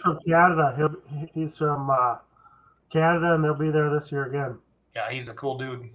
from Canada. He's from Canada, and they'll be there this year again. Yeah, he's a cool dude.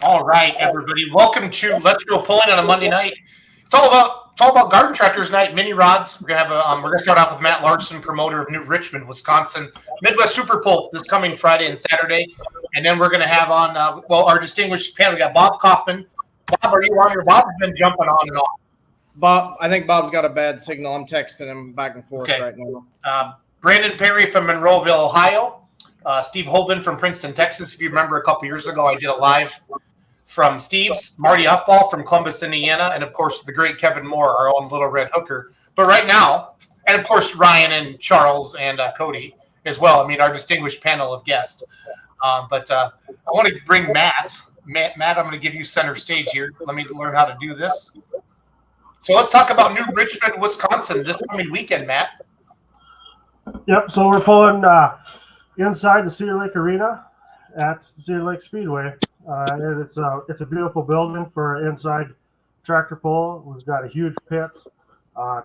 All right, everybody. Welcome to Let's Go Pulling on a Monday night. It's all about It's all about garden tractors night, mini rods. We're gonna start off with Matt Larson, promoter of New Richmond, Wisconsin, Midwest Super Pull this coming Friday and Saturday, and then we're gonna have on our distinguished panel. We got Bob Kauffman. Bob, are you on here? Bob's been jumping on and off. Bob, I think Bob's got a bad signal. I'm texting him back and forth right now. Brandon Perry from Monroeville, Ohio. Steve Hovind from Princeton, Texas. If you remember, a couple years ago, I did a live from Steve's. Marty Abfall from Columbus, Indiana. And, of course, the great Kevin Moore, our own little red hooker. But right now, and, of course, Ryan and Charles and Cody as well. I mean, our distinguished panel of guests. But I want to bring Matt. Matt, I'm going to give you center stage here. Let me learn how to do this. So let's talk about New Richmond, Wisconsin this coming weekend, Matt. Yep, so we're pulling inside the Cedar Lake Arena at Cedar Lake Speedway. And it's a beautiful building for inside tractor pull. We've got a huge pits,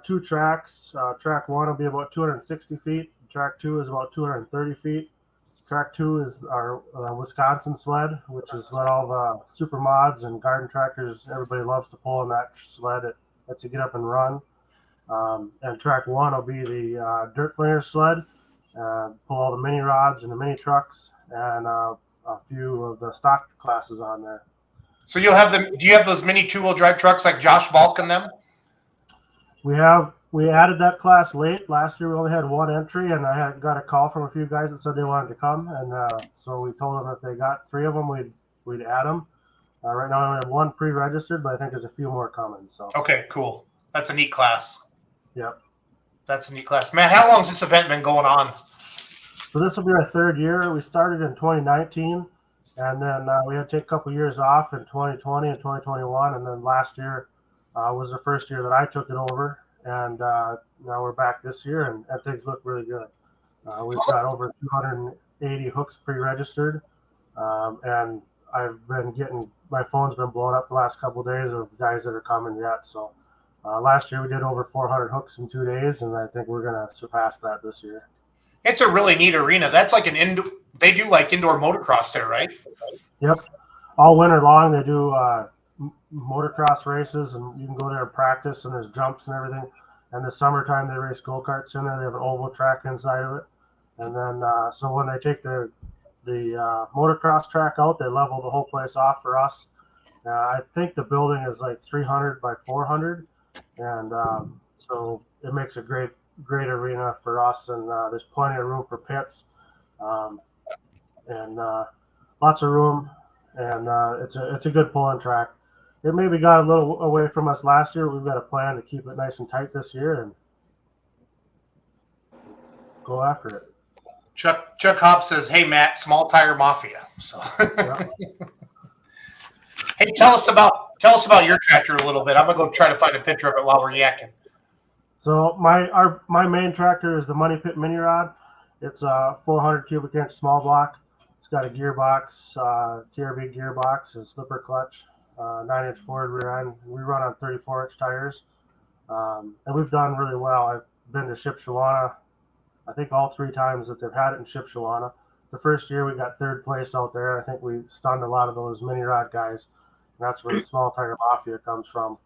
2 tracks. Track 1 will be about 260 feet. Track 2 is about 230 feet. Track 2 is our Wisconsin sled, which is what all the super mods and garden tractors, everybody loves to pull on that sled. It lets you get up and run. And track 1 will be the dirt flinger sled. Pull all the mini rods and the mini trucks and a few of the stock classes on there. So you'll have them. Do you have those mini 2-wheel drive trucks like Josh Balk and them? We added that class late. Last year we only had 1 entry, and I got a call from a few guys that said they wanted to come, and so we told them if they got 3 of them, we'd add them. Right now we only have 1 pre-registered, but I think there's a few more coming. So okay, cool. That's a neat class. Yep. That's a neat class. Man, how long has this event been going on? So this will be our 3rd year. We started in 2019, and then we had to take a couple years off in 2020 and 2021, and then last year was the first year that I took it over, and now we're back this year, and things look really good. We've got over 280 hooks pre-registered, and I've been getting – my phone's been blowing up the last couple of days of guys that are coming yet, so – last year we did over 400 hooks in 2 days, and I think we're going to surpass that this year. It's a really neat arena. That's like they do like indoor motocross there, right? Yep. All winter long they do motocross races, and you can go there and practice, and there's jumps and everything. And the summertime they race go-karts in there. They have an oval track inside of it. And then so when they take the motocross track out, they level the whole place off for us. I think the building is like 300 by 400. And so it makes a great arena for us, and there's plenty of room for pits, and lots of room, and it's a good pulling track. It maybe got a little away from us last year. We've got a plan to keep it nice and tight this year and go after it. Chuck Hobbs says, "Hey Matt, small tire mafia." So, yeah. Hey, tell us about your tractor a little bit. I'm gonna go try to find a picture of it while we're yakking. So my main tractor is the Money Pit Mini Rod. It's a 400 cubic inch small block. It's got a gearbox, TRB gearbox, a slipper clutch, 9-inch forward rear end. We run on 34-inch tires, and we've done really well. I've been to Shipshewana, I think all 3 times that they've had it in Shipshewana. The first year we got 3rd place out there. I think we stunned a lot of those mini rod guys. And that's where the small tire mafia comes from.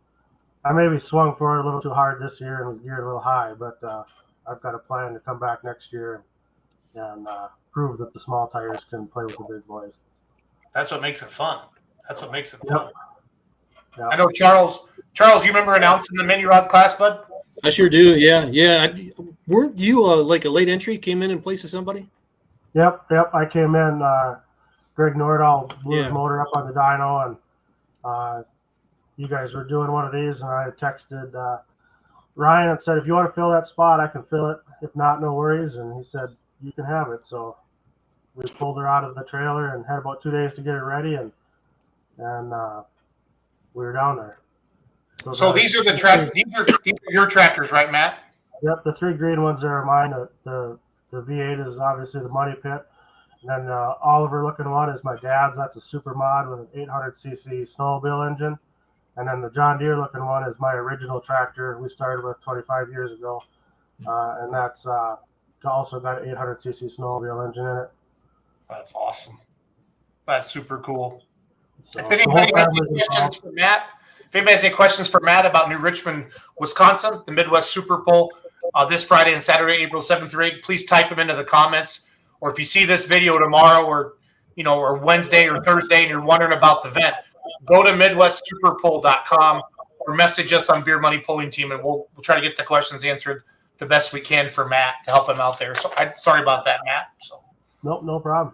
I maybe swung for it a little too hard this year and was geared a little high, but I've got a plan to come back next year and prove that the small tires can play with the big boys. That's what makes it fun. Yep. I know Charles, you remember announcing the mini rod class, bud? I sure do. Yeah. Weren't you like a late entry? Came in place of somebody? Yep. I came in. Greg Nordahl blew his motor up on the dyno, and you guys were doing one of these, and I texted Ryan and said, if you want to fill that spot, I can fill it. If not, no worries. And he said, you can have it. So we pulled her out of the trailer and had about 2 days to get it ready, and we were down there. So these are these are your tractors, right, Matt? Yep, the 3 green ones are mine. The V8 is obviously the Money Pit. And then the Oliver looking one is my dad's. That's a super mod with an 800cc snowmobile engine. And then the John Deere looking one is my original tractor we started with 25 years ago. And that's also got an 800cc snowmobile engine in it. That's awesome. That's super cool. So if anybody has any questions for Matt, If anybody has any questions for Matt about New Richmond, Wisconsin, the Midwest Super Bowl this Friday and Saturday, April 7th through 8th, please type them into the comments. Or if you see this video tomorrow or Wednesday or Thursday and you're wondering about the event, go to MidwestSuperPoll.com or message us on Beer Money Polling Team, and we'll try to get the questions answered the best we can for Matt to help him out there. So sorry about that, Matt. So. Nope, no problem.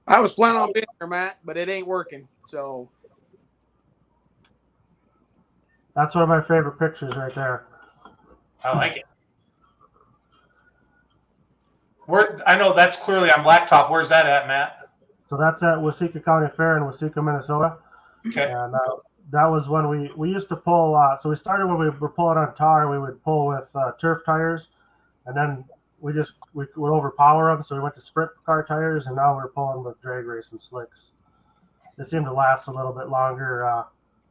I was planning on being there, Matt, but it ain't working. So That's one of my favorite pictures right there. I like it. I know that's clearly on Blacktop. Where's that at, Matt? So that's at Waseca County Fair in Waseca, Minnesota. Okay. And that was when we used to pull. So we started when we were pulling on tar. We would pull with turf tires, and then we would overpower them. So we went to sprint car tires, and now we're pulling with drag race and slicks. They seem to last a little bit longer.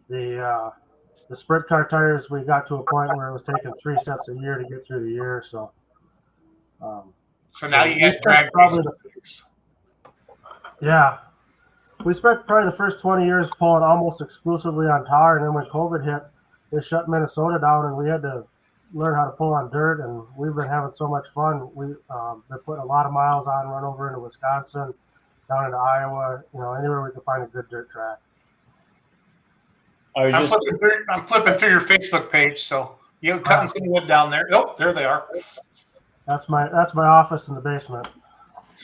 The sprint car tires, we got to a point where it was taking 3 sets a year to get through the year. So now you get drag race. Yeah. We spent probably the first 20 years pulling almost exclusively on tar, and then when COVID hit, they shut Minnesota down, and we had to learn how to pull on dirt, and we've been having so much fun. We've been putting a lot of miles on, run over into Wisconsin, down into Iowa, anywhere we can find a good dirt track. I'm flipping through your Facebook page, so you're cutting some wood down there. Oh, there they are. That's my office in the basement.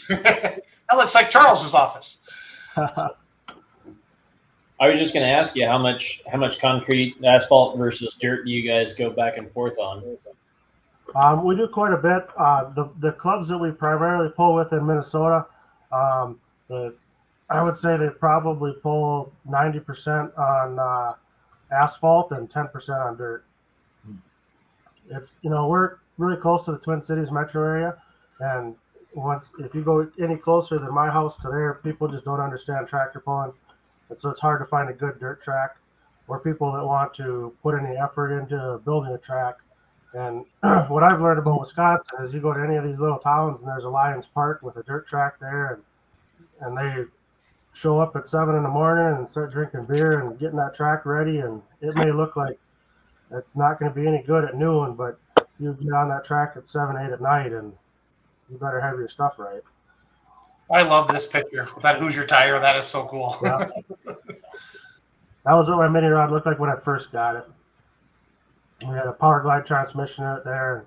That looks like Charles's office. I was just going to ask you how much concrete, asphalt versus dirt do you guys go back and forth on? We do quite a bit. The clubs that we primarily pull with in Minnesota, I would say they probably pull 90% on asphalt and 10% on dirt. It's we're really close to the Twin Cities metro area, and if you go any closer than my house to there, people just don't understand tractor pulling, and so it's hard to find a good dirt track or people that want to put any effort into building a track. And what I've learned about Wisconsin is you go to any of these little towns and there's a Lions Park with a dirt track there, and they show up at 7 in the morning and start drinking beer and getting that track ready, and it may look like it's not going to be any good at noon, but you get on that track at 7, 8 at night, and you better have your stuff right. I love this picture. That Hoosier tire, that is so cool. Yeah. That was what my mini rod looked like when I first got it. We had a power glide transmission in it there.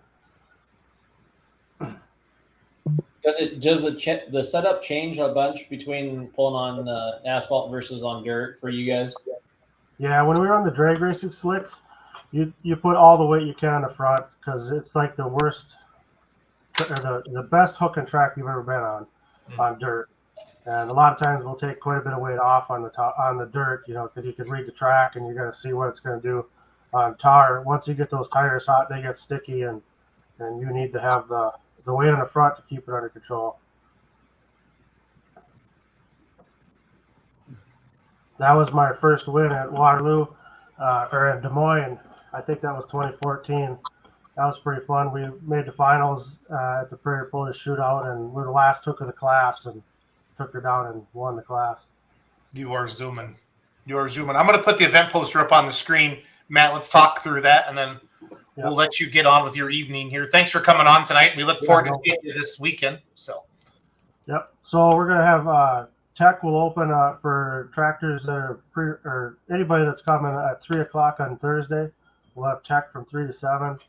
Does the setup change a bunch between pulling on asphalt versus on dirt for you guys? Yeah, when we run the drag racing slicks, you put all the weight you can on the front because it's like the worst or the best hook and track you've ever been on dirt. And a lot of times we'll take quite a bit of weight off on the dirt, because you can read the track and you're going to see what it's going to do. On tar, once you get those tires hot, they get sticky, and you need to have the weight on the front to keep it under control. That was my first win at Waterloo, or in Des Moines. I think that was 2014. That was pretty fun. We made the finals at the Prairie Pullers Shootout, and we were the last hook of the class and took her down and won the class. You are zooming. I'm going to put the event poster up on the screen. Matt, let's talk through that, and then we'll let you get on with your evening here. Thanks for coming on tonight. We look forward to seeing you this weekend. Yep. So we're going to have Tech will open for tractors that are or anybody that's coming at 3 o'clock on Thursday. We'll have Tech from 3 to 7.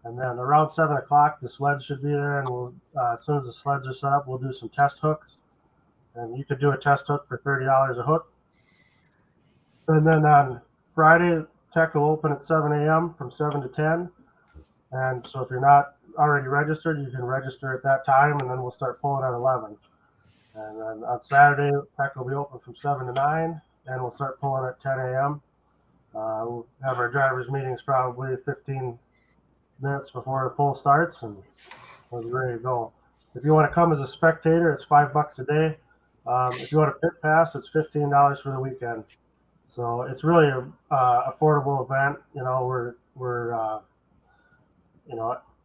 And then around 7 o'clock, the sleds should be there. And we'll, as soon as the sleds are set up, we'll do some test hooks. And you could do a test hook for $30 a hook. And then on Friday, Tech will open at 7 a.m. from 7 to 10. And so if you're not already registered, you can register at that time, and then we'll start pulling at 11. And then on Saturday, Tech will be open from 7 to 9, and we'll start pulling at 10 a.m. We'll have our drivers' meetings probably 15 minutes before the pull starts, and we'll be ready to go. If you want to come as a spectator, it's $5 a day. If you want a pit pass, it's $15 for the weekend. So it's really a affordable event. We're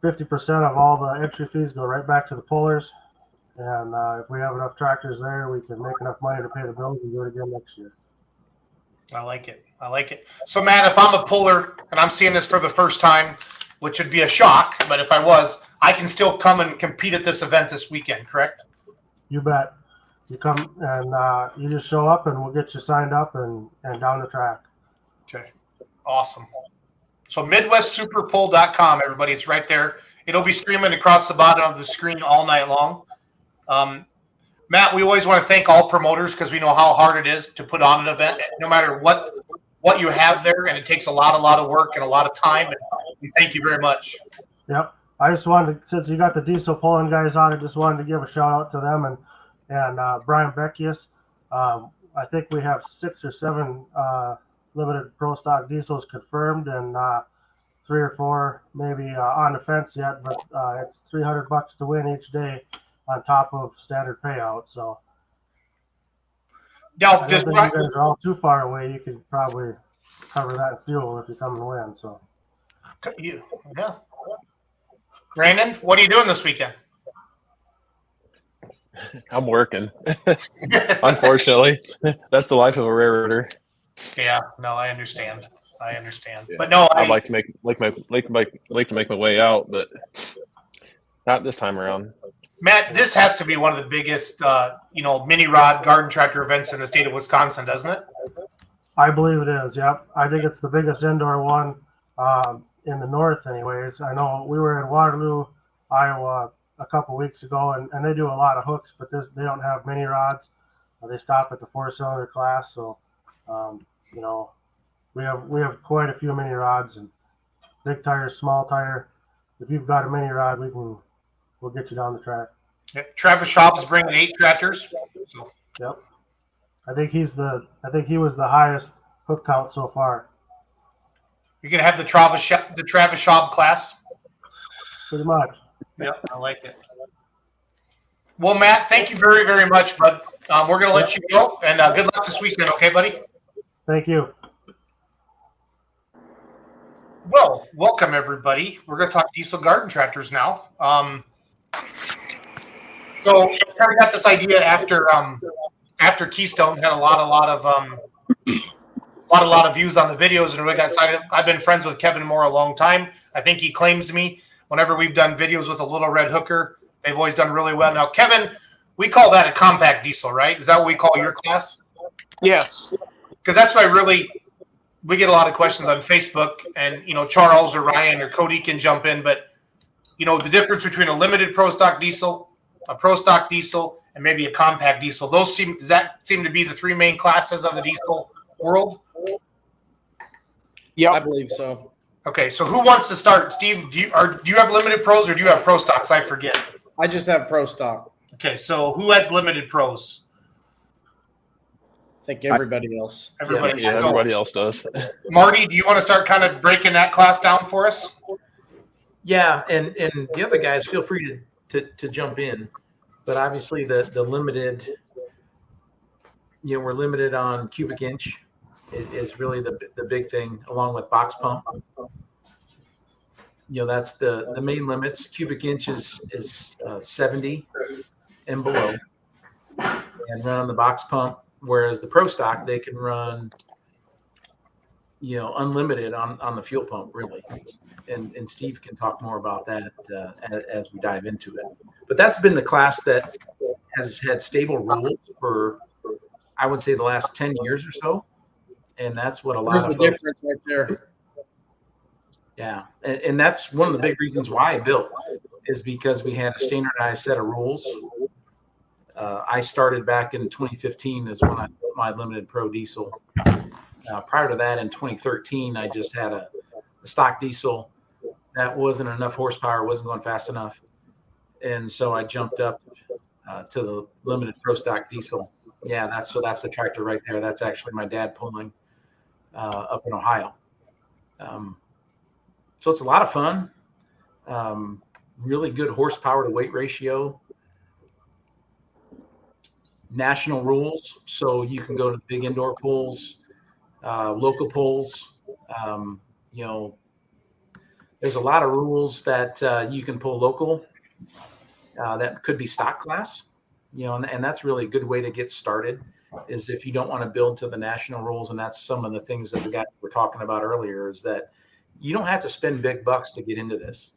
50% of all the entry fees go right back to the pullers. And if we have enough tractors there, we can make enough money to pay the bills and do it again next year. I like it. I like it. So, Matt, if I'm a puller and I'm seeing this for the first time, which would be a shock, but if I was, I can still come and compete at this event this weekend, correct? You bet. You come and you just show up, and we'll get you signed up and down the track. Okay. Awesome. So MidwestSuperPole.com, everybody. It's right there. It'll be streaming across the bottom of the screen all night long. Matt, we always want to thank all promoters because we know how hard it is to put on an event, no matter what you have there, and it takes a lot of work and a lot of time. And we thank you very much. Yep. I just wanted to, since you got the diesel pulling guys on, I just wanted to give a shout out to them and Brian Beckius. I think we have 6 or 7 limited pro stock diesels confirmed, and 3 or 4 maybe on the fence yet. But it's $300 to win each day on top of standard payout. So Now, I don't think you guys are all too far away. You could probably cover that in fuel if you come and win. So yeah. Brandon, what are you doing this weekend? I'm working. Unfortunately, that's the life of a railroader. Yeah, no, I understand. Yeah. But no, I'd like to make my way out, but not this time around. Matt, this has to be one of the biggest, mini rod garden tractor events in the state of Wisconsin, doesn't it? I believe it is. Yep. I think it's the biggest indoor one in the north anyways. I know we were in Waterloo, Iowa a couple weeks ago, and they do a lot of hooks, but they don't have mini rods. They stop at the 4-cylinder class. So, we have quite a few mini rods and big tires, small tire. If you've got a mini rod, we'll get you down the track. Yeah, Travis Schaub's bringing 8 tractors. So. Yep. I think he was the highest hook count so far. You're gonna have the Travis Schaub class. Pretty much. Yeah, I like it. Well, Matt, thank you very, very much, bud. We're gonna let you go, and good luck this weekend, okay, buddy? Thank you. Well, welcome everybody. We're gonna talk diesel garden tractors now. So I kind of got this idea after Keystone had a lot of views on the videos, and we got excited. I've been friends with Kevin Moore a long time. I think he claims me. Whenever we've done videos with a little red hooker, they've always done really well. Now, Kevin, we call that a compact diesel, right? Is that what we call your class? Yes. Because that's why we get a lot of questions on Facebook, and Charles or Ryan or Cody can jump in, but the difference between a limited pro stock diesel, a pro stock diesel, and maybe a compact diesel. Does that seem to be the 3 main classes of the diesel world? Yeah, I believe so. Okay, so who wants to start? Steve, do you have limited pros or do you have pro stocks? I forget. I just have pro stock. Okay, so who has limited pros? I think everybody else. Everybody. Yeah, everybody else does. Marty, do you want to start kind of breaking that class down for us? Yeah, and the other guys, feel free to jump in. But obviously the limited, we're limited on cubic inch is really the big thing, along with box pump. That's the main limits. Cubic inch is 70 and below, and run on the box pump. Whereas the pro stock, they can run, unlimited on the fuel pump, really. And Steve can talk more about that as we dive into it. But that's been the class that has had stable rules for, I would say, the last 10 years or so. And that's what a lot of There's the difference right there. Yeah. And that's one of the big reasons why I built, is because we had a standardized set of rules. I started back in 2015 is when I built my limited pro diesel. Prior to that, in 2013, I just had a stock diesel that wasn't enough horsepower, wasn't going fast enough. And so I jumped up to the limited pro stock diesel. Yeah, that's the tractor right there. That's actually my dad pulling up in Ohio. So it's a lot of fun. Really good horsepower to weight ratio. National rules, so you can go to big indoor pulls, local pulls. There's a lot of rules that you can pull local that could be stock class, and that's really a good way to get started. is if you don't want to build to the national rules, and that's some of the things that the guys were talking about earlier, is that you don't have to spend big bucks to get into this.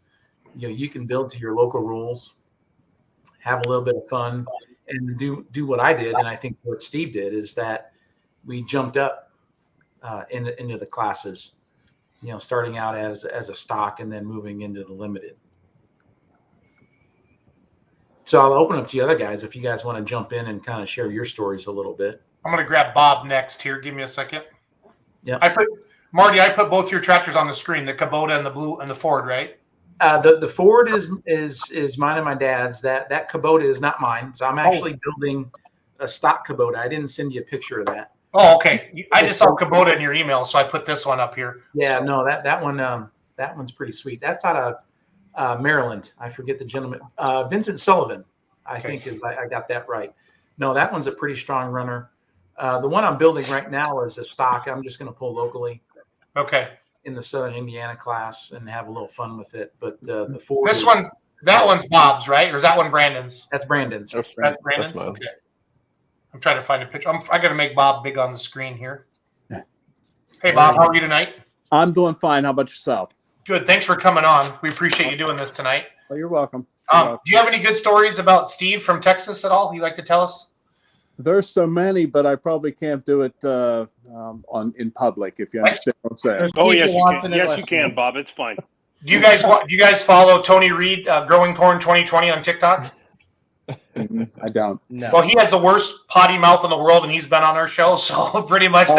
You can build to your local rules, have a little bit of fun, and do what I did, and I think what Steve did is that we jumped up into the classes, starting out as a stock and then moving into the limited. So I'll open up to the other guys if you guys want to jump in and kind of share your stories a little bit. I'm going to grab Bob next here. Give me a second. Yeah. Marty, I put both your tractors on the screen, the Kubota and the blue and the Ford, right? The Ford is mine and my dad's. That Kubota is not mine. So I'm actually building a stock Kubota. I didn't send you a picture of that. Oh, okay. I just saw Kubota in your email, so I put this one up here. Yeah, no, that one's pretty sweet. That's out of Maryland. I forget the gentleman. Vincent Sullivan, I think I got that right. No, that one's a pretty strong runner. The one I'm building right now is a stock. I'm just going to pull locally. Okay. In the Southern Indiana class and have a little fun with it. But the Ford. That one's Bob's, right? Or is that one Brandon's? That's Brandon's. That's Brandon's. That's okay. I'm trying to find a picture. I got to make Bob big on the screen here. Hey, Bob, how are you tonight? I'm doing fine. How about yourself? Good. Thanks for coming on. We appreciate you doing this tonight. Well, you're welcome. Do you have any good stories about Steve from Texas at all you'd like to tell us? There's so many, but I probably can't do it in public, if you understand what I'm saying. Oh, yes, you can. Yes, you can, Bob. It's fine. Do you guys follow Tony Reed, Growing Corn 2020 on TikTok? I don't. No. Well, he has the worst potty mouth in the world, and he's been on our show, so pretty much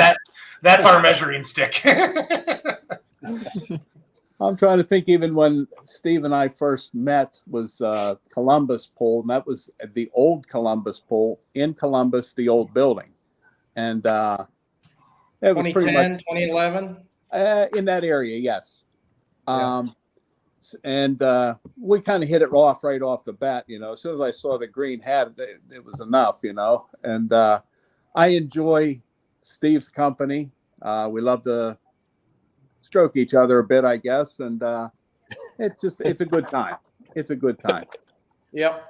that's our measuring stick. I'm trying to think. Even when Steve and I first met was Columbus Pool, and that was the old Columbus Pool in Columbus, the old building, and it was 2010, pretty much 2011 in that area. Yes. Yeah. And we kind of hit it off right off the bat. As soon as I saw the green hat, it was enough. And I enjoy Steve's company. We love to stroke each other a bit, I guess, and it's a good time. It's a good time. Yep.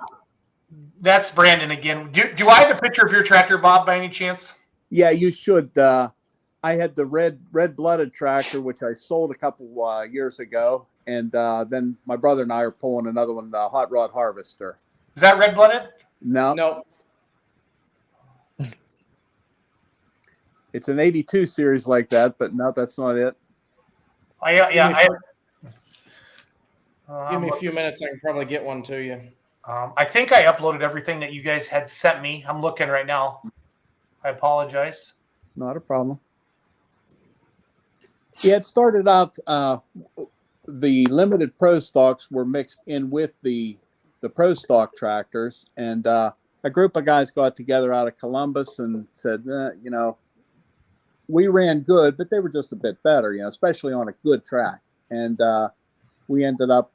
That's Brandon again. Do I have a picture of your tractor, Bob, by any chance? Yeah, you should. I had the red-blooded tractor, which I sold a couple years ago, and then my brother and I are pulling another one, the Hot Rod Harvester. Is that red-blooded? No. It's an 82 series like that, but no, that's not it. Give me a few minutes. I can probably get one to you. I think I uploaded everything that you guys had sent me. I'm looking right now. I apologize. Not a problem. Yeah, it started out, the limited Pro Stocks were mixed in with the Pro Stock tractors, and a group of guys got together out of Columbus and said, we ran good, but they were just a bit better, especially on a good track. And we ended up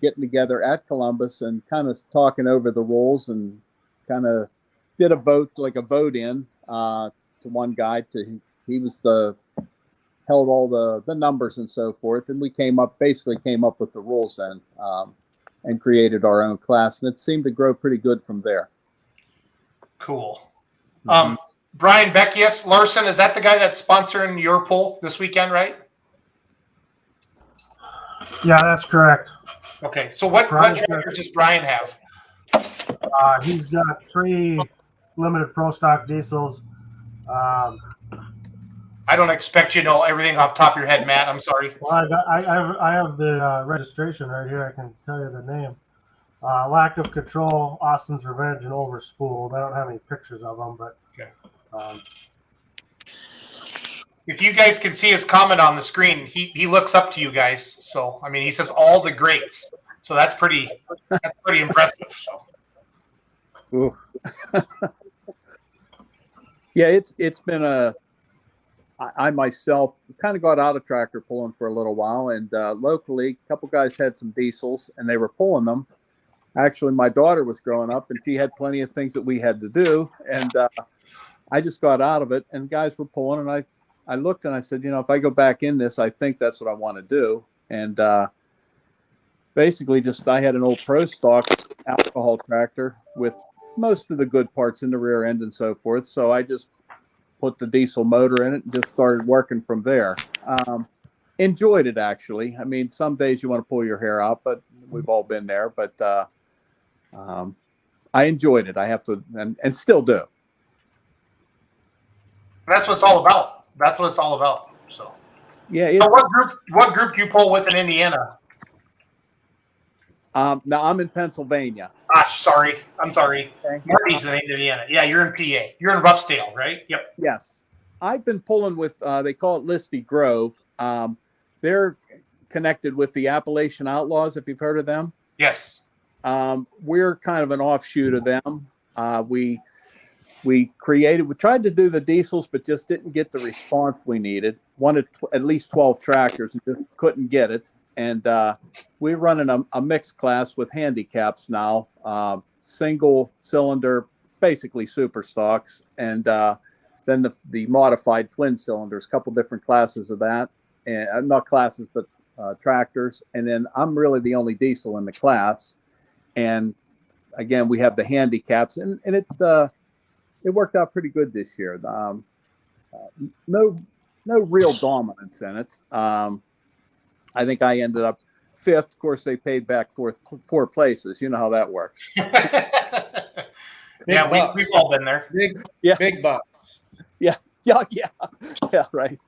getting together at Columbus and kind of talking over the rules and kind of did a vote in to one guy. He was held all the numbers and so forth. And we came up with the rules and created our own class. And it seemed to grow pretty good from there. Cool. Mm-hmm. Brian Beckius Larson, is that the guy that's sponsoring your poll this weekend, right? Yeah, that's correct. Okay, so what tractors does Brian have? He's got 3 limited Pro Stock diesels. I don't expect you to know everything off the top of your head, Matt. I'm sorry. Well, I have the registration right here. I can tell you the name. Lack of Control, Austin's Revenge, and Overspooled. I don't have any pictures of them, but okay. If you guys can see his comment on the screen, he looks up to you guys. So I mean, he says all the greats. So that's pretty impressive. So. Yeah, it's been I myself kind of got out of tractor pulling for a little while, and locally, a couple guys had some diesels, and they were pulling them. Actually, my daughter was growing up, and she had plenty of things that we had to do, and I just got out of it, and guys were pulling, and I looked and I said, if I go back in this, I think that's what I want to do. And basically I had an old Pro Stock alcohol tractor with most of the good parts in the rear end and so forth. So I just put the diesel motor in it and just started working from there. Enjoyed it, actually. I mean, some days you want to pull your hair out, but we've all been there. But I enjoyed it. I have to, and still do. That's what it's all about. That's what it's all about. So, yeah. So what group do you pull with in Indiana? Now I'm in Pennsylvania. Sorry. I'm sorry. Marty's in Indiana. Yeah, you're in PA. You're in Ruffsdale, right? Yep. Yes. I've been pulling with, they call it Listy Grove. They're connected with the Appalachian Outlaws, if you've heard of them. Yes. We're kind of an offshoot of them. We tried to do the diesels, but just didn't get the response we needed. Wanted at least 12 tractors and just couldn't get it. And we're running a mixed class with handicaps now, single cylinder, basically super stocks, and then the modified twin cylinders, a couple different classes of that, and not classes, but tractors. And then I'm really the only diesel in the class. And again, we have the handicaps, and it worked out pretty good this year. No real dominance in it. I think I ended up 5th. Of course, they paid back 4 places. You know how that works. Yeah, we've all been there. Big bucks. Yeah, right.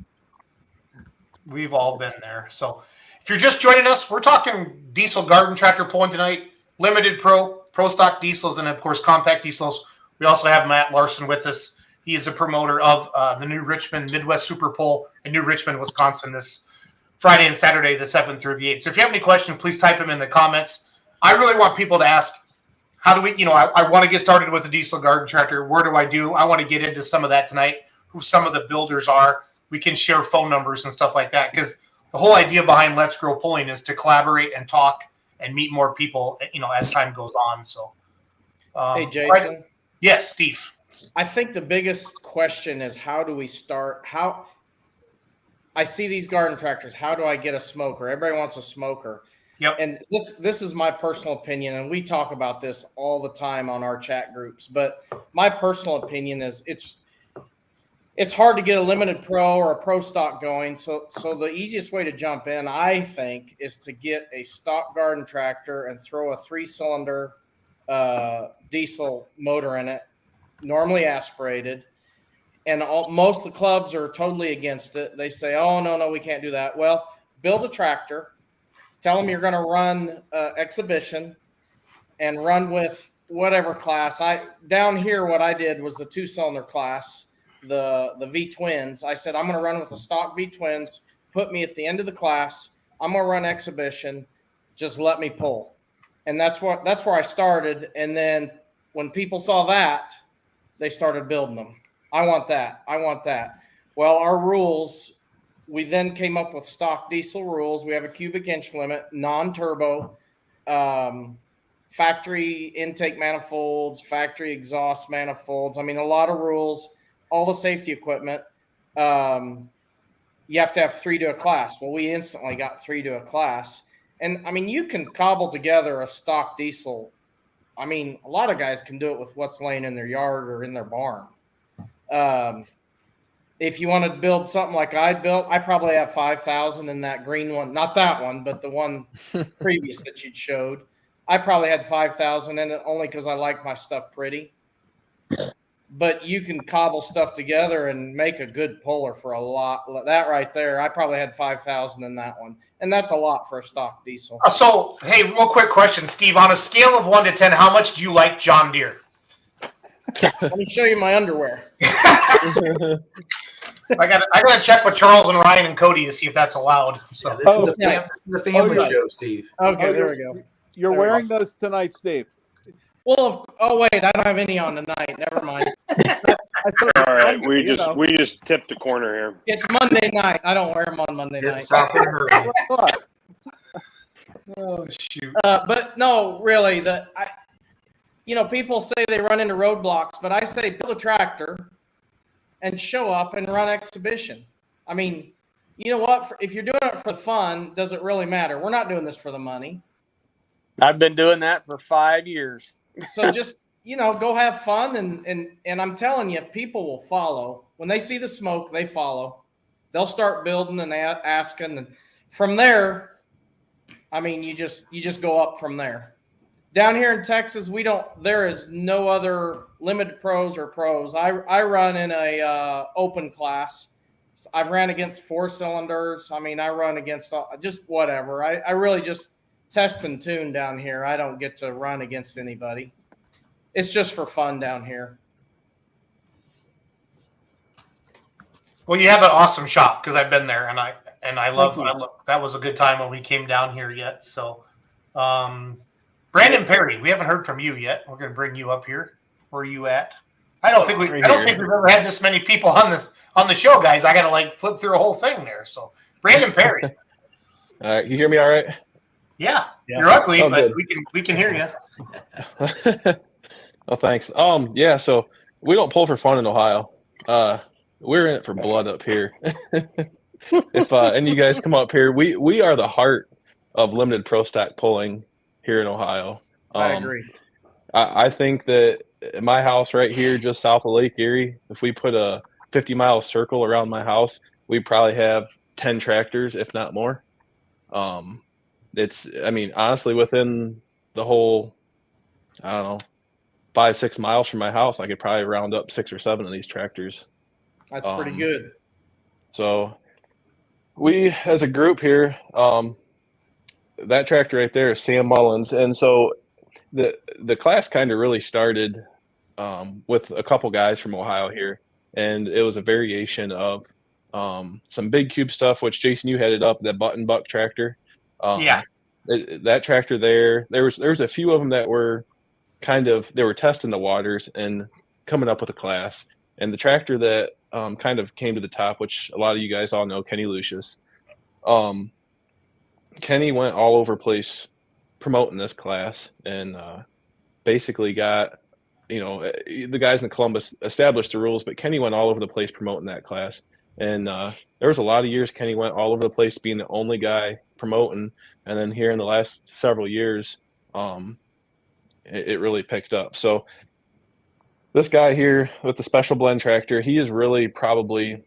We've all been there. So if you're just joining us, we're talking diesel garden tractor pulling tonight, limited pro stock diesels, and of course compact diesels. We also have Matt Larson with us. He is a promoter of the New Richmond Midwest Super Pull in New Richmond, Wisconsin, this Friday and Saturday, the 7th through the 8th. So if you have any questions, please type them in the comments. I really want people to ask, how do we, I want to get started with a diesel garden tractor. Where do I do? I want to get into some of that tonight, who some of the builders are. We can share phone numbers and stuff like that, because the whole idea behind Let's Grow Pulling is to collaborate and talk and meet more people, as time goes on. So, hey, Jason. Right? Yes, Steve. I think the biggest question is, how do we start? I see these garden tractors. How do I get a smoker? Everybody wants a smoker. Yep. And this is my personal opinion, and we talk about this all the time on our chat groups. But my personal opinion is it's hard to get a limited pro or a pro stock going. So the easiest way to jump in, I think, is to get a stock garden tractor and throw a 3-cylinder diesel motor in it, normally aspirated. And most of the clubs are totally against it. They say, oh, no, we can't do that. Well, build a tractor. Tell them you're going to run exhibition and run with whatever class. Down here, what I did was the 2-cylinder class, the V-twins. I said, I'm going to run with the stock V-twins. Put me at the end of the class. I'm going to run exhibition. Just let me pull. And that's where I started. And then when people saw that, they started building them. I want that. Well, our rules, we then came up with stock diesel rules. We have a cubic inch limit, non-turbo, factory intake manifolds, factory exhaust manifolds. I mean, a lot of rules, all the safety equipment. You have to have 3 to a class. Well, we instantly got 3 to a class. And, I mean, you can cobble together a stock diesel. I mean, a lot of guys can do it with what's laying in their yard or in their barn. If you want to build something like I built, I probably have 5,000 in that green one. Not that one, but the one previous that you showed. I probably had 5,000 in it only because I like my stuff pretty. But you can cobble stuff together and make a good puller for a lot. That right there, I probably had 5,000 in that one. And that's a lot for a stock diesel. So, hey, real quick question, Steve. On a scale of 1 to 10, how much do you like John Deere? Let me show you my underwear. I gotta check with Charles and Ryan and Cody to see if that's allowed. So, this is the family show, Steve. Okay, there we go. You're wearing those tonight, Steve. Well, wait, I don't have any on tonight. Never mind. All right, we just tipped the corner here. It's Monday night. I don't wear them on Monday night. Oh shoot! But no, really, people say they run into roadblocks, but I say build a tractor and show up and run exhibition. I mean, you know what? If you're doing it for fun, does it really matter? We're not doing this for the money. I've been doing that for 5 years. So just, go have fun. And I'm telling you, people will follow. When they see the smoke, they follow. They'll start building and asking. And from there, I mean, you just go up from there. Down here in Texas, there is no other limited pros or pros. I run in a open class. I've ran against 4 cylinders. I mean, I run against just whatever. I really just test and tune down here. I don't get to run against anybody. It's just for fun down here. Well, you have an awesome shop because I've been there, and I love that was a good time when we came down here yet. So, Brandon Perry, we haven't heard from you yet. We're going to bring you up here. Where are you at? I don't think we've ever had this many people on the show, guys. I got to flip through a whole thing there. So, Brandon Perry. All right, you hear me all right? Yeah. You're ugly, but we can hear you. Oh, thanks. Yeah. So we don't pull for fun in Ohio. We're in it for blood up here. If any of you guys come up here, we are the heart of limited pro stack pulling here in Ohio. I agree. I think that at my house right here, just south of Lake Erie, if we put a 50-mile circle around my house, we probably have 10 tractors, if not more. Honestly, within the whole, 5-6 miles from my house, I could probably round up 6 or 7 of these tractors. That's pretty good. So we, as a group here, that tractor right there is Sam Mullins. And so the class kind of really started with a couple guys from Ohio here. And it was a variation of some big cube stuff, which Jason, you headed up, that button buck tractor. That tractor there was a few of them that were they were testing the waters and coming up with a class. And the tractor that kind of came to the top, which a lot of you guys all know, Kenny Lucius. Kenny went all over place promoting this class and basically got, the guys in Columbus established the rules, but Kenny went all over the place promoting that class. And there was a lot of years Kenny went all over the place being the only guy promoting. And then here in the last several years, it really picked up. So this guy here with the special blend tractor, he is really probably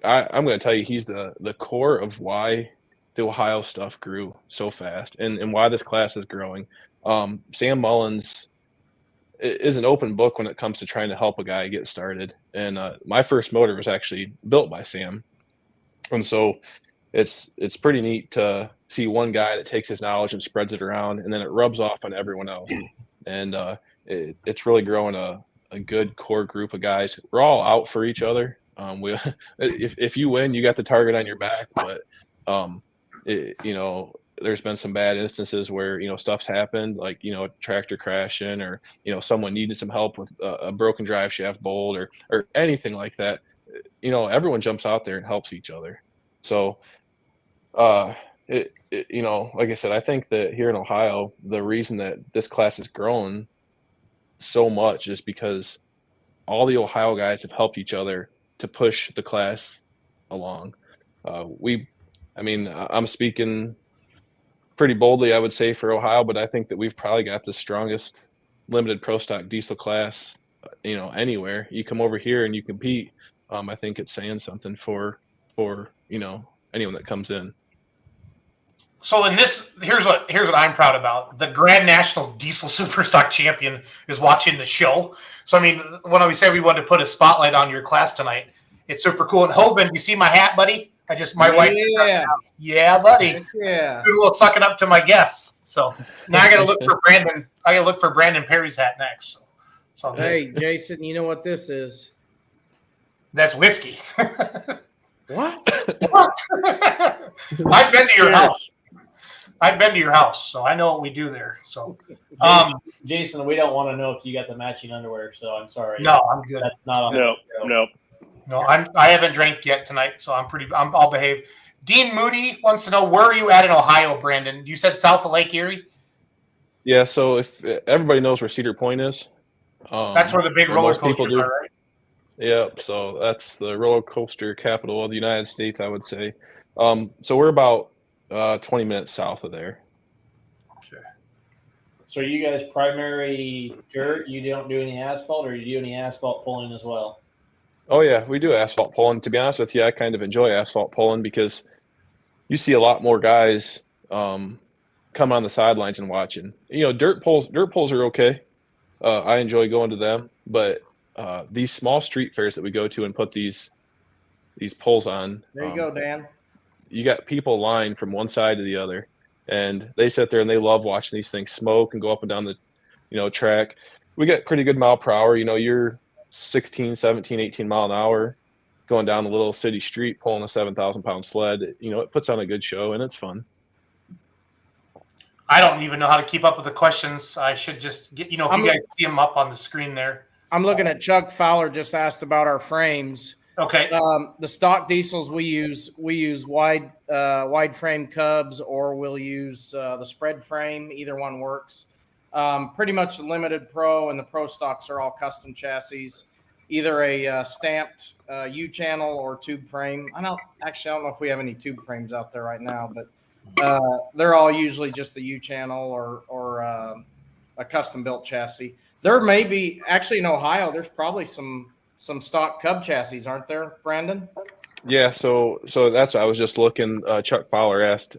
I'm going to tell you, he's the core of why the Ohio stuff grew so fast and why this class is growing. Sam Mullins is an open book when it comes to trying to help a guy get started. And my first motor was actually built by Sam. And so it's pretty neat to see one guy that takes his knowledge and spreads it around, and then it rubs off on everyone else. And it's really growing a good core group of guys. We're all out for each other. If you win, you got the target on your back, but there's been some bad instances where stuff's happened, like a tractor crashing, or someone needed some help with a broken drive shaft bolt or anything like that. Everyone jumps out there and helps each other. So like I said, I think that here in Ohio, the reason that this class has grown so much is because all the Ohio guys have helped each other to push the class along. I'm speaking pretty boldly, I would say, for Ohio, but I think that we've probably got the strongest limited pro stock diesel class, anywhere. You come over here and you compete. I think it's saying something for anyone that comes in. So here's what I'm proud about. The Grand National Diesel Superstock Champion is watching the show. So when we say we wanted to put a spotlight on your class tonight, it's super cool. And Hovind, you see my hat, buddy? My wife. Yeah, buddy. Yeah. Do a little sucking up to my guests. So now I got to look for Brandon. I got to look for Brandon Perry's hat next. So hey, Jason, you know what this is? That's whiskey. What? I've been to your house. So I know what we do there. So, Jason, we don't want to know if you got the matching underwear. So I'm sorry. No, I'm good. That's not on. No, I haven't drank yet tonight, so I'll behave. Dean Moody wants to know, where are you at in Ohio, Brandon? You said south of Lake Erie? Yeah, so if everybody knows where Cedar Point is. That's where the big roller coasters are, right? Yep, so that's the roller coaster capital of the United States, I would say. So we're about 20 minutes south of there. Okay. So are you guys primary dirt? You don't do any asphalt, or you do any asphalt pulling as well? Oh yeah, we do asphalt pulling. To be honest with you, I kind of enjoy asphalt pulling because you see a lot more guys come on the sidelines and watching. You know, dirt pulls are okay. I enjoy going to them, but these small street fairs that we go to and put these poles on. There you go, Dan. You got people lined from one side to the other, and they sit there and they love watching these things smoke and go up and down the track. We get pretty good mile per hour. You know, you're 16, 17, 18 mile an hour going down a little city street pulling a 7,000-pound sled. You know, it puts on a good show and it's fun. I don't even know how to keep up with the questions. I should just get, if you guys see them up on the screen there. I'm looking at Chuck Fowler just asked about our frames. Okay. The stock diesels we use wide frame Cubs, or we'll use the spread frame. Either one works. Pretty much the Limited Pro and the Pro stocks are all custom chassis, either a stamped U-channel or tube frame. I don't know if we have any tube frames out there right now, but they're all usually just the U-channel or a custom built chassis. There may be actually in Ohio. There's probably some stock Cub chassis, aren't there, Brandon? Yeah, so that's what I was just looking. Chuck Fowler asked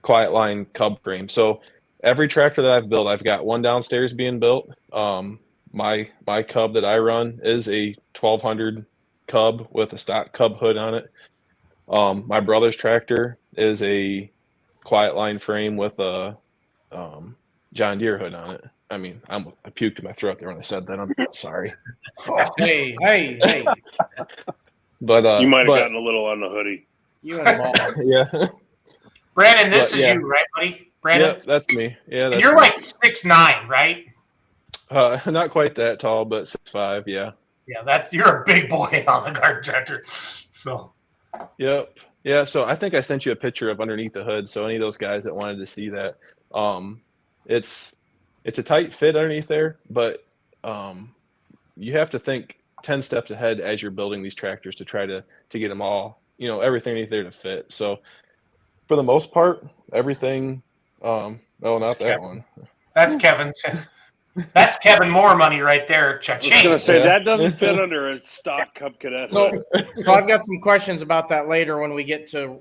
Quiet Line Cub frame. So every tractor that I've built, I've got one downstairs being built. My Cub that I run is a 1200 Cub with a stock Cub hood on it. My brother's tractor is a Quiet Line frame with a John Deere hood on it. I mean, I puked in my throat there when I said that. I'm sorry. Hey. But you might have gotten a little on the hoodie. You and the ball. Yeah. Brandon, this is you, right, buddy? Brandon? Yeah, that's me. Yeah, that's you're me. Like 6'9", right? Not quite that tall, but 6'5", yeah. Yeah, you're a big boy on the garden tractor. So. Yep. Yeah, so I think I sent you a picture of underneath the hood. So any of those guys that wanted to see that, it's a tight fit underneath there, but you have to think 10 steps ahead as you're building these tractors to try to get them all, everything underneath there to fit. So for the most part, everything. No, not that one. That's Kevin's. That's Kevin Moore money right there. Cha-ching. I was going to say that doesn't fit under a stock Cub Cadet. So I've got some questions about that later when we get to.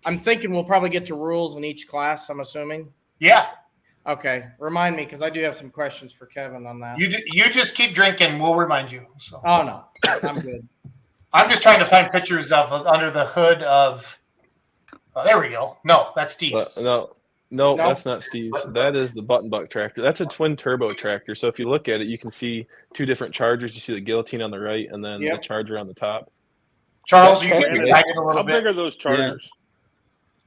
I'm thinking we'll probably get to rules in each class. I'm assuming. Yeah. Okay. Remind me, because I do have some questions for Kevin on that. You just keep drinking. We'll remind you. So. Oh no, I'm good. I'm just trying to find pictures of under the hood of. Oh, there we go. No, that's Steve's. No, that's not Steve's. That is the Button Buck tractor. That's a twin turbo tractor. So if you look at it, you can see two different chargers. You see the guillotine on the right, and then the charger on the top. Charles, you get excited a little bit. How big are those chargers?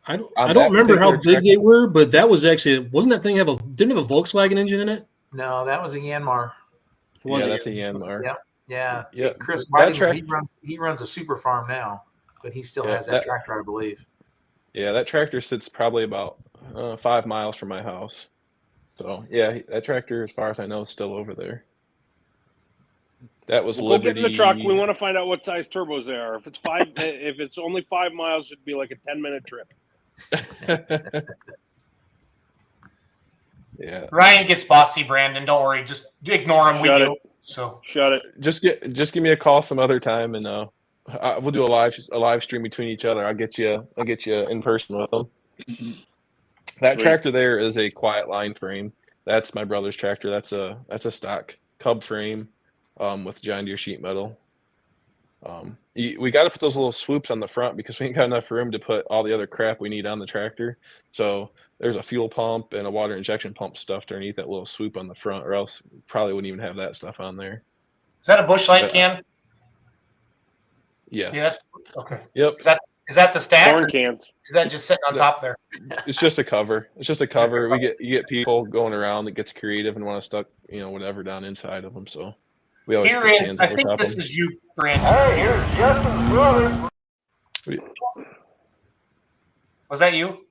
Yeah. I don't remember how big they were, but that was actually didn't have a Volkswagen engine in it? No, that was a Yanmar. That's a Yanmar. Yeah. Chris, he runs a super farm now, but he still has that tractor, I believe. Yeah, that tractor sits probably about 5 miles from my house. So yeah, that tractor, as far as I know, is still over there. That was Liberty. We'll get in the truck. We want to find out what size turbos they are. If it's only 5 miles, it'd be like a 10-minute trip. Yeah. Ryan gets bossy, Brandon. Don't worry. Just ignore him. Shut it. Just give me a call some other time, and we'll do a live stream between each other. I'll get you in person with them. That tractor there is a Quiet Line frame. That's my brother's tractor. That's a stock Cub frame with John Deere sheet metal. We got to put those little swoops on the front because we ain't got enough room to put all the other crap we need on the tractor. So there's a fuel pump and a water injection pump stuffed underneath that little swoop on the front, or else probably wouldn't even have that stuff on there. Is that a Busch Light can? Yes. Yeah. Okay. Yep. Is that the stack? Corn cans. Is that just sitting on top there? It's just a cover. You get people going around that gets creative and want to stuck whatever down inside of them. So we always here is. I think this is you, Brandon. Hey, here's Justin's brother. Was that you?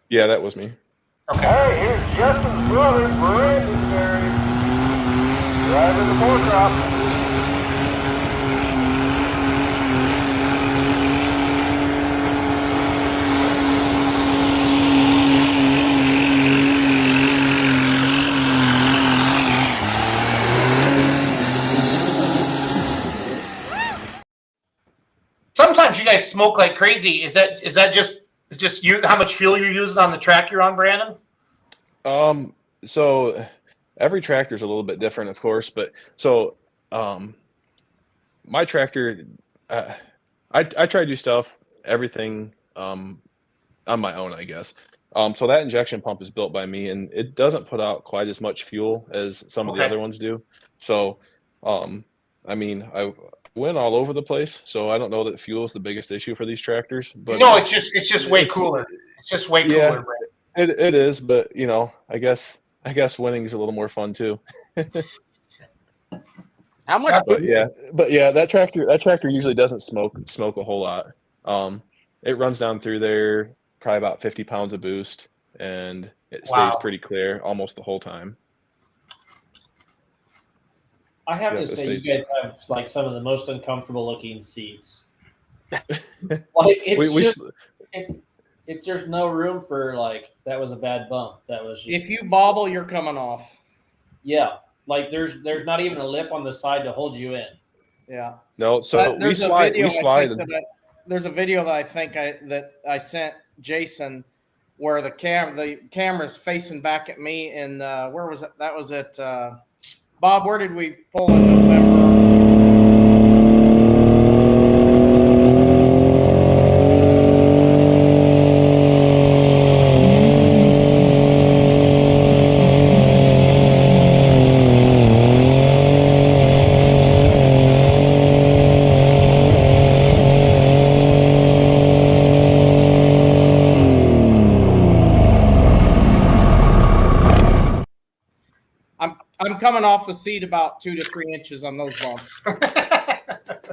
Yeah, that was me. Okay. Hey, here's Justin's brother, Brandon Berry. Driving the pork crop. sometimes you guys smoke like crazy. Is that just you? How much fuel you're using on the track you're on, Brandon? So every tractor is a little bit different, of course, but so my tractor, I try to do everything on my own, I guess. So that injection pump is built by me, and it doesn't put out quite as much fuel as some of the other ones do. So, I mean, I went all over the place, so I don't know that fuel is the biggest issue for these tractors. But no, it's just way cooler. It's just way cooler. It is, but I guess winning is a little more fun too. How much? But yeah, that tractor usually doesn't smoke a whole lot. It runs down through there probably about 50 pounds of boost, and it stays pretty clear almost the whole time. I have to say, you guys have like some of the most uncomfortable looking seats. Like there's no room for like that was a bad bump. That was just, if you bobble, you're coming off. Yeah, like there's not even a lip on the side to hold you in. Yeah. No, so we slide. There's a video that I think I sent Jason where the camera's facing back at me, and where was it? That was at Bob. Where did we pull in November? I'm coming off the seat about 2 to 3 inches on those bumps.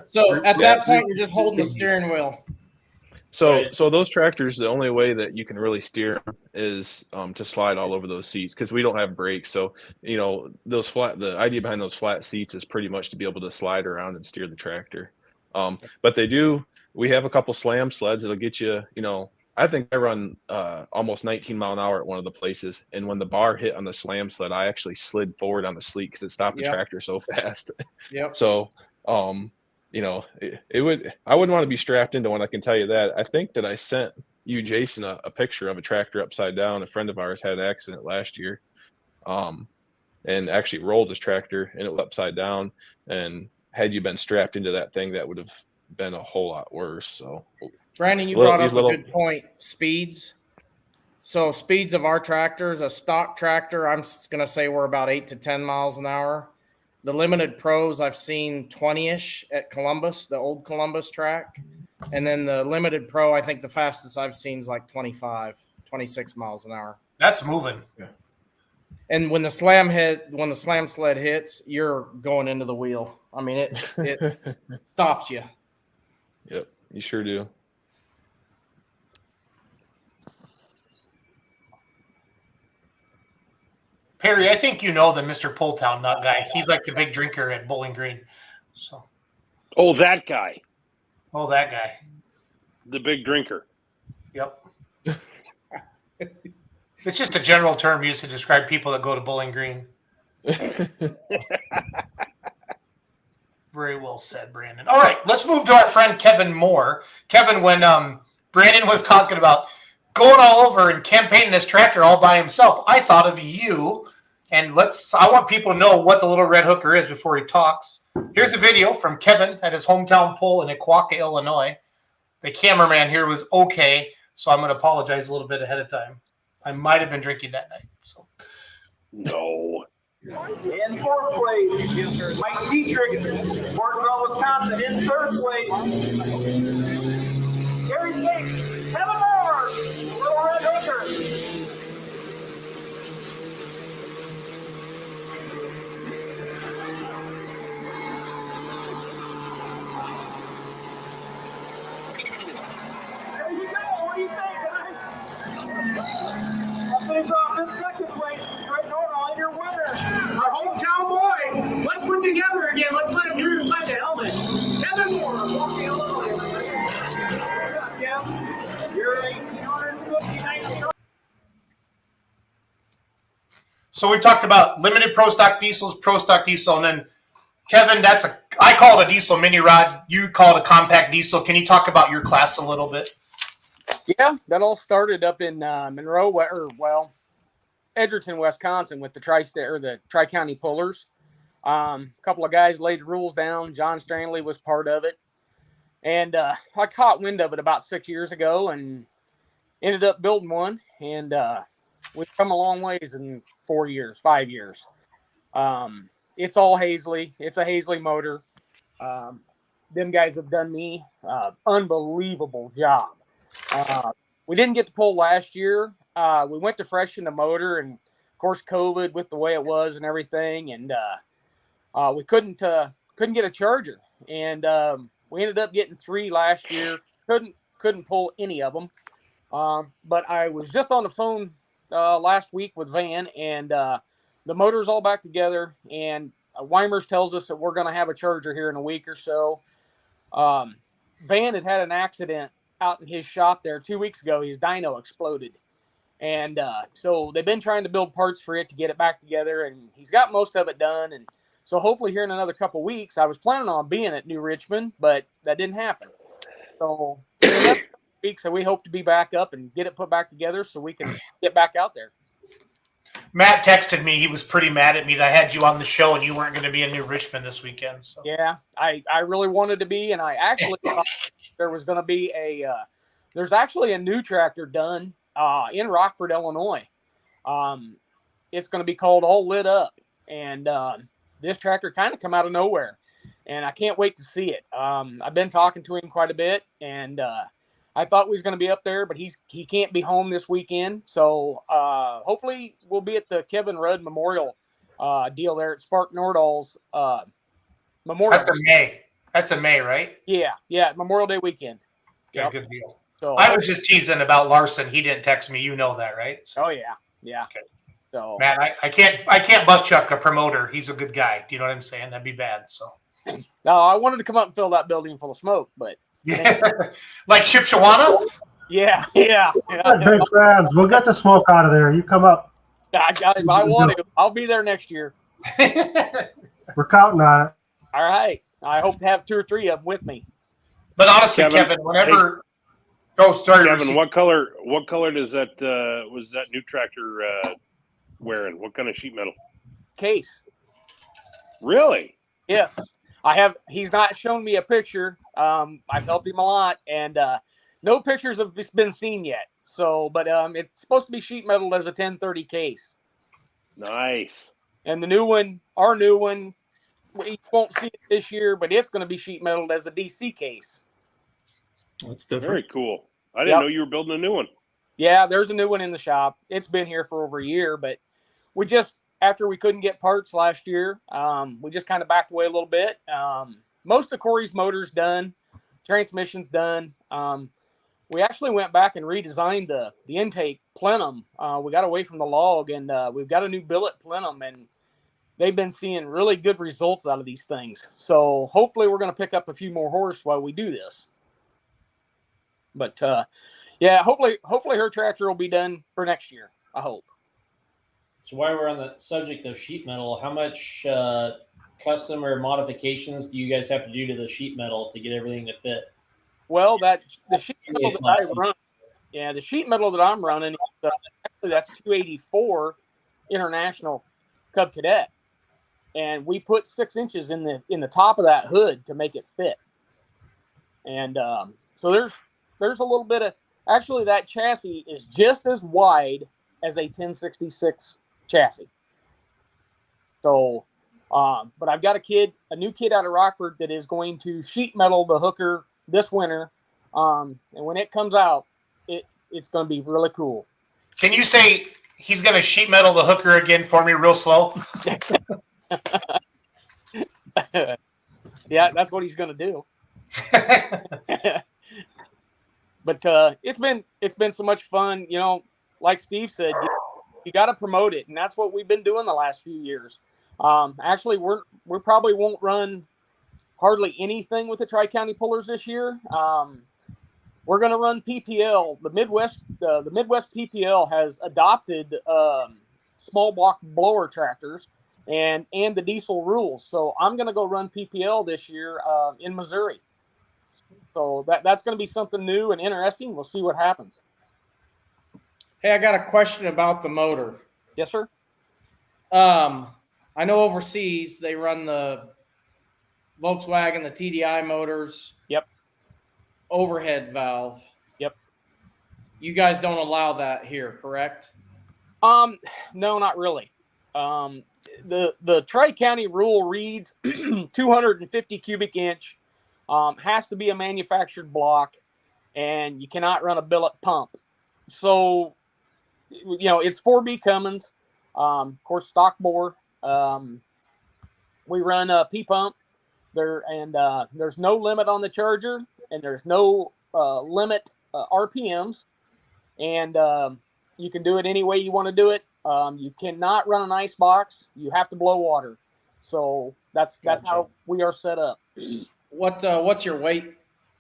So at that point, you're just holding the steering wheel. So those tractors, the only way that you can really steer them is to slide all over those seats, because we don't have brakes. So the idea behind those flat seats is pretty much to be able to slide around and steer the tractor. But we have a couple slam sleds that'll get you. I think I run almost 19 mile an hour at one of the places, and when the bar hit on the slam sled, I actually slid forward on the sleek because it stopped the tractor so fast. Yep. So, I wouldn't want to be strapped into one. I can tell you that. I think that I sent you, Jason, a picture of a tractor upside down. A friend of ours had an accident last year, and actually rolled his tractor, and it was upside down. And had you been strapped into that thing, that would have been a whole lot worse. So. Brandon, you brought up a good point. Speeds. So speeds of our tractors, a stock tractor, I'm going to say we're about 8 to 10 miles an hour. The limited pros, I've seen 20-ish at Columbus, the old Columbus track. And then the limited pro, I think the fastest I've seen is like 25, 26 miles an hour. That's moving. Yeah. And when the slam sled hits, you're going into the wheel. I mean, it stops you. Yep, you sure do. Perry, I think you know the Mr. Pulltown nut guy. He's like the big drinker at Bowling Green. So. Oh, that guy. Oh, that guy. The big drinker. Yep. It's just a general term used to describe people that go to Bowling Green. Very well said, Brandon. All right, let's move to our friend Kevin Moore. Kevin, when Brandon was talking about going all over and campaigning his tractor all by himself, I thought of you. And I want people to know what the little red hooker is before he talks. Here's a video from Kevin at his hometown pull in Oquawka, Illinois. The cameraman here was okay, so I'm going to apologize a little bit ahead of time. I might have been drinking that night. So. No. In fourth place, Mike Dietrich, Portville, Wisconsin. In third place, Gary Stakes, Kevin Moore, Little Red Hooker. There you go. What do you think, guys? I'll finish off in second place. Greg Nordahl, your winner. Our hometown boy. Let's put together again. Let's let him hear inside the helmet. Kevin Moore, Milwaukee, Illinois. Yeah, you're 1,850. So we talked about limited pro stock diesels, pro stock diesel, and then Kevin, I call it a diesel mini rod. You call it a compact diesel. Can you talk about your class a little bit? Yeah, that all started up in Edgerton, Wisconsin, with the Tri-County Pullers. A couple of guys laid the rules down. John Stranley was part of it. And I caught wind of it about 6 years ago and ended up building one. And we've come a long ways in 5 years. It's all Hazley. It's a Hazley motor. Them guys have done me unbelievable job. We didn't get to pull last year. We went to freshen the motor, and of course COVID with the way it was and everything, and we couldn't get a charger, and we ended up getting 3 last year. Couldn't pull any of them, but I was just on the phone last week with Van, and the motor's all back together, and Weimers tells us that we're going to have a charger here in a week or so. Van had an accident out in his shop there 2 weeks ago. His dyno exploded. And so they've been trying to build parts for it to get it back together, and he's got most of it done. And so hopefully here in another couple of weeks, I was planning on being at New Richmond, but that didn't happen. So in another week, so we hope to be back up and get it put back together so we can get back out there. Matt texted me. He was pretty mad at me that I had you on the show and you weren't going to be in New Richmond this weekend. So. Yeah, I really wanted to be, and I actually thought there was going to be there's actually a new tractor done in Rockford, Illinois. It's going to be called All Lit Up, and this tractor kind of come out of nowhere, and I can't wait to see it. I've been talking to him quite a bit, and I thought we was going to be up there, but he can't be home this weekend. So hopefully we'll be at the Kevin Rudd Memorial deal there at Spark Nordahl's Memorial. That's in May, right? Yeah, Memorial Day weekend. Yeah, good deal. So I was just teasing about Larson. He didn't text me. You know that, right? So, oh yeah. Okay. So Matt, I can't bus chuck a promoter. He's a good guy. Do you know what I'm saying? That'd be bad. So. No, I wanted to come up and fill that building full of smoke, but. Yeah. Like Shipshawana? Yeah. Big fans. We'll get the smoke out of there. You come up. I want to. I'll be there next year. We're counting on it. All right. I hope to have 2 or 3 of them with me. But honestly, Kevin, whenever. Hey, sorry, Kevin. What color does that was that new tractor wearing? What kind of sheet metal? Case. Really? Yes. He's not shown me a picture. I've helped him a lot, and no pictures have been seen yet. So, but it's supposed to be sheet metal as a 1030 case. Nice. And the new one, our new one, we won't see it this year, but it's going to be sheet metal as a DC case. That's different. Very cool. I didn't know you were building a new one. Yeah, there's a new one in the shop. It's been here for over a year, but we just, after we couldn't get parts last year, we just kind of backed away a little bit. Most of Corey's motor's done. Transmission's done. We actually went back and redesigned the intake plenum. We got away from the log, and we've got a new billet plenum, and they've been seeing really good results out of these things. So hopefully we're going to pick up a few more horse while we do this. But yeah, hopefully her tractor will be done for next year. I hope. So while we're on the subject of sheet metal, how much custom or modifications do you guys have to do to the sheet metal to get everything to fit? Well, the sheet metal that I run, the sheet metal that I'm running, actually that's 284 International Cub Cadet, and we put 6 inches in the top of that hood to make it fit. And so there's a little bit of, actually that chassis is just as wide as a 1066 chassis. So, but I've got a new kid out of Rockford that is going to sheet metal the hooker this winter. And when it comes out, it's going to be really cool. Can you say he's going to sheet metal the hooker again for me real slow? Yeah, that's what he's going to do. But it's been so much fun, like Steve said, you got to promote it, and that's what we've been doing the last few years. Actually, we probably won't run hardly anything with the Tri-County Pullers this year. We're going to run PPL. The Midwest PPL has adopted small block blower tractors, and the diesel rules. So I'm going to go run PPL this year in Missouri. So that's going to be something new and interesting. We'll see what happens. Hey, I got a question about the motor. Yes, sir. I know overseas they run the Volkswagen, the TDI motors. Yep. Overhead valve. Yep. You guys don't allow that here, correct? No, not really. The Tri-County rule reads 250 cubic inch, has to be a manufactured block, and you cannot run a billet pump. So, it's 4B Cummins, of course, stock bore. We run a P pump there, and there's no limit on the charger, and there's no limit RPMs, and you can do it any way you want to do it. You cannot run an ice box. You have to blow water. So that's how we are set up. What's your weight?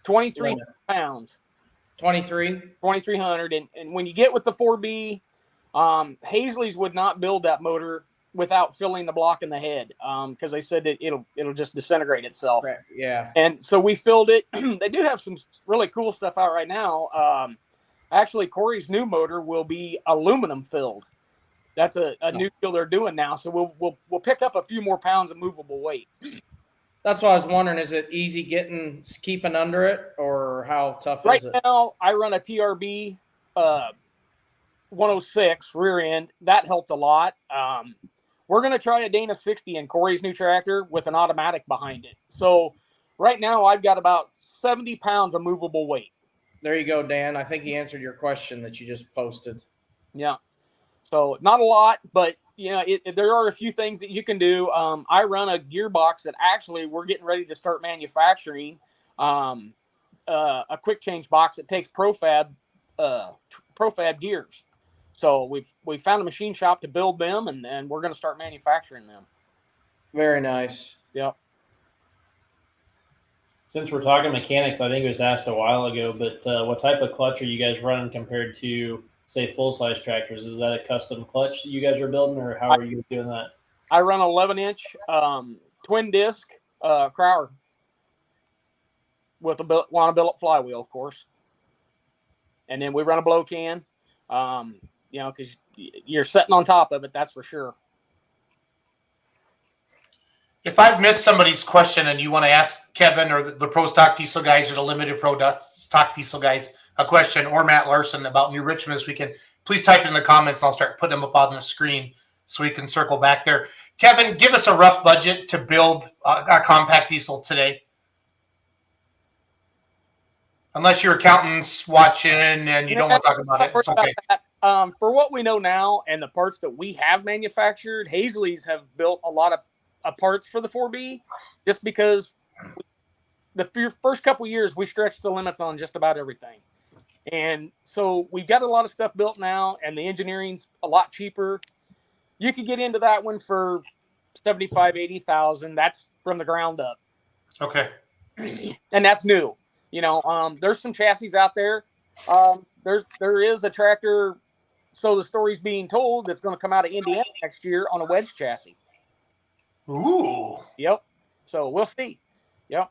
23 pounds. 2,300. And when you get with the 4B, Hazley's would not build that motor without filling the block in the head, because they said that it'll just disintegrate itself. Right. Yeah. And so we filled it. They do have some really cool stuff out right now. Actually, Corey's new motor will be aluminum filled. That's a new deal they're doing now. So we'll pick up a few more pounds of movable weight. That's what I was wondering. Is it easy keeping under it, or how tough is it? Right now, I run a TRB 106 rear end. That helped a lot. We're going to try a Dana 60 in Corey's new tractor with an automatic behind it. So right now, I've got about 70 pounds of movable weight. There you go, Dan. I think he answered your question that you just posted. Yeah. So not a lot, but there are a few things that you can do. I run a gearbox that actually we're getting ready to start manufacturing, a quick change box that takes profab gears. So we've found a machine shop to build them, and we're going to start manufacturing them. Very nice. Yep. Since we're talking mechanics, I think it was asked a while ago, but what type of clutch are you guys running compared to, say, full-size tractors? Is that a custom clutch that you guys are building, or how are you doing that? I run 11-inch twin disc Crowder with a billet flywheel, of course. And then we run a blow can, because you're sitting on top of it, that's for sure. If I've missed somebody's question and you want to ask Kevin or the Pro Stock Diesel guys or the Limited Pro Stock Diesel guys a question, or Matt Larson about New Richmond this weekend, please type it in the comments. I'll start putting them up on the screen so we can circle back there. Kevin, give us a rough budget to build a compact diesel today. Unless your accountant's watching and you don't want to talk about it, it's okay. For what we know now and the parts that we have manufactured, Hazley's have built a lot of parts for the 4B, just because the first couple of years we stretched the limits on just about everything. And so we've got a lot of stuff built now, and the engineering's a lot cheaper. You could get into that one for $75,000-$80,000. That's from the ground up. Okay. And that's new. There's some chassis out there. There is a tractor, so the story's being told, that's going to come out of Indiana next year on a wedge chassis. Ooh. Yep. So we'll see. Yep.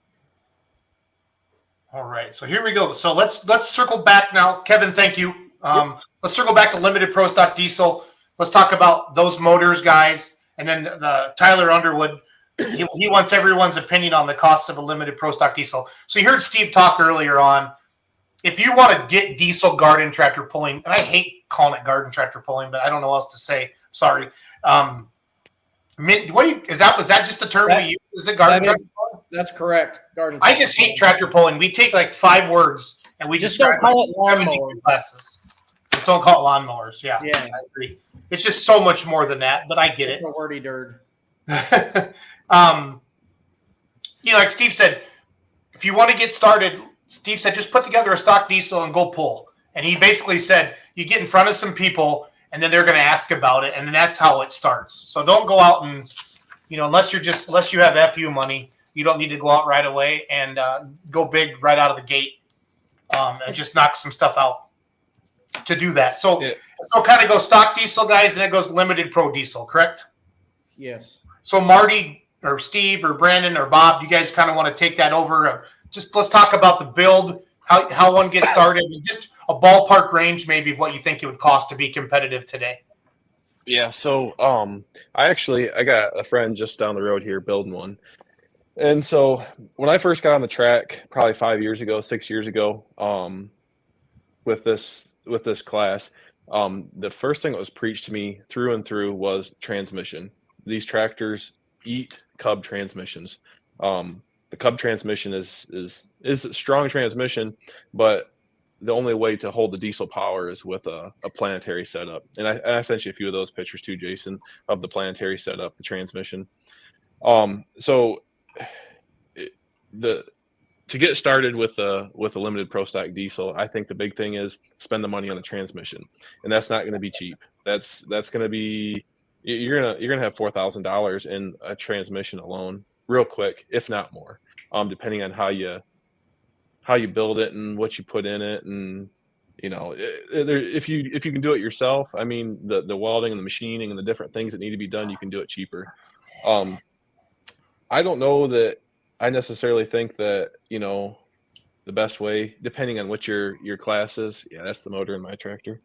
All right. So here we go. So let's circle back now. Kevin, thank you. Let's circle back to Limited Pro Stock Diesel. Let's talk about those motors, guys. And then Tyler Underwood, he wants everyone's opinion on the cost of a Limited Pro Stock Diesel. So you heard Steve talk earlier on. If you want to get diesel garden tractor pulling, and I hate calling it garden tractor pulling, but I don't know what else to say. Sorry. Is that just the term we use? Is it garden tractor pulling? That's correct. Garden. I just hate tractor pulling. We take like 5 words and we just don't call it lawnmower. Just don't call it lawnmowers. Yeah, I agree. It's just so much more than that, but I get it. It's a wordy dirt. Like Steve said, if you want to get started, Steve said, just put together a stock diesel and go pull. And he basically said, you get in front of some people and then they're going to ask about it. And then that's how it starts. So don't go out and, unless you have FU money, you don't need to go out right away and go big right out of the gate and just knock some stuff out to do that. So, So kind of go stock diesel, guys, and it goes Limited Pro Diesel, correct? Yes. So Marty or Steve or Brandon or Bob, you guys kind of want to take that over? Just let's talk about the build, how one gets started, and just a ballpark range maybe of what you think it would cost to be competitive today. Yeah, so I got a friend just down the road here building one. And so when I first got on the track, probably 6 years ago, with this class, the first thing that was preached to me through and through was transmission. These tractors eat Cub transmissions. The Cub transmission is a strong transmission, but the only way to hold the diesel power is with a planetary setup. And I sent you a few of those pictures too, Jason, of the planetary setup, the transmission. To get started with a limited pro stock diesel, I think the big thing is spend the money on the transmission, and that's not going to be cheap. That's going to be you're gonna have $4,000 in a transmission alone, real quick, if not more, depending on how you build it and what you put in it, and if you can do it yourself, I mean the welding and the machining and the different things that need to be done, you can do it cheaper. I don't know that I necessarily think that, the best way, depending on what your class is. Yeah, that's the motor in my tractor.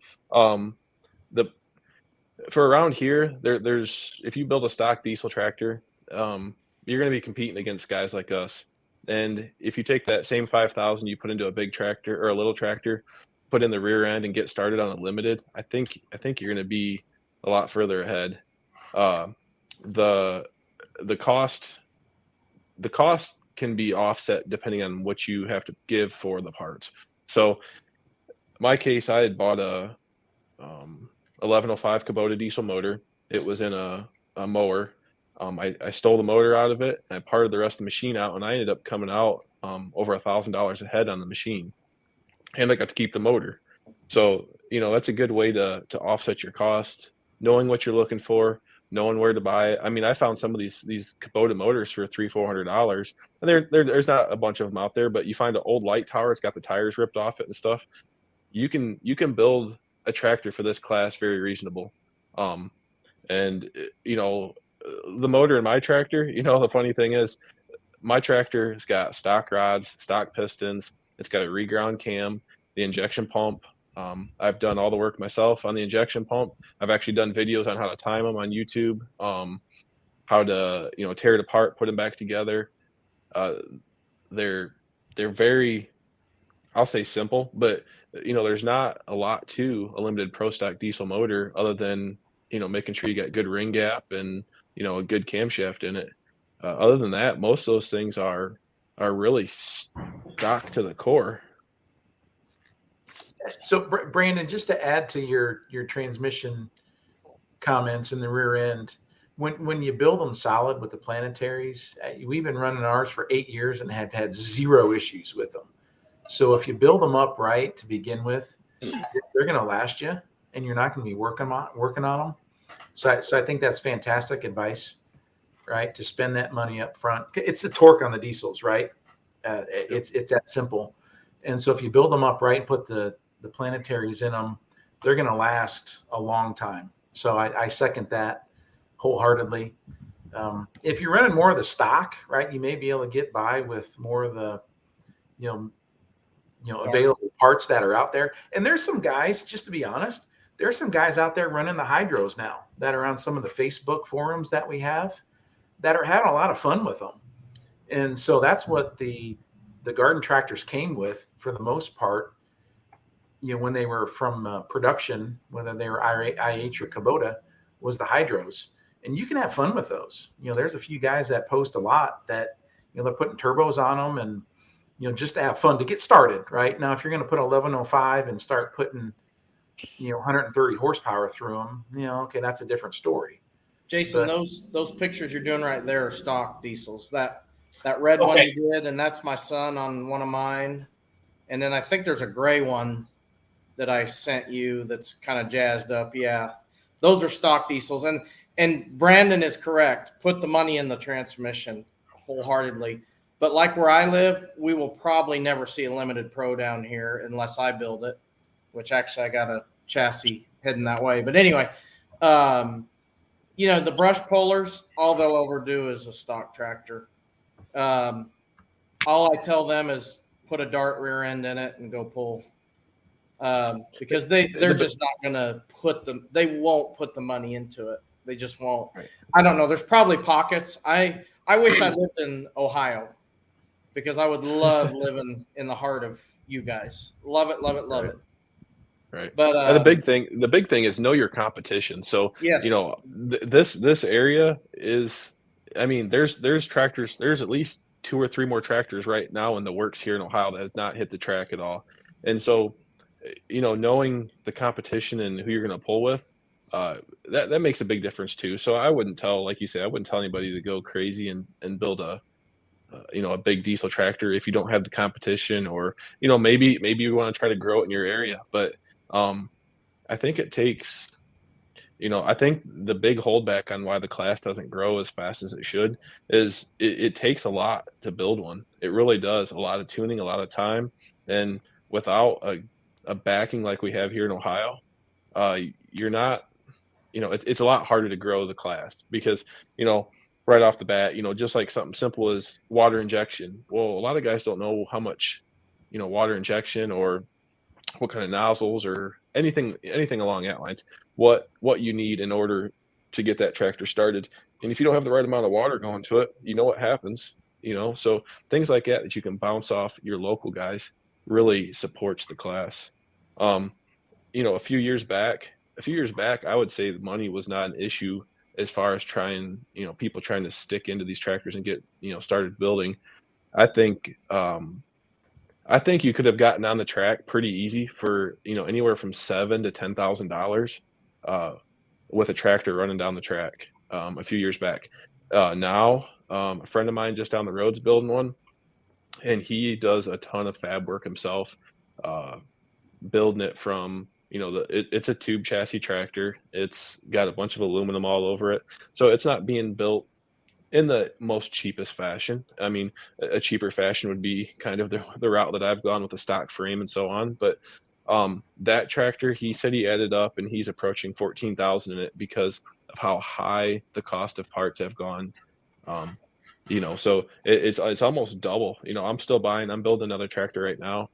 For around here, there's if you build a stock diesel tractor, you're going to be competing against guys like us. And if you take that same 5,000 you put into a big tractor or a little tractor, put in the rear end and get started on a limited, I think you're going to be a lot further ahead. The cost can be offset depending on what you have to give for the parts. So my case, I had bought a 1105 Kubota diesel motor. It was in a mower. I stole the motor out of it, and I parted the rest of the machine out, and I ended up coming out over $1,000 a head on the machine, and I got to keep the motor. So that's a good way to offset your cost, knowing what you're looking for, knowing where to buy it. I mean, I found some of these Kubota motors for $300-400, and there's not a bunch of them out there, but you find an old light tower, it's got the tires ripped off it and stuff. You can build a tractor for this class very reasonable. And the motor in my tractor, the funny thing is my tractor has got stock rods, stock pistons, it's got a reground cam, the injection pump. I've done all the work myself on the injection pump. I've actually done videos on how to time them on YouTube, how to tear it apart, put them back together. They're very, I'll say simple, but there's not a lot to a limited pro stock diesel motor other than making sure you got good ring gap and a good camshaft in it. Other than that, most of those things are really stock to the core. So Brandon, just to add to your transmission comments in the rear end, when you build them solid with the planetaries, we've been running ours for 8 years and have had zero issues with them. So if you build them up right to begin with, they're going to last you, and you're not going to be working on them. So I think that's fantastic advice, right? To spend that money up front. It's the torque on the diesels, right? It's that simple. And so if you build them up right, put the planetaries in them, they're going to last a long time. So I second that wholeheartedly. If you're running more of the stock, right, you may be able to get by with more of the, available parts that are out there. And there's some guys, just to be honest, there's some guys out there running the hydros now that are on some of the Facebook forums that we have that are having a lot of fun with them. And so that's what the garden tractors came with for the most part, when they were from production, whether they were IH or Kubota, was the hydros. And you can have fun with those. There's a few guys that post a lot that, they're putting turbos on them and, just to have fun, to get started. Right now, if you're going to put 1105 and start putting, 130 horsepower through them, okay, that's a different story. Jason, those pictures you're doing right there are stock diesels. That red one you did, and that's my son on one of mine. And then I think there's a gray one that I sent you that's kind of jazzed up. Yeah, those are stock diesels. And Brandon is correct. Put the money in the transmission wholeheartedly. But like where I live, we will probably never see a limited pro down here unless I build it, which actually I got a chassis heading that way. But anyway, the brush pullers, all they'll ever do is a stock tractor. All I tell them is put a dart rear end in it and go pull. Because they're just not going to they won't put the money into it. They just won't. Right. I don't know. There's probably pockets. I wish I lived in Ohio because I would love living in the heart of you guys. Love it, love it, love it. Right. But and the big thing is know your competition. So, yes. This area is, I mean, there's tractors, there's at least 2 or 3 more tractors right now in the works here in Ohio that has not hit the track at all. And so, knowing the competition and who you're going to pull with, that makes a big difference too. So I wouldn't tell, like you said, I wouldn't tell anybody to go crazy and build a big diesel tractor if you don't have the competition, or, maybe you want to try to grow it in your area. But I think it takes, I think the big holdback on why the class doesn't grow as fast as it should is it takes a lot to build one. It really does. A lot of tuning, a lot of time. And without a backing like we have here in Ohio, you're not, it's a lot harder to grow the class because, right off the bat, just like something simple as water injection. Well, a lot of guys don't know how much, water injection or what kind of nozzles or anything along that lines, what you need in order to get that tractor started. And if you don't have the right amount of water going to it, what happens, so things like that you can bounce off your local guys really supports the class. A few years back, I would say the money was not an issue as far as people trying to stick into these tractors and get, started building. I think you could have gotten on the track pretty easy for, anywhere from $7,000 to $10,000 with a tractor running down the track a few years back. Now, a friend of mine just down the road's building one, and he does a ton of fab work himself, building it from, it's a tube chassis tractor. It's got a bunch of aluminum all over it. So it's not being built in the most cheapest fashion. I mean, a cheaper fashion would be kind of the route that I've gone with the stock frame and so on. But that tractor, he said he added up and he's approaching $14,000 in it because of how high the cost of parts have gone. So it's almost double. I'm building another tractor right now.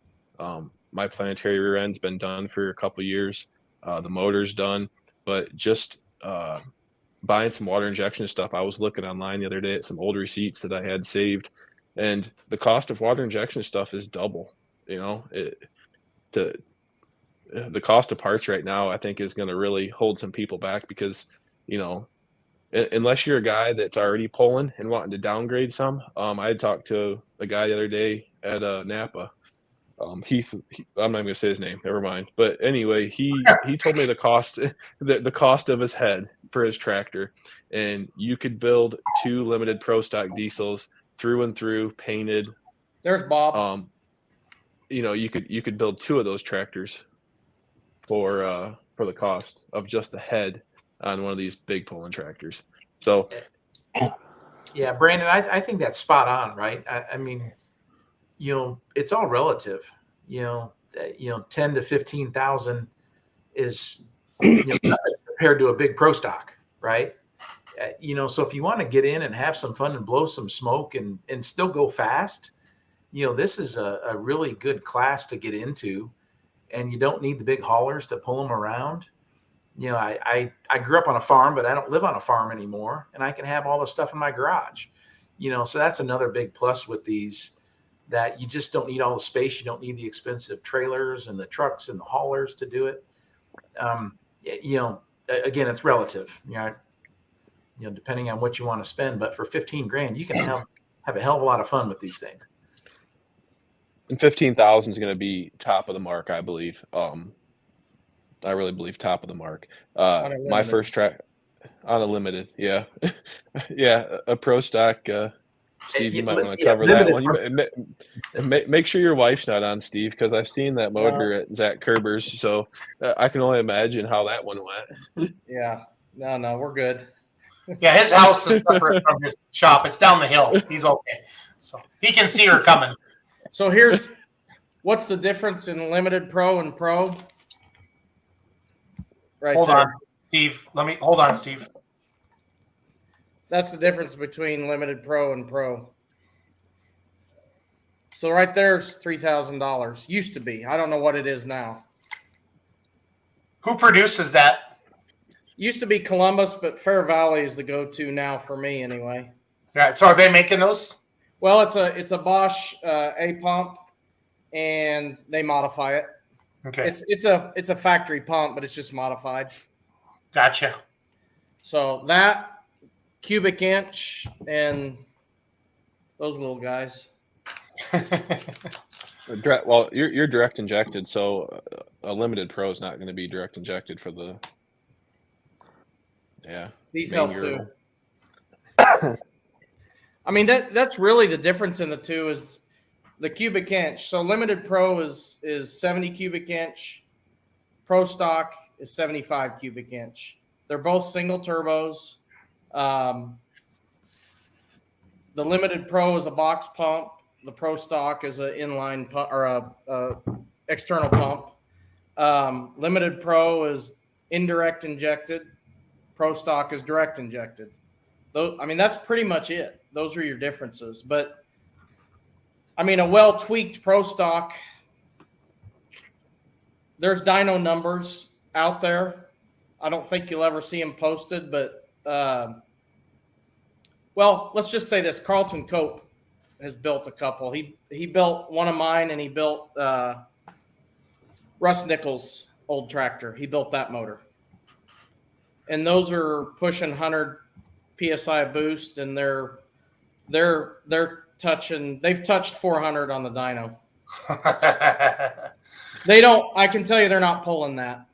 My planetary rear end's been done for a couple of years. The motor's done, but just buying some water injection stuff. I was looking online the other day at some old receipts that I had saved, and the cost of water injection stuff is double. The cost of parts right now, I think, is going to really hold some people back because, unless you're a guy that's already pulling and wanting to downgrade some. I had talked to a guy the other day at Napa. Heath, I'm not even gonna say his name. Never mind. But anyway, he told me the cost of his head for his tractor, and you could build 2 limited pro stock diesels through and through, painted. There's Bob. You could build 2 of those tractors for the cost of just the head on one of these big pulling tractors. So, yeah, Brandon, I think that's spot on, right? I mean, it's all relative. 10 to 15,000 is compared to a big pro stock, right? So if you want to get in and have some fun and blow some smoke and still go fast, this is a really good class to get into, and you don't need the big haulers to pull them around. I grew up on a farm, but I don't live on a farm anymore, and I can have all the stuff in my garage. So that's another big plus with these, that you just don't need all the space. You don't need the expensive trailers and the trucks and the haulers to do it. Again, it's relative, depending on what you want to spend, but for 15 grand, you can have a hell of a lot of fun with these things. And 15,000 is going to be top of the mark, I believe. I really believe top of the mark. My first track on a limited. Yeah. Yeah. A pro stock, Steve, you might want to cover that one. Make sure your wife's not on, Steve, because I've seen that motor at Zach Kerber's, so I can only imagine how that one went. Yeah, no, we're good. Yeah, his house is separate from his shop. It's down the hill. He's okay, so he can see her coming. So what's the difference in limited pro and pro? Right. Hold on, Steve. Hold on, Steve. That's the difference between limited pro and pro. So right there's $3,000. Used to be. I don't know what it is now. Who produces that? Used to be Columbus, but Fair Valley is the go-to now for me anyway. Yeah. So are they making those? Well, it's a Bosch A pump, and they modify it. Okay. It's a factory pump, but it's just modified. Gotcha. So that cubic inch and those little guys. Well, you're direct injected, so a limited pro is not going to be direct injected for the. Yeah. These help too. I mean that's really the difference in the two is the cubic inch. So limited pro is 70 cubic inch. Pro stock is 75 cubic inch. They're both single turbos. The limited pro is a box pump. The pro stock is an inline pump or a external pump. Limited pro is indirect injected. Pro stock is direct injected. I mean, that's pretty much it. Those are your differences. But I mean, a well-tweaked pro stock, there's dyno numbers out there. I don't think you'll ever see them posted, but well, let's just say this. Carlton Cope has built a couple. He built one of mine, and he built Russ Nichols' old tractor. He built that motor. And those are pushing 100 PSI boost, and they've touched 400 on the dyno. I can tell you they're not pulling that.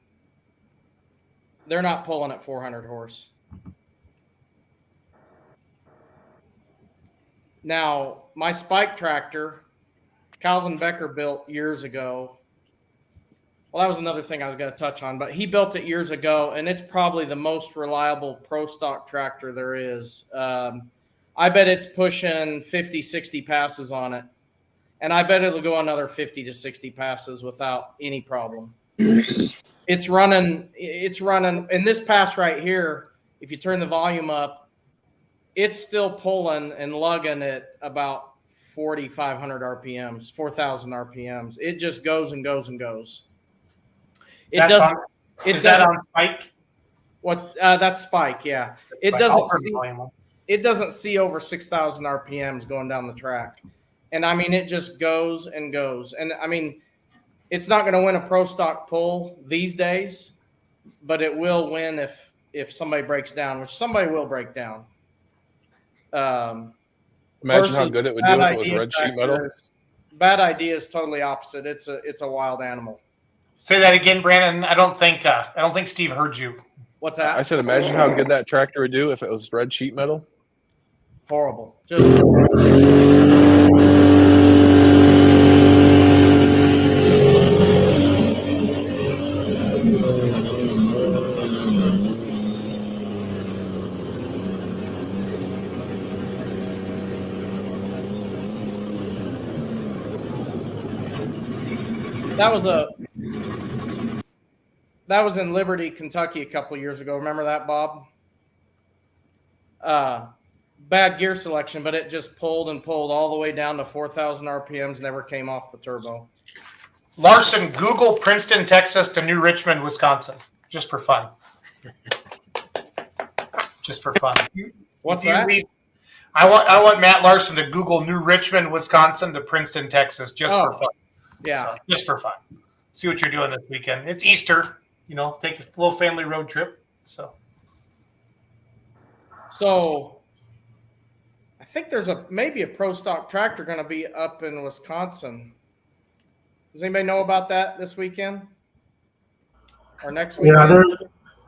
They're not pulling at 400 horse. Now, my spike tractor, Calvin Becker built years ago. Well, that was another thing I was going to touch on, but he built it years ago, and it's probably the most reliable pro stock tractor there is. I bet it's pushing 50, 60 passes on it, and I bet it'll go another 50 to 60 passes without any problem. It's running, and this pass right here, if you turn the volume up, it's still pulling and lugging at about 4,500 RPMs, 4,000 RPMs. It just goes and goes and goes. Is that on spike? That's spike, yeah. It doesn't see over 6,000 RPMs going down the track. And I mean, it just goes and goes. And I mean, it's not going to win a pro stock pull these days, but it will win if somebody breaks down, which somebody will break down. Imagine how good it would do if it was red sheet metal. Bad idea is totally opposite. It's a wild animal. Say that again, Brandon. I don't think Steve heard you. What's that? I said, imagine how good that tractor would do if it was red sheet metal. Horrible. That was in Liberty, Kentucky a couple years ago. Remember that, Bob? Bad gear selection, but it just pulled and pulled all the way down to 4,000 RPMs, never came off the turbo. Larson, Google Princeton, Texas to New Richmond, Wisconsin, just for fun. Just for fun. What's that? I want Matt Larson to Google New Richmond, Wisconsin to Princeton, Texas, just for fun. Yeah. So, just for fun. See what you're doing this weekend. It's Easter, take a little family road trip. So I think there's maybe a pro stock tractor going to be up in Wisconsin. Does anybody know about that this weekend or next weekend?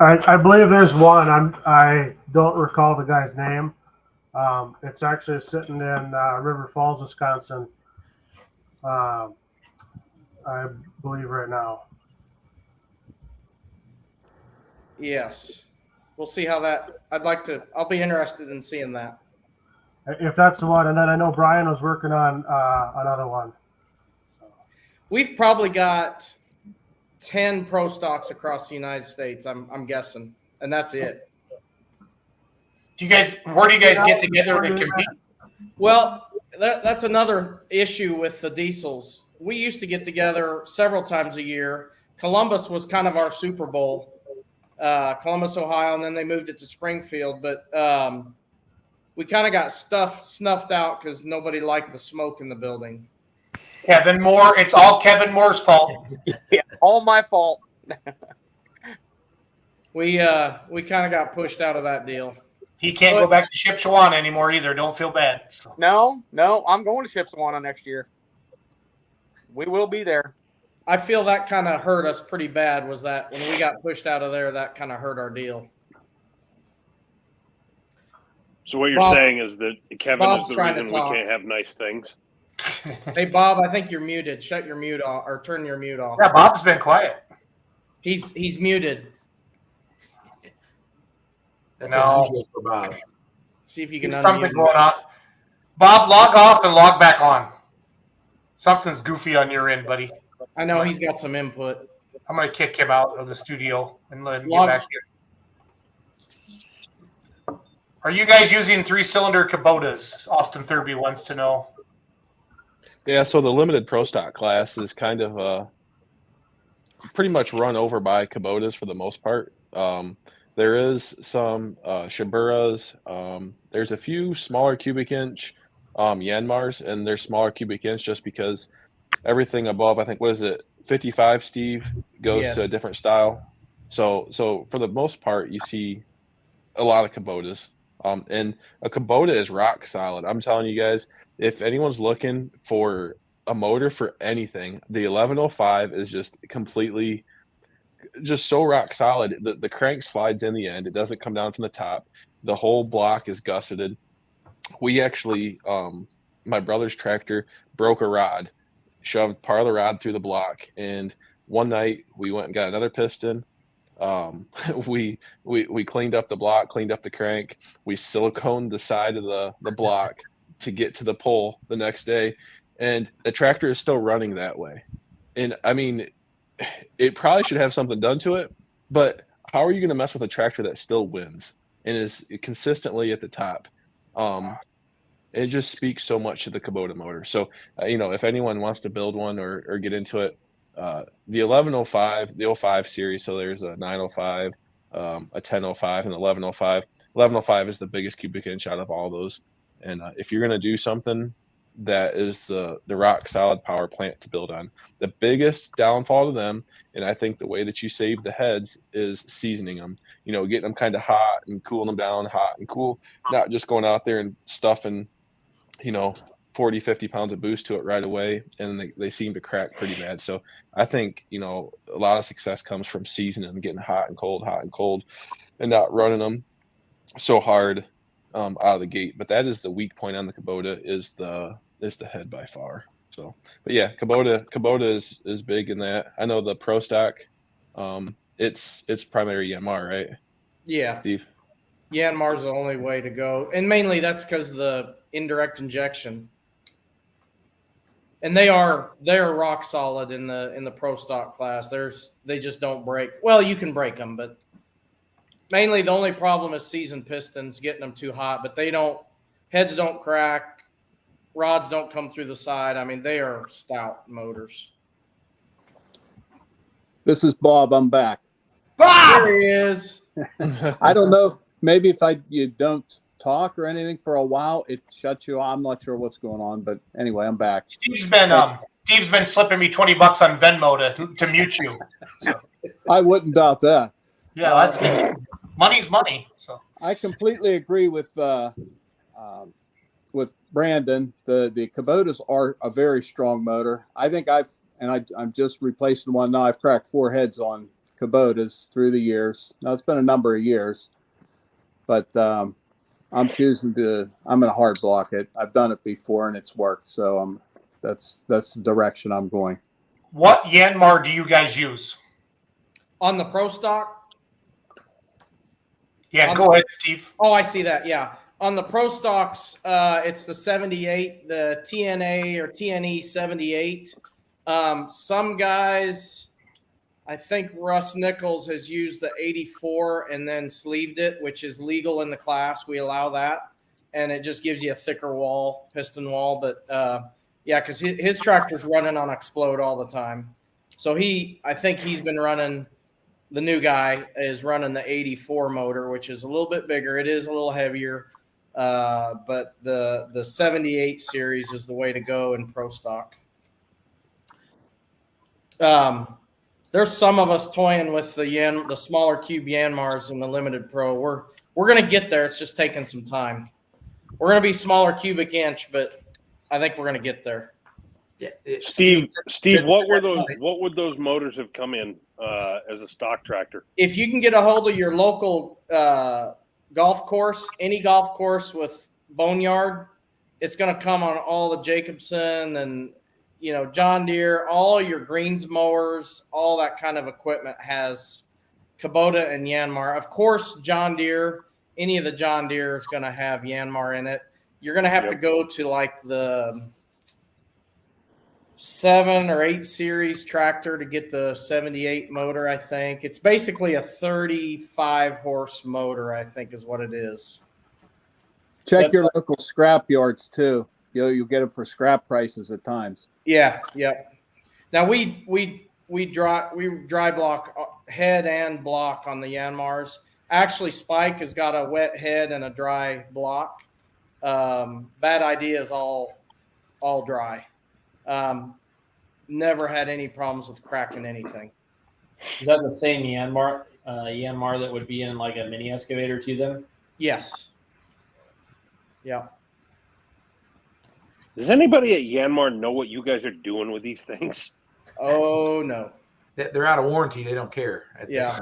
Yeah, I believe there's one. I don't recall the guy's name. It's actually sitting in River Falls, Wisconsin. I believe right now. Yes. We'll see how that I'll be interested in seeing that. If that's the one. And then I know Brian was working on another one. So. We've probably got 10 pro stocks across the United States, I'm guessing. And that's it. Where do you guys get together to compete? Well, that's another issue with the diesels. We used to get together several times a year. Columbus was kind of our Super Bowl, Columbus, Ohio, and then they moved it to Springfield. But we kind of got snuffed out because nobody liked the smoke in the building. Kevin Moore. It's all Kevin Moore's fault. Yeah, all my fault. We kind of got pushed out of that deal. He can't go back to Shipshewana anymore either. Don't feel bad. No, I'm going to Shipshewana next year. We will be there. I feel that kind of hurt us pretty bad. Was that when we got pushed out of there? That kind of hurt our deal. So what you're saying is that Kevin is the reason we can't have nice things. Hey Bob, I think you're muted. Shut your mute off or turn your mute off. Yeah, Bob's been quiet. He's muted. That's No. unusual for Bob. See if you can There's unmute something him. going on. Bob, log off and log back on. Something's goofy on your end, buddy. I know he's got some input. I'm going to kick him out of the studio and let him Log- get back here. Are you guys using 3-cylinder Kubotas? Austin Thurby wants to know. Yeah, so the limited pro stock class is kind of pretty much run over by Kubotas for the most part. There is some Shiburas. There's a few smaller cubic inch Yanmars, and they're smaller cubic inch just because everything above, I think, 55, Steve, goes to a different style. So for the most part, you see a lot of Kubotas. And a Kubota is rock solid. I'm telling you guys, if anyone's looking for a motor for anything, the 1105 is just completely just so rock solid. The crank slides in the end. It doesn't come down from the top. The whole block is gusseted. We actually, my brother's tractor broke a rod, shoved part of the rod through the block. And one night we went and got another piston. We cleaned up the block, cleaned up the crank. We siliconed the side of the block to get to the pole the next day. And the tractor is still running that way. And I mean, it probably should have something done to it, but how are you going to mess with a tractor that still wins and is consistently at the top? It just speaks so much to the Kubota motor. So, if anyone wants to build one or get into it, the 1105, the 05 series, so there's a 905, a 1005, and 1105. 1105 is the biggest cubic inch out of all those. And if you're going to do something, that is the rock solid power plant to build on. The biggest downfall to them, and I think the way that you save the heads, is seasoning them. Getting them kind of hot and cooling them down, hot and cool, not just going out there and stuffing 40, 50 pounds of boost to it right away, and they seem to crack pretty bad. So I think a lot of success comes from seasoning them, getting hot and cold, and not running them so hard out of the gate. But that is the weak point on the Kubota, is the head by far. So, but yeah, Kubota is big in that. I know the pro stock, it's primary Yanmar, right? Yeah, Steve. Yanmar's the only way to go, and mainly that's because of the indirect injection. And they're rock solid in the pro stock class. They just don't break. Well, you can break them, but mainly the only problem is seasoned pistons, getting them too hot. But heads don't crack, rods don't come through the side. I mean, they are stout motors. This is Bob. I'm back. Bob! There he is. I don't know. Maybe if you don't talk or anything for a while, it shuts you off. I'm not sure what's going on, but anyway, I'm back. Steve's been slipping me $20 on Venmo to mute you. So. I wouldn't doubt that. Yeah, that's good. Money's money. So I completely agree with Brandon. The Kubotas are a very strong motor. I think I'm just replacing one now. I've cracked 4 heads on Kubotas through the years. Now it's been a number of years, but I'm going to hard block it. I've done it before and it's worked. So that's the direction I'm going. What Yanmar do you guys use? On the pro stock? Yeah, go ahead, Steve. Oh, I see that. Yeah. On the pro stocks, it's the 78, the TNA or TNE 78. Some guys I think Russ Nichols has used the 84 and then sleeved it, which is legal in the class. We allow that. And it just gives you a thicker wall, piston wall. But yeah, because his tractor's running on explode all the time. So I think he's been running, the new guy is running the 84 motor, which is a little bit bigger. It is a little heavier. But the 78 series is the way to go in Pro Stock. There's some of us toying with the smaller cube Yanmars in the Limited Pro. We're going to get there. It's just taking some time. We're going to be smaller cubic inch, but I think we're going to get there. Yeah, Steve, what would those motors have come in as a stock tractor? If you can get a hold of your local golf course, any golf course with boneyard, it's going to come on all the Jacobson and John Deere, all your greens mowers, all that kind of equipment has Kubota and Yanmar. Of course, John Deere, any of the John Deere is going to have Yanmar in it. You're going to have to go to like the 7 or 8 series tractor to get the 78 motor, I think. It's basically a 35 horse motor, I think is what it is. Check your local scrap yards too. You'll get them for scrap prices at times. Yeah. Now we dry block head and block on the Yanmars. Actually, Spike has got a wet head and a dry block. Bad Idea is all dry. Never had any problems with cracking anything. Is that the same Yanmar that would be in like a mini excavator to them? Yes. Yeah. Does anybody at Yanmar know what you guys are doing with these things? Oh no, they're out of warranty. They don't care. Yeah.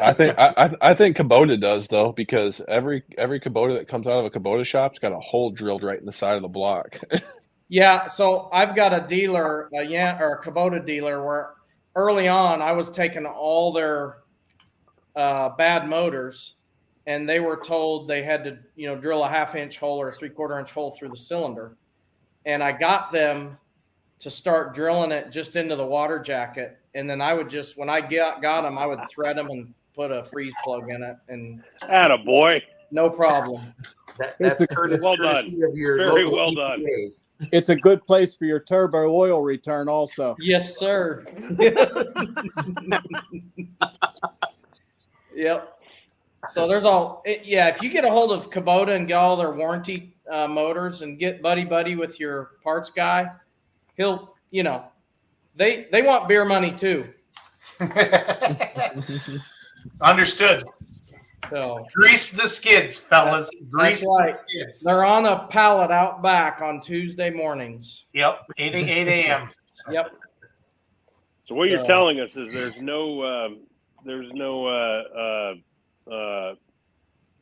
I think Kubota does though, because every Kubota that comes out of a Kubota shop's got a hole drilled right in the side of the block. Yeah, so I've got a dealer, a Kubota dealer, where early on I was taking all their bad motors, and they were told they had to, drill a 1/2 inch hole or a 3/4 inch hole through the cylinder. And I got them to start drilling it just into the water jacket. And then I would just, when I got them, I would thread them and put a freeze plug in it. And attaboy. No problem. That's well done. Very well done. It's a good place for your turbo oil return also. Yes, sir. Yep. So there's if you get a hold of Kubota and get all their warranty motors and get buddy with your parts guy, he'll, they want beer money too. Understood. So grease the skids, fellas. Grease the skids. They're on a pallet out back on Tuesday mornings. Yep, 8 a.m. Yep. So what you're telling us is there's no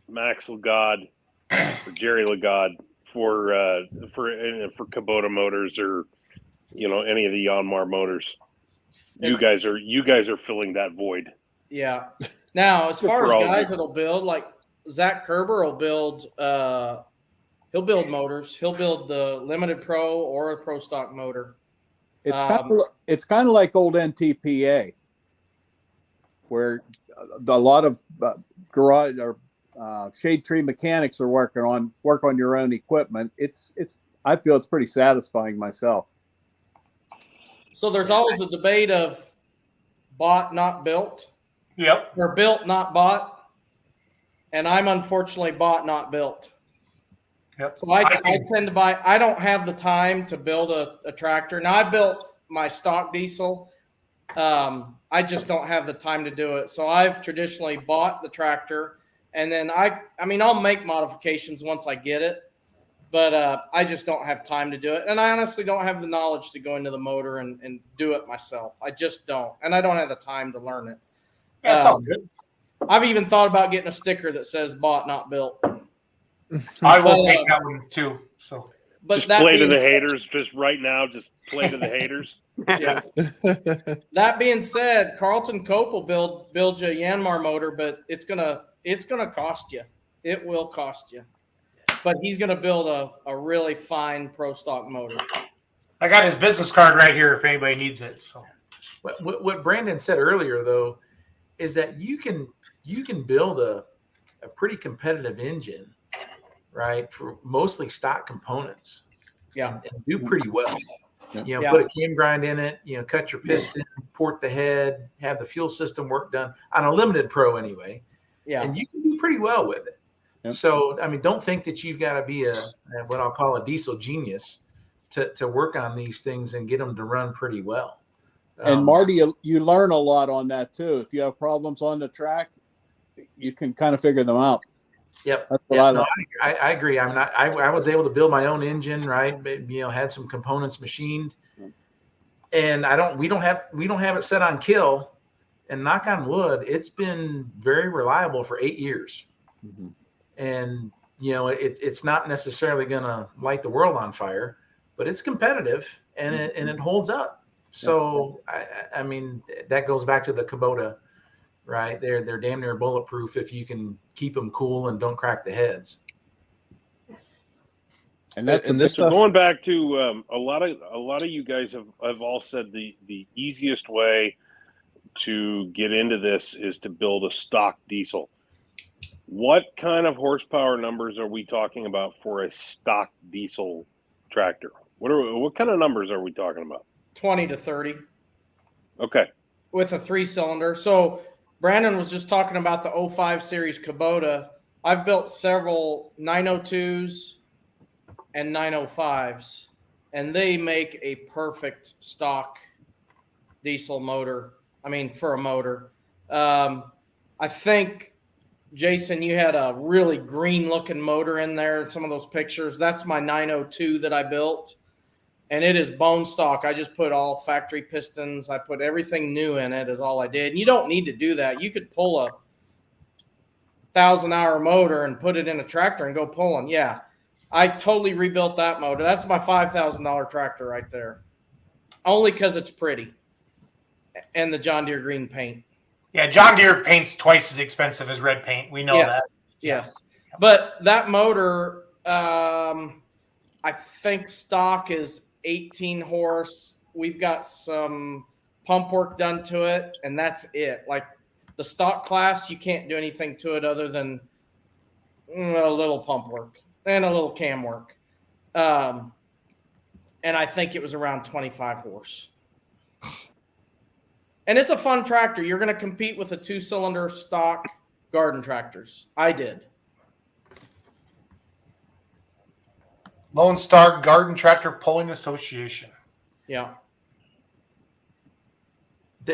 Max Lagarde or Jerry Lagarde for Kubota motors or any of the Yanmar motors. You guys are filling that void. Yeah. Now, as far as guys that'll build, like Zach Kerber will build, he'll build motors. He'll build the Limited Pro or a Pro Stock motor. It's kind of like old NTPA, where a lot of garage or shade tree mechanics are work on your own equipment. I feel it's pretty satisfying myself. So there's always the debate of bought, not built. Yep. Or built, not bought. And I'm unfortunately bought, not built. Yep. So I tend to buy. I don't have the time to build a tractor. Now I built my stock diesel. I just don't have the time to do it. So I've traditionally bought the tractor, and then I'll make modifications once I get it, but I just don't have time to do it. And I honestly don't have the knowledge to go into the motor and do it myself. I just don't, and I don't have the time to learn it. Yeah, it's all good. I've even thought about getting a sticker that says "bought, not built." I will take that one too. So, but just play to the haters. Just right now, just play to the haters. Yeah. That being said, Carlton Cope will build you a Yanmar motor, but it's gonna cost you. It will cost you. But he's gonna build a really fine Pro Stock motor. I got his business card right here if anybody needs it. So What Brandon said earlier, though, is that you can build a pretty competitive engine, right, for mostly stock components. Yeah, and do pretty well. Yeah. Put a cam grind in it, cut your piston, port the head, have the fuel system work done on a limited pro anyway. Yeah. And you can do pretty well with it. Yep. So, I mean, don't think that you've got to be what I'll call a diesel genius to work on these things and get them to run pretty well. And Marty, you learn a lot on that too. If you have problems on the track, you can kind of figure them out. Yep. That's what I agree. I was able to build my own engine, right? Had some components machined, and we don't have it set on kill, and knock on wood, it's been very reliable for 8 years. Mm-hmm. And, it's not necessarily going to light the world on fire, but it's competitive and it holds up. So, I mean, that goes back to the Kubota, right? They're damn near bulletproof if you can keep them cool and don't crack the heads. And this going back to a lot of you guys have all said the easiest way to get into this is to build a stock diesel. What kind of horsepower numbers are we talking about for a stock diesel tractor? What kind of numbers are we talking about? 20 to 30. Okay. With a 3-cylinder. So Brandon was just talking about the 05 series Kubota. I've built several 902s and 905s, and they make a perfect stock diesel motor. I mean, for a motor. I think, Jason, you had a really green-looking motor in there in some of those pictures. That's my 902 that I built. And it is bone stock. I just put all factory pistons. I put everything new in it is all I did. And you don't need to do that. You could pull a 1,000-hour motor and put it in a tractor and go pulling. Yeah, I totally rebuilt that motor. That's my $5,000 tractor right there. Only because it's pretty. And the John Deere green paint. Yeah, John Deere paint's twice as expensive as red paint. We know that. Yes. But that motor, I think stock is 18 horse. We've got some pump work done to it, and that's it. Like the stock class, you can't do anything to it other than a little pump work and a little cam work. And I think it was around 25 horse. And it's a fun tractor. You're going to compete with a 2-cylinder stock garden tractors. I did. Lone Star Garden Tractor Pulling Association. Yeah.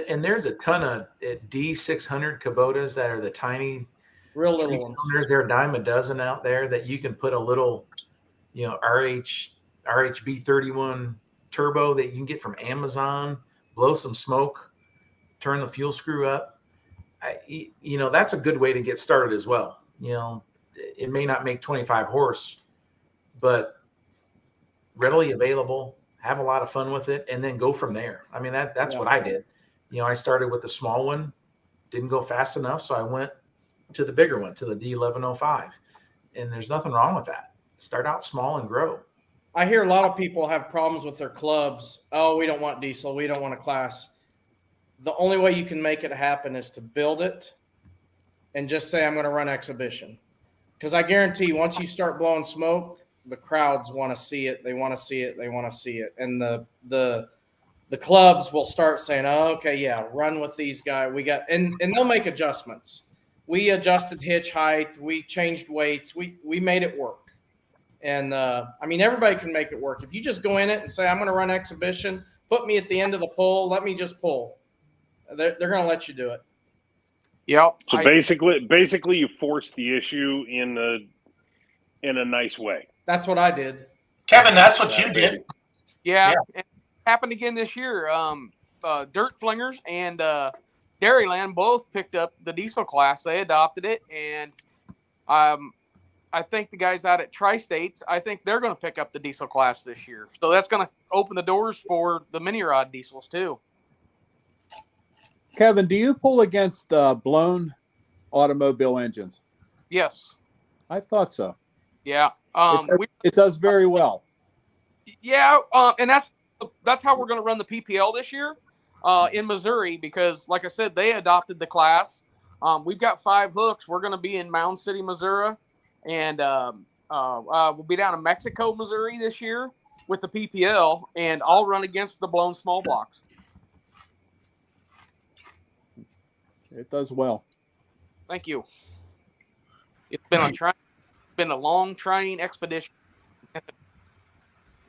And there's a ton of D600 Kubotas that are the tiny, real little ones. There are a dime a dozen out there that you can put a little, RHB31 turbo that you can get from Amazon, blow some smoke, turn the fuel screw up. That's a good way to get started as well. It may not make 25 horse, but readily available, have a lot of fun with it, and then go from there. I mean, that's what I did. I started with the small one, didn't go fast enough, so I went to the bigger one, to the D1105. And there's nothing wrong with that. Start out small and grow. I hear a lot of people have problems with their clubs. Oh, we don't want diesel. We don't want a class. The only way you can make it happen is to build it and just say, I'm going to run exhibition. Because I guarantee you, once you start blowing smoke, the crowds want to see it. They want to see it. They want to see it. And the clubs will start saying, oh, okay, yeah, run with these guys. And they'll make adjustments. We adjusted hitch height. We changed weights. We made it work. And everybody can make it work. If you just go in it and say, I'm going to run exhibition, put me at the end of the pull, let me just pull. They're going to let you do it. Yep. So basically you force the issue in a nice way. That's what I did. Kevin, that's what you did. Yeah. It happened again this year. Dirt Flingers and Dairyland both picked up the diesel class. They adopted it. And I think the guys out at Tri-States, I think they're going to pick up the diesel class this year. So that's going to open the doors for the mini rod diesels too. Kevin, do you pull against blown automobile engines? Yes. I thought so. Yeah. It does very well. Yeah. And that's how we're going to run the PPL this year. in Missouri because, like I said, they adopted the class. We've got 5 hooks. We're going to be in Mound City, Missouri, and we'll be down in Mexico, Missouri this year with the PPL, and I'll run against the blown small blocks. It does well. Thank you. It's been a long trying expedition.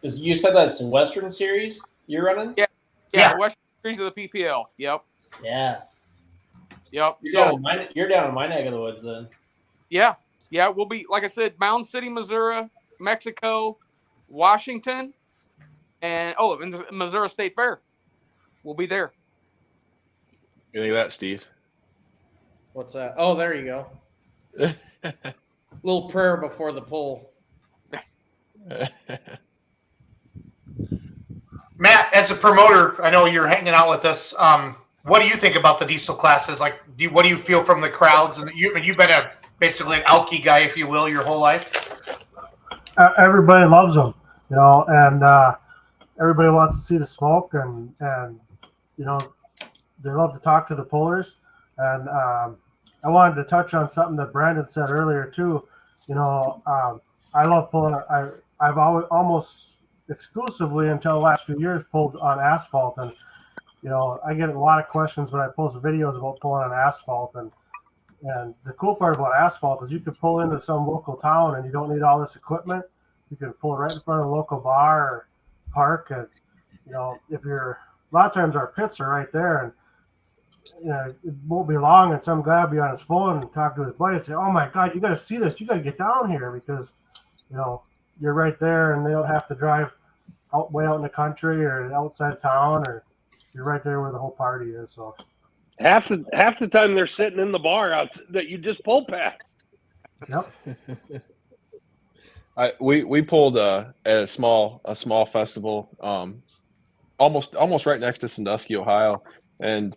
You said that's in Western Series you're running? Yeah. Western Series of the PPL. Yep. Yes. Yep. You're down in my neck of the woods then. Yeah. We'll be, like I said, Mound City, Missouri, Mexico, Washington, and the Missouri State Fair. We'll be there. You think of that, Steve? What's that? Oh, there you go. Little prayer before the pull. Matt, as a promoter, I know you're hanging out with us. What do you think about the diesel classes? Like, what do you feel from the crowds? And you've been basically an Alki guy, if you will, your whole life. Everybody loves them, and everybody wants to see the smoke, and they love to talk to the pullers. And I wanted to touch on something that Brandon said earlier too. I love pulling. I've always almost exclusively until the last few years pulled on asphalt, and I get a lot of questions when I post videos about pulling on asphalt. And the cool part about asphalt is you can pull into some local town and you don't need all this equipment. You can pull right in front of a local bar or park, and if you're a lot of times our pits are right there, and it won't be long and some guy will be on his phone and talk to his buddy and say, "Oh my God, you got to see this! You got to get down here because you're right there, and they don't have to drive way out in the country or outside town, or you're right there where the whole party is." So half the time they're sitting in the bar out that you just pulled past. Yep. We pulled at a small festival, almost right next to Sandusky, Ohio, and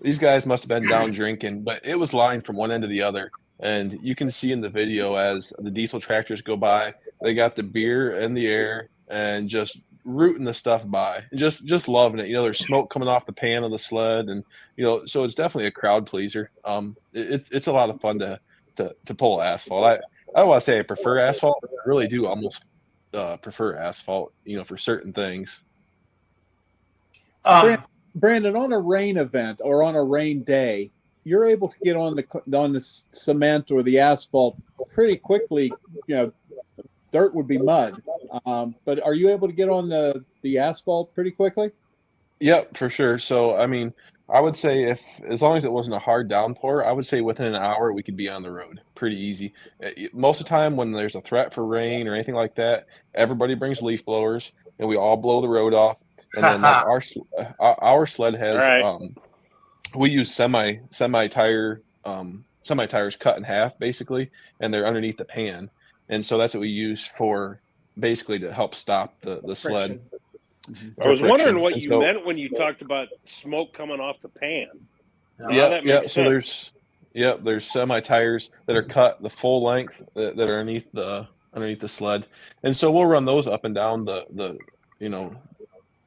these guys must have been down drinking, but it was lined from one end to the other. And you can see in the video as the diesel tractors go by, they got the beer in the air and just rooting the stuff by, and just loving it. There's smoke coming off the pan of the sled, and so it's definitely a crowd pleaser. It's a lot of fun to pull asphalt. I don't want to say I prefer asphalt, but I really do almost prefer asphalt, for certain things. Brandon, on a rain event or on a rain day, you're able to get on the cement or the asphalt pretty quickly. Dirt would be mud, but are you able to get on the asphalt pretty quickly? Yep, for sure. So, I would say as long as it wasn't a hard downpour, I would say within an hour we could be on the road pretty easy. Most of the time when there's a threat for rain or anything like that, everybody brings leaf blowers and we all blow the road off. And then like our sled has right. We use semi tires cut in half basically, and they're underneath the pan, and so that's what we use for basically to help stop the sled. I was wondering what you meant when you talked about smoke coming off the pan. Yeah. So there's semi tires that are cut the full length that are underneath the sled, and so we'll run those up and down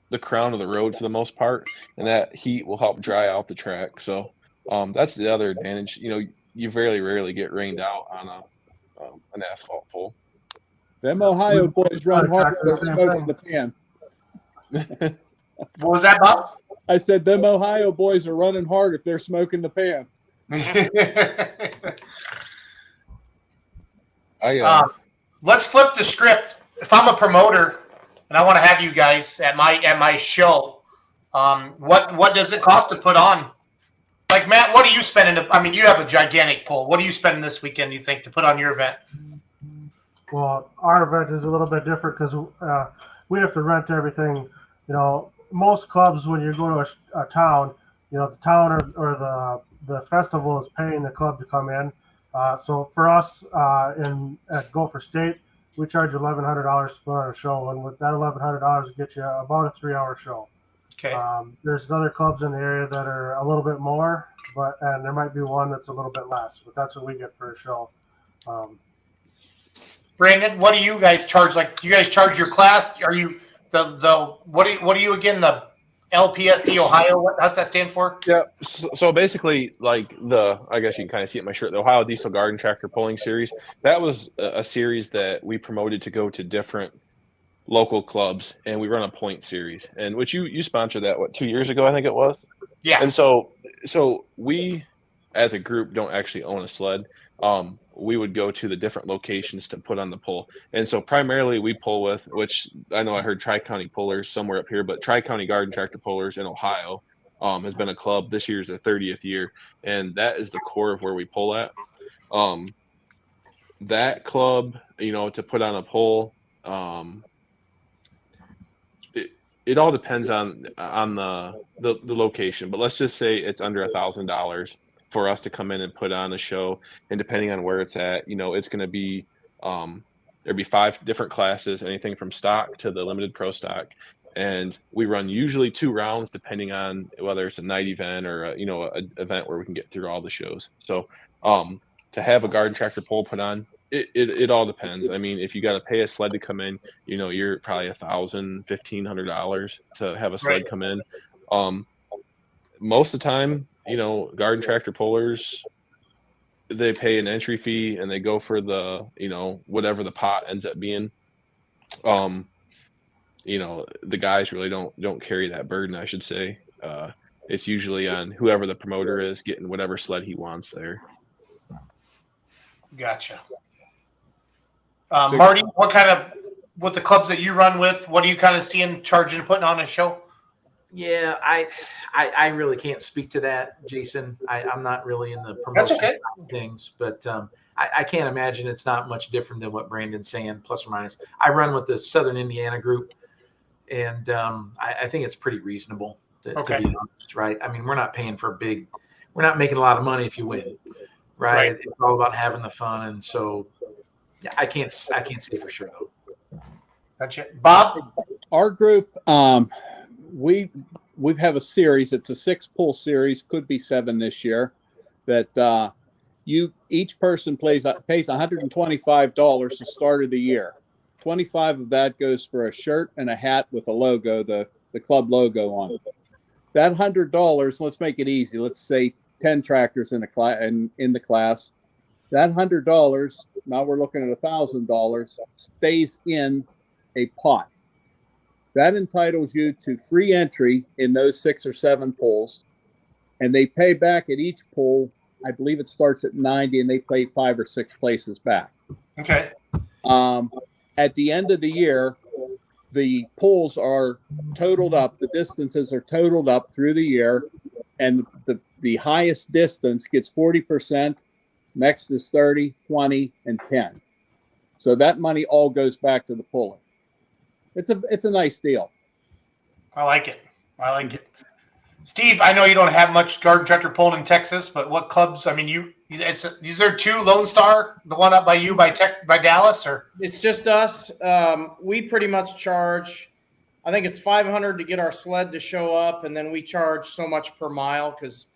the crown of the road for the most part, and that heat will help dry out the track. So that's the other advantage. You very rarely get rained out on an asphalt pull. Them Ohio boys run hard with smoke in the pan. What was that, Bob? I said them Ohio boys are running hard if they're smoking the pan. Let's flip the script. If I'm a promoter and I want to have you guys at my show, what does it cost to put on? Like, Matt, what are you spending? You have a gigantic pull. What are you spending this weekend, you think, to put on your event? Well, our event is a little bit different because we have to rent everything. Most clubs, when you go to a town, the town or the festival is paying the club to come in. So for us at Gopher State, we charge $1,100 to put on a show, and with that $1,100 it gets you about a 3-hour show. Okay. There's other clubs in the area that are a little bit more, and there might be one that's a little bit less, but that's what we get for a show. Brandon, what do you guys charge? Like, you guys charge your class? Are you what are you again? LPSD Ohio. What's that stand for? Yeah. So basically, like I guess you can kind of see it in my shirt, the Ohio Diesel Garden Tractor Pulling Series. That was a series that we promoted to go to different local clubs, and we run a point series, and which you sponsored that 2 years ago, I think it was. Yeah. And so we, as a group, don't actually own a sled. We would go to the different locations to put on the pull. And so primarily we pull with, which I know I heard Tri-County Pullers somewhere up here, but Tri-County Garden Tractor Pullers in Ohio has been a club. This year's their 30th year, and that is the core of where we pull at. That club, to put on a pull, it all depends on the location, but let's just say it's under $1,000 for us to come in and put on a show. And depending on where it's at, it's going to be, there'd be 5 different classes, anything from stock to the limited pro stock. And we run usually 2 rounds, depending on whether it's a night event or an event where we can get through all the shows. So to have a garden tractor pull put on, it all depends. I mean, if you got to pay a sled to come in, you're probably $1,000, $1,500 to have a sled come in. Most of the time, garden tractor pullers, they pay an entry fee and they go for the, whatever the pot ends up being. The guys really don't carry that burden, I should say. It's usually on whoever the promoter is getting whatever sled he wants there. Gotcha. Marty, what the clubs that you run with, what are you kind of seeing charging, putting on a show? Yeah, I really can't speak to that, Jason. I'm not really in the promotion That's okay. of things, but I can't imagine it's not much different than what Brandon's saying, plus or minus. I run with the Southern Indiana group, and I think it's pretty reasonable to be honest, right? I mean, we're not paying for we're not making a lot of money if you win, right? It's all about having the fun, and so yeah, I can't say for sure though. Gotcha. Bob? Our group, we have a series. It's a 6-pull series, could be 7 this year. That each person pays $125 to start of the year. 25 of that goes for a shirt and a hat with a logo, the club logo on it. That $100, let's make it easy. Let's say 10 tractors in the class. That $100, now we're looking at $1,000, stays in a pot. That entitles you to free entry in those 6 or 7 pulls, and they pay back at each pull. I believe it starts at 90, and they pay 5 or 6 places back. Okay. At the end of the year, the pulls are totaled up. The distances are totaled up through the year, and the highest distance gets 40%. Next is 30, 20, and 10. So that money all goes back to the puller. It's a nice deal. I like it. Steve, I know you don't have much garden tractor pulling in Texas, but what clubs? I mean, is there 2 Lone Star, the one up by you by Dallas, or it's just us? We pretty much charge. I think it's $500 to get our sled to show up, and then we charge so much per mile because,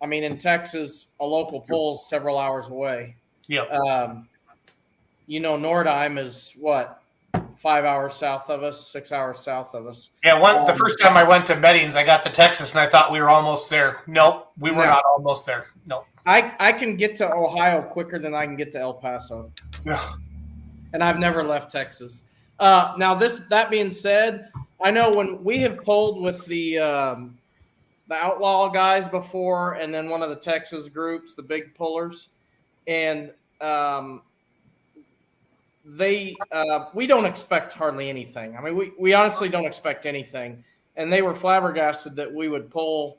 I mean, in Texas, a local pull's several hours away. Yeah. Nordheim is what? 5 hours south of us, 6 hours south of us. Yeah, the first time I went to Mettings, I got to Texas, and I thought we were almost there. Nope, we were not almost there. Nope. I can get to Ohio quicker than I can get to El Paso. Yeah. And I've never left Texas. Now, that being said, I know when we have pulled with the Outlaw guys before, and then one of the Texas groups, the big pullers, and we don't expect hardly anything. I mean, we honestly don't expect anything. And they were flabbergasted that we would pull,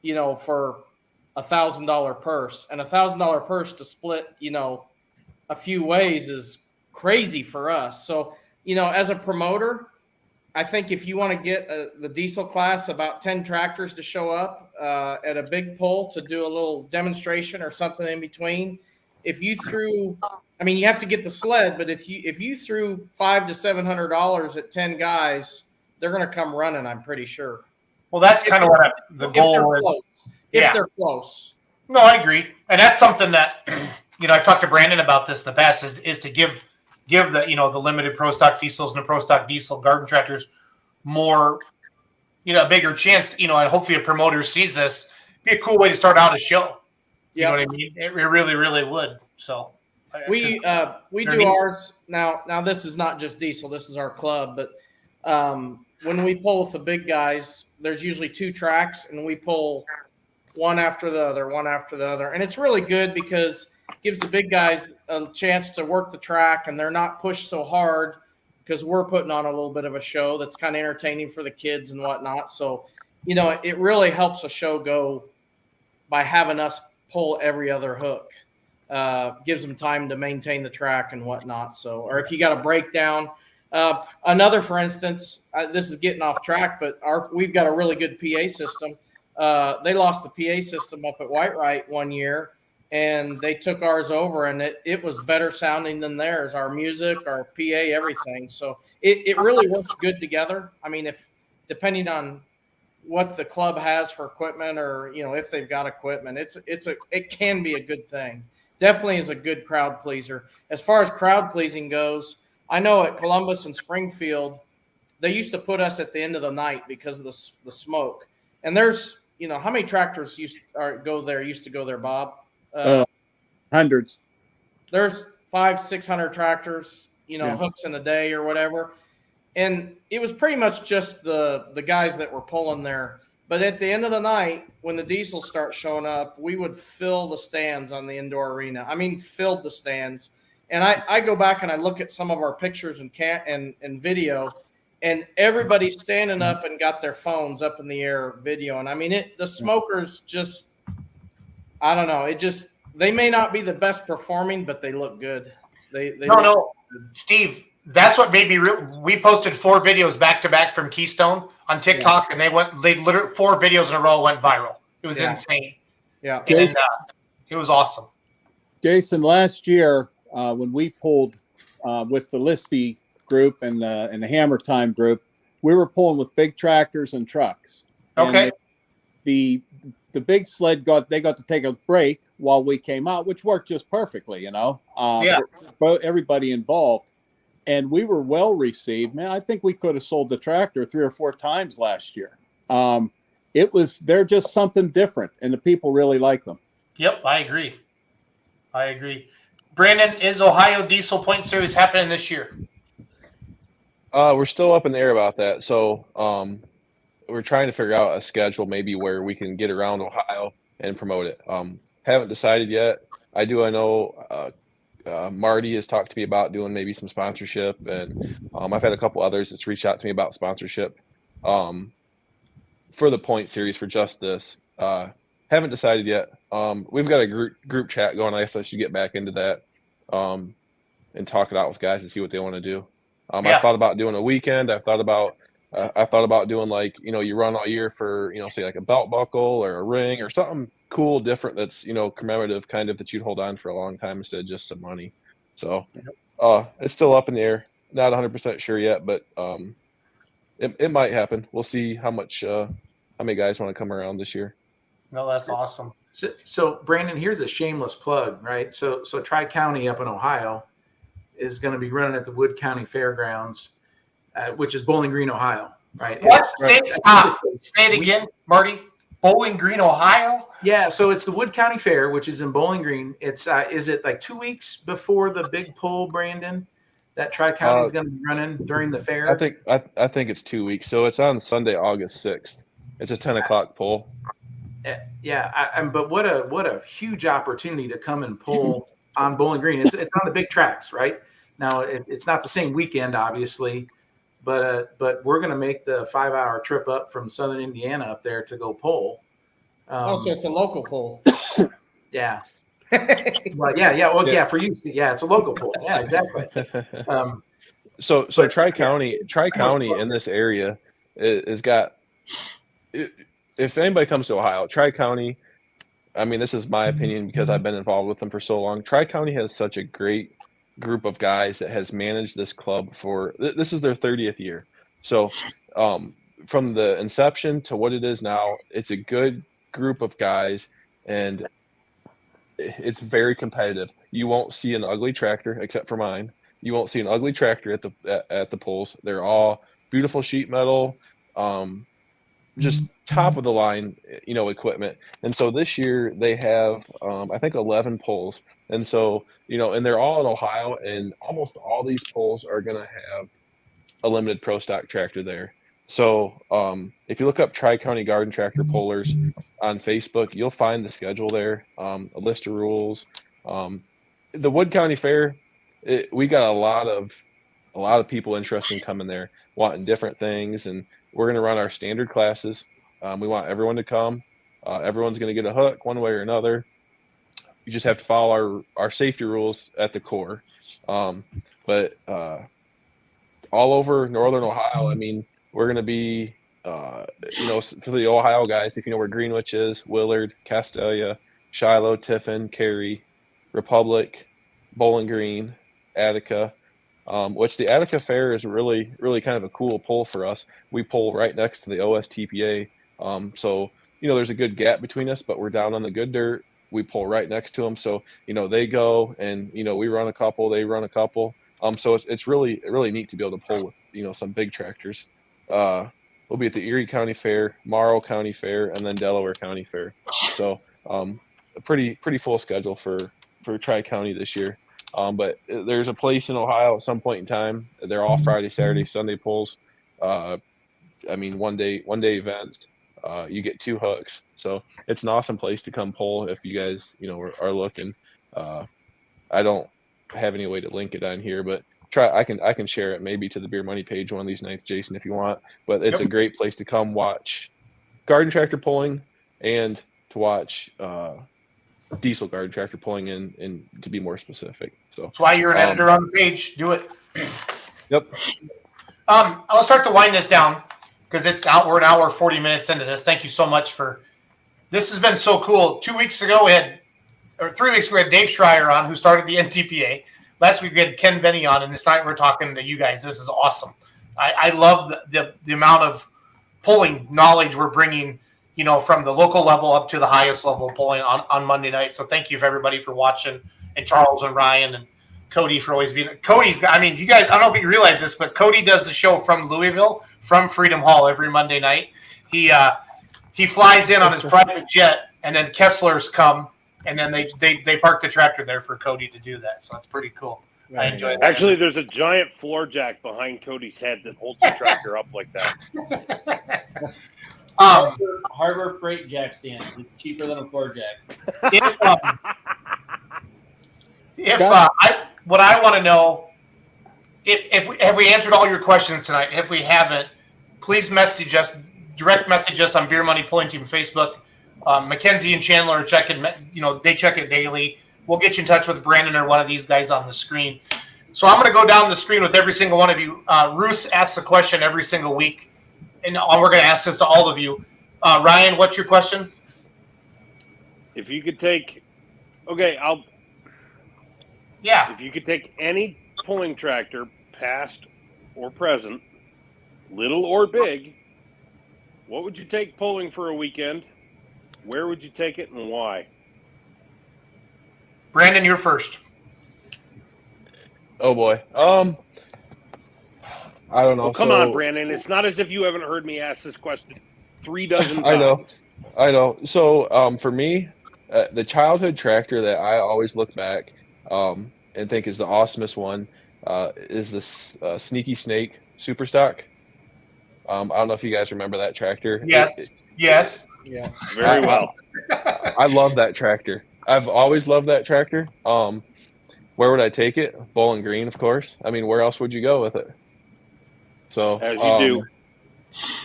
for $1,000 purse. And $1,000 purse to split, a few ways is crazy for us. So, as a promoter, I think if you want to get the diesel class, about 10 tractors to show up at a big pull to do a little demonstration or something in between, if you threw – I mean, you have to get the sled, but if you threw $500 to $700 at 10 guys, they're going to come running. I'm pretty sure. Well, that's kind of what the goal is. If they're close. No, I agree, and that's something that I've talked to Brandon about this in the past is to give the the limited pro stock diesels and the pro stock diesel garden tractors more a bigger chance, and hopefully a promoter sees this. Be a cool way to start out a show. You know what I mean? It really, really would. So we do ours now. Now this is not just diesel. This is our club, but when we pull with the big guys, there's usually 2 tracks, and we pull one after the other, and it's really good because it gives the big guys a chance to work the track, and they're not pushed so hard because we're putting on a little bit of a show that's kind of entertaining for the kids and whatnot. So, it really helps a show go by having us pull every other hook. Gives them time to maintain the track and whatnot. So, or if you got a breakdown. Another, for instance, this is getting off track, but we've got a really good PA system. They lost the PA system up at Whitewright one year, and they took ours over, and it was better sounding than theirs. Our music, our PA, everything. So it really works good together. I mean, depending on what the club has for equipment, or if they've got equipment, it can be a good thing. Definitely is a good crowd pleaser. As far as crowd pleasing goes, I know at Columbus and Springfield, they used to put us at the end of the night because of the smoke. And there's, how many tractors used to go there, Bob? Hundreds. There's 500-600 tractors, hooks in a day or whatever. And it was pretty much just the guys that were pulling there. But at the end of the night, when the diesels start showing up, we would fill the stands on the indoor arena. I mean, filled the stands. And I go back and I look at some of our pictures and video, and everybody's standing up and got their phones up in the air video. And I mean, the smokers just, I don't know. They may not be the best performing, but they look good. No, Steve, that's what made me we posted 4 videos back to back from Keystone on TikTok, and they literally 4 videos in a row went viral. It was insane. Yeah. And it was awesome. Jason, last year, when we pulled with the Listy group and the Hammer Time group, we were pulling with big tractors and trucks. Okay. And the big sled got to take a break while we came out, which worked just perfectly, for everybody involved. And we were well received. Man, I think we could have sold the tractor 3 or 4 times last year. They're just something different, and the people really like them. Yep, I agree. Brandon, is Ohio Diesel Point Series happening this year? We're still up in the air about that. So we're trying to figure out a schedule maybe where we can get around Ohio and promote it. Haven't decided yet. I know Marty has talked to me about doing maybe some sponsorship, and I've had a couple others that's reached out to me about sponsorship for the Point Series for just this. Haven't decided yet. We've got a group chat going. I guess I should get back into that and talk it out with guys and see what they want to do. I thought about doing a weekend. I thought about doing you run all year for say like a belt buckle or a ring or something cool, different that's commemorative kind of that you'd hold on for a long time instead of just some money. So it's still up in the air. Not 100% sure yet, but it might happen. We'll see how many guys want to come around this year. No, that's awesome. So Brandon, here's a shameless plug, right? So Tri-County up in Ohio is going to be running at the Wood County Fairgrounds, which is Bowling Green, Ohio, right? What? Say it again, Marty. Bowling Green, Ohio? Yeah, so it's the Wood County Fair, which is in Bowling Green. It's is it like 2 weeks before the big pull, Brandon, that Tri-County is going to be running during the fair? I think it's 2 weeks. So it's on Sunday, August 6th. It's a 10 o'clock pull. Yeah, but what a huge opportunity to come and pull on Bowling Green. It's on the big tracks, right? Now it's not the same weekend, obviously, but we're going to make the 5-hour trip up from Southern Indiana up there to go pull. So it's a local pull. Yeah. Well, yeah. Well, yeah, for you, yeah, it's a local pull. Yeah, exactly. So Tri-County in this area is got. If anybody comes to Ohio, Tri-County, I mean, this is my opinion because I've been involved with them for so long. Tri-County has such a great group of guys that has managed this club this is their 30th year. So from the inception to what it is now, it's a good group of guys, and it's very competitive. You won't see an ugly tractor except for mine. You won't see an ugly tractor at the polls. They're all beautiful sheet metal. just top of the line, equipment. And so this year they have, I think 11 poles. And so, and they're all in Ohio, and almost all these poles are going to have a limited pro stock tractor there. So if you look up Tri-County Garden Tractor Pullers on Facebook, you'll find the schedule there, a list of rules. The Wood County Fair, we got a lot of people interested in coming there, wanting different things, and we're going to run our standard classes. We want everyone to come. Everyone's going to get a hook one way or another. You just have to follow our safety rules at the core. But all over northern Ohio, I mean, we're going to be, for the Ohio guys, if you know where Greenwich is, Willard, Castelia, Shiloh, Tiffin, Cary, Republic, Bowling Green, Attica, which the Attica Fair is really, really kind of a cool pull for us. We pull right next to the OSTPA. So, there's a good gap between us, but we're down on the good dirt. We pull right next to them. So, they go and, we run a couple, they run a couple. So it's really, really neat to be able to pull with, some big tractors. We'll be at the Erie County Fair, Morrow County Fair, and then Delaware County Fair. So a pretty full schedule for Tri-County this year. But there's a place in Ohio at some point in time. They're all Friday, Saturday, Sunday pulls. One day events. You get 2 hooks. So it's an awesome place to come pull if you guys, are looking. I don't have any way to link it on here, but I can share it maybe to the Beer Money page one of these nights, Jason, if you want. But it's a great place to come watch garden tractor pulling and to watch diesel garden tractor pulling in to be more specific. So that's why you're an editor on the page. Do it. Yep. I'll start to wind this down because we're an hour 40 minutes into this. Thank you so much this has been so cool. 3 weeks ago we had Dave Schreier on, who started the NTPA. Last week we had Ken Venny on, and this night we're talking to you guys. This is awesome. I love the amount of polling knowledge we're bringing, from the local level up to the highest level of polling on Monday night. So thank you for everybody for watching, and Charles and Ryan and Cody for always being. You guys, I don't know if you realize this, but Cody does the show from Louisville, from Freedom Hall every Monday night. He flies in on his private jet, and then Kesslers come. And then they park the tractor there for Cody to do that. So that's pretty cool. I enjoy that. Actually, there's a giant floor jack behind Cody's head that holds the tractor up like that. Harbor Freight jack stand. It's cheaper than a floor jack. What I want to know, have we answered all your questions tonight? If we haven't, please direct message us on Beer Money Pulling Team Facebook. Mackenzie and Chandler are checking, they check it daily. We'll get you in touch with Brandon or one of these guys on the screen. So I'm going to go down the screen with every single one of you. Roos asks a question every single week, and we're going to ask this to all of you. Ryan, what's your question? If you could take, if you could take any pulling tractor, past or present, little or big, what would you take pulling for a weekend? Where would you take it and why? Brandon, you're first. Oh boy. I don't know. Well, come on, Brandon. It's not as if you haven't heard me ask this question 3 dozen times. I know. So for me, the childhood tractor that I always look back and think is the awesomest one is this Sneaky Snake Super Stock. I don't know if you guys remember that tractor. Yes. Yeah. Very well. I love that tractor. I've always loved that tractor. Where would I take it? Bowling Green, of course. Where else would you go with it? So as you do.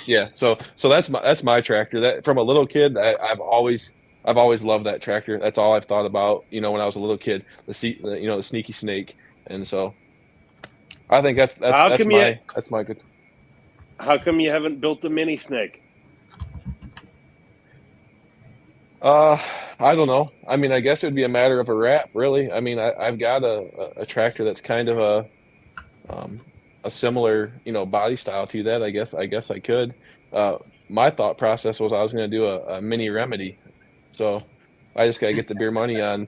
Yeah. So that's my tractor. That from a little kid, I've always loved that tractor. That's all I've thought about. When I was a little kid, the Sneaky Snake, and so I think that's my good. How come you haven't built a mini snake? I don't know. I guess it would be a matter of a wrap, really. I've got a tractor that's kind of a similar, body style to that. I guess I could. My thought process was I was going to do a mini Remedy. So I just got to get the Beer Money on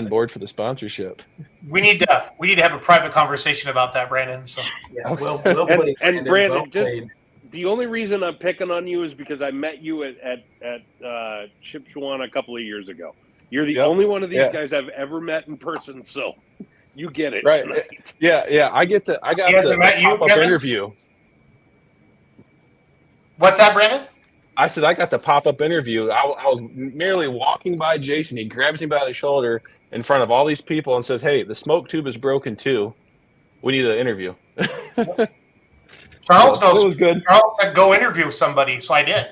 board for the sponsorship. We need to have a private conversation about that, Brandon. So yeah, we'll play. And Brandon, The only reason I'm picking on you is because I met you at Chippewa a couple of years ago. You're the only one of these guys I've ever met in person, so you get it tonight. Yeah. I got the pop-up interview. What's that, Brandon? I said I got the pop-up interview. I was merely walking by Jason. He grabs me by the shoulder in front of all these people and says, "Hey, the smoke tube is broken too. We need an interview." Charles knows. It was good. Charles said, "Go interview somebody," so I did.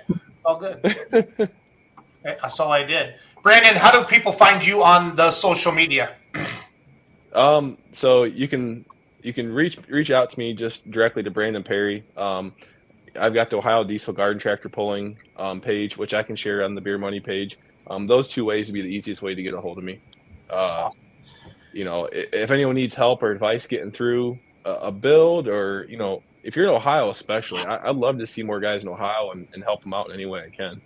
All good. That's all I did. Brandon, how do people find you on the social media? So you can reach out to me just directly to Brandon Perry. I've got the Ohio Diesel Garden Tractor Pulling page, which I can share on the Beer Money page. Those two ways would be the easiest way to get a hold of me. If anyone needs help or advice getting through a build, or if you're in Ohio especially, I'd love to see more guys in Ohio and help them out in any way I can.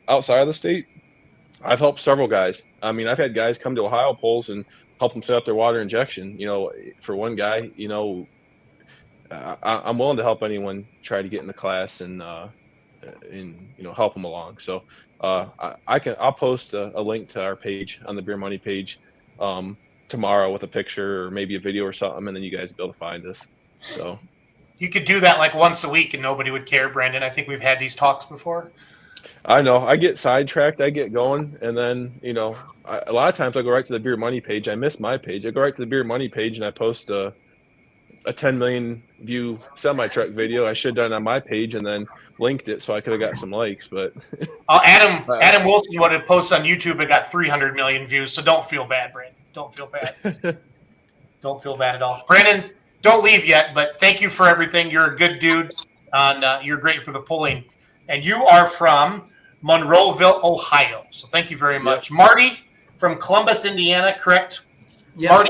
Outside of the state, I've helped several guys. I mean, I've had guys come to Ohio polls and help them set up their water injection. For one guy, I'm willing to help anyone try to get in the class and help them along. So I'll post a link to our page on the Beer Money page tomorrow with a picture or maybe a video or something, and then you guys will be able to find us. So you could do that like once a week and nobody would care, Brandon. I think we've had these talks before. I know. I get sidetracked. I get going, and then a lot of times I go right to the Beer Money page. I miss my page. I go right to the Beer Money page and I post a 10 million view semi-truck video. I should have done it on my page and then linked it so I could have got some likes. But Adam Wilson would have posted on YouTube and got 300 million views. So don't feel bad, Brandon. Don't feel bad. Don't feel bad at all. Brandon, don't leave yet, but thank you for everything. You're a good dude, and you're great for the pulling. And you are from Monroeville, Ohio. So thank you very much. Yep. Marty from Columbus, Indiana, correct? Yeah. Marty,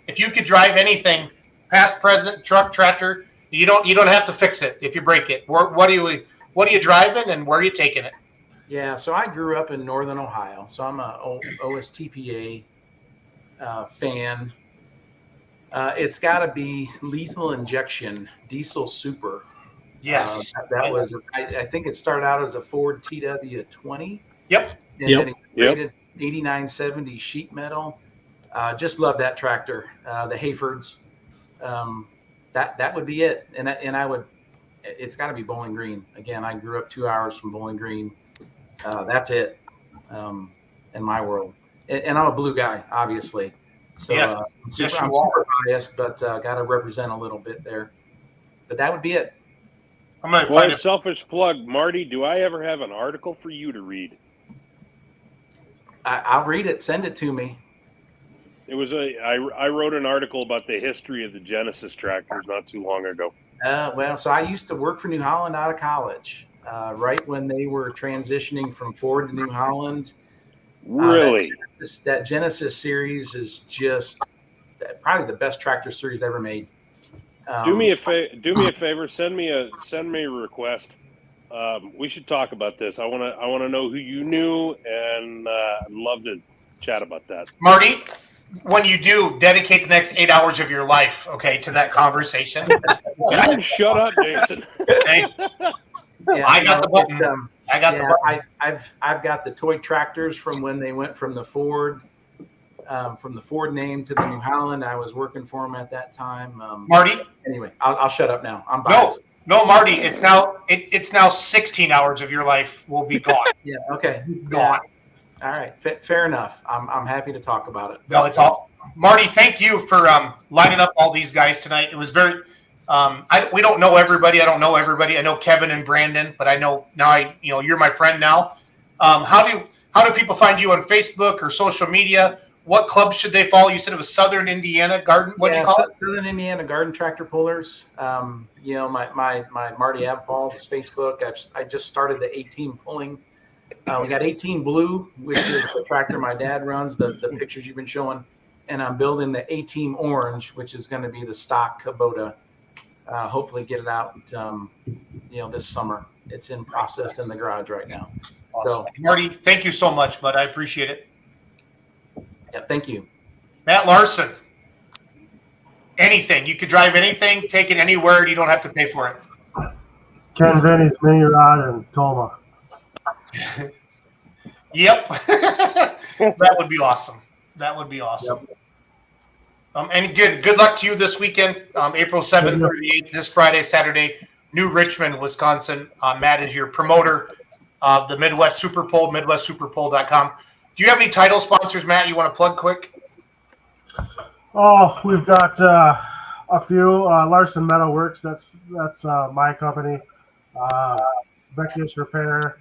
if you could drive anything, past, present, truck, tractor, you don't have to fix it if you break it. What are you driving and where are you taking it? Yeah, so I grew up in northern Ohio, so I'm a OSTPA fan. It's got to be lethal injection diesel super. Yes, that was. I think it started out as a Ford TW20. Yep. And then it rated 8970 sheet metal. Just love that tractor. The Hayfords. That would be it. And I would. It's got to be Bowling Green. Again, I grew up 2 hours from Bowling Green. That's it. In my world. And I'm a blue guy, obviously. So yes. I'm super biased, but got to represent a little bit there. But that would be it. I'm going to find a selfish plug. Marty, do I ever have an article for you to read? I'll read it. Send it to me. It was I wrote an article about the history of the Genesis tractors not too long ago. So I used to work for New Holland out of college, right when they were transitioning from Ford to New Holland. Really? That Genesis series is just probably the best tractor series ever made. Do me a favor. Send me a request. We should talk about this. I want to know who you knew, and I'd love to chat about that. Marty, when you do, dedicate the next 8 hours of your life, okay, to that conversation. Shut up, Jason. Hey, I got the button. I've got the toy tractors from when they went from the Ford name to the New Holland. I was working for them at that time. Marty. Anyway, I'll shut up now. I'm biased. No, Marty. It's now 16 hours of your life will be gone. Yeah. Okay. Gone. All right. Fair enough. I'm happy to talk about it. No, it's all. Marty, thank you for lining up all these guys tonight. It was very. We don't know everybody. I don't know everybody. I know Kevin and Brandon, but I know now. You're my friend now. How do people find you on Facebook or social media? What clubs should they follow? You said it was Southern Indiana Garden. What'd you call it? Southern Indiana Garden Tractor Pullers. My Marty Abfall's Facebook. I just started the 18 pulling. We got 18 Blue, which is the tractor my dad runs. The pictures you've been showing, and I'm building the 18 Orange, which is going to be the stock Kubota. Hopefully get it out, this summer. It's in process in the garage right now. Awesome. So, Marty, thank you so much, bud. I appreciate it. Yeah, thank you. Matt Larson. Anything. You could drive anything, take it anywhere, and you don't have to pay for it. Ken Vinny's Mini Rod in Toma. Yep. That would be awesome. That would be awesome. Yep. And good luck to you this weekend, April 7th through the 8th, this Friday, Saturday, New Richmond, Wisconsin. Matt is your promoter of the Midwest Super Pole, MidwestSuperPole.com. Do you have any title sponsors, Matt, you want to plug quick? Oh, we've got a few. Larson Metal Works, that's my company. Beckius Repair,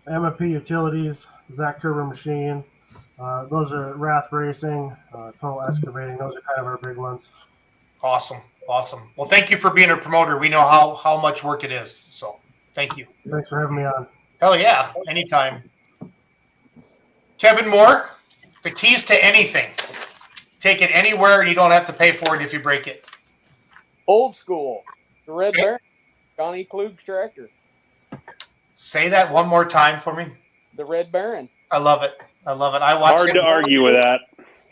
M&P Utilities, Zach Kerber Machine. Those are Wrath Racing, Total Excavating. Those are kind of our big ones. Awesome. Well, thank you for being a promoter. We know how much work it is. So thank you. Thanks for having me on. Hell yeah. Anytime. Kevin Moore, the keys to anything. Take it anywhere and you don't have to pay for it if you break it. Old school. The Red Baron. Johnny Klug's tractor. Say that one more time for me. The Red Baron. I love it. I watched Hard to argue with that.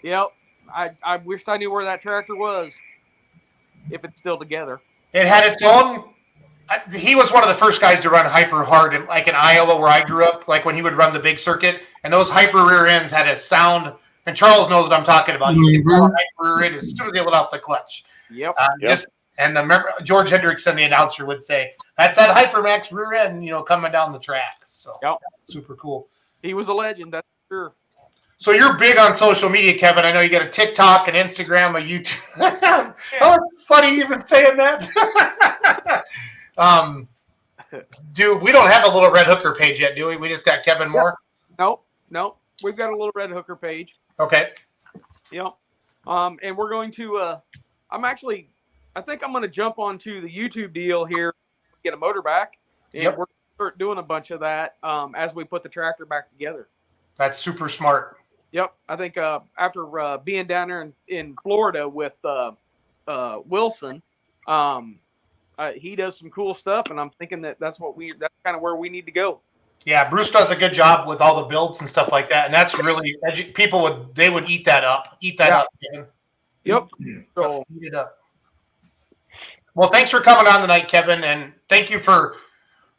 Yep. I wished I knew where that tractor was. If it's still together. It had its own. He was one of the first guys to run hyper hard, in Iowa, where I grew up. Like when he would run the big circuit, and those hyper rear ends had a sound. And Charles knows what I'm talking about. You can tell a hyper rear end as soon as they let off the clutch. Yep. And remember, George Hendrickson, the announcer, would say, "That's that Hypermax rear end, coming down the track." So super cool. He was a legend, that's for sure. So you're big on social media, Kevin. I know you got a TikTok, an Instagram, a YouTube. Oh, it's funny you even saying that. Dude, we don't have a Little Red Hooker page yet, do we? We just got Kevin Moore. Nope. We've got a Little Red Hooker page. Okay. Yep. And we're going to. I think I'm going to jump onto the YouTube deal here, get a motor back, and we're going to start doing a bunch of that as we put the tractor back together. That's super smart. Yep. I think after being down there in Florida with Wilson, he does some cool stuff, and I'm thinking that's kind of where we need to go. Yeah, Bruce does a good job with all the builds and stuff like that, and that's really people would eat that up. Man. Yep. So eat it up. Well, thanks for coming on tonight, Kevin, and thank you for.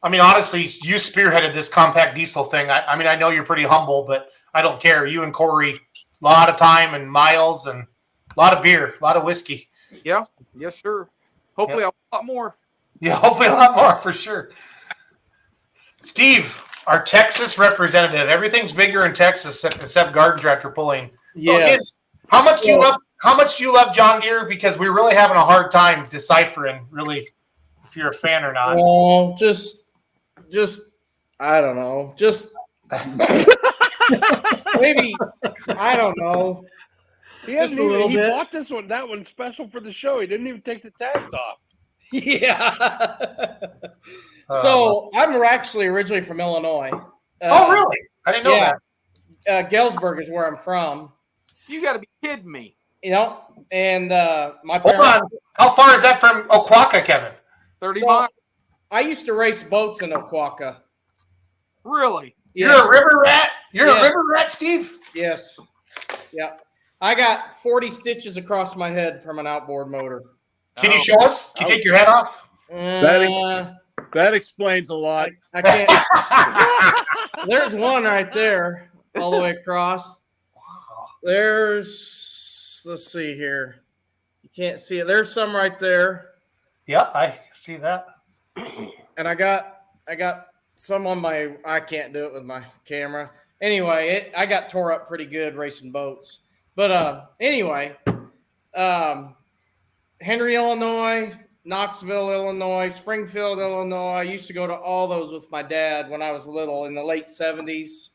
I mean, honestly, you spearheaded this compact diesel thing. I know you're pretty humble, but I don't care. You and Corey, a lot of time and miles and a lot of beer, a lot of whiskey. Yeah. Yes, sir. Hopefully a lot more. Yeah, hopefully a lot more for sure. Steve, our Texas representative. Everything's bigger in Texas except garden tractor pulling. Yes. How much do you love John Deere? Because we're really having a hard time deciphering really if you're a fan or not. Well, just I don't know. Just maybe I don't know. He bit. bought that one special for the show. He didn't even take the tags off. Yeah. So I'm actually originally from Illinois. Oh, really? I didn't know that. Galesburg is where I'm from. You got to be kidding me. And my parents. Hold on. How far is that from Oquawka, Kevin? 30 miles. I used to race boats in Oquawka. Really? Yes. You're a river rat? You're a river rat, Steve? Yes. Yeah. I got 40 stitches across my head from an outboard motor. Can you show us? Can you take your head off? That explains a lot. I can't. There's one right there, all the way across. Let's see here. You can't see it. There's some right there. Yep, I see that. And I got some on I can't do it with my camera. Anyway, I got tore up pretty good racing boats. But anyway, Henry, Illinois, Knoxville, Illinois, Springfield, Illinois. I used to go to all those with my dad when I was little in the late 70s.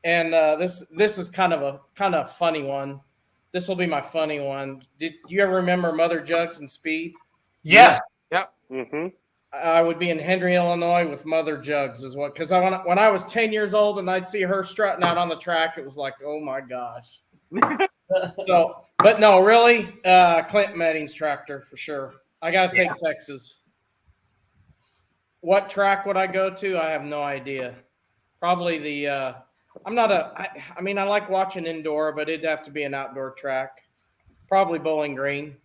And this is kind of a funny one. This will be my funny one. Did you ever remember Mother Jugs and Speed? Yes. Yep. Mm-hmm. I would be in Henry, Illinois with Mother Jugs as well. Because when I was 10 years old and I'd see her strutting out on the track, it was like, oh my gosh. But no, really, Clint Medding's tractor for sure. I got to take Texas. What track would I go to? I have no idea. Probably the I like watching indoor, but it'd have to be an outdoor track. Probably Bowling Green.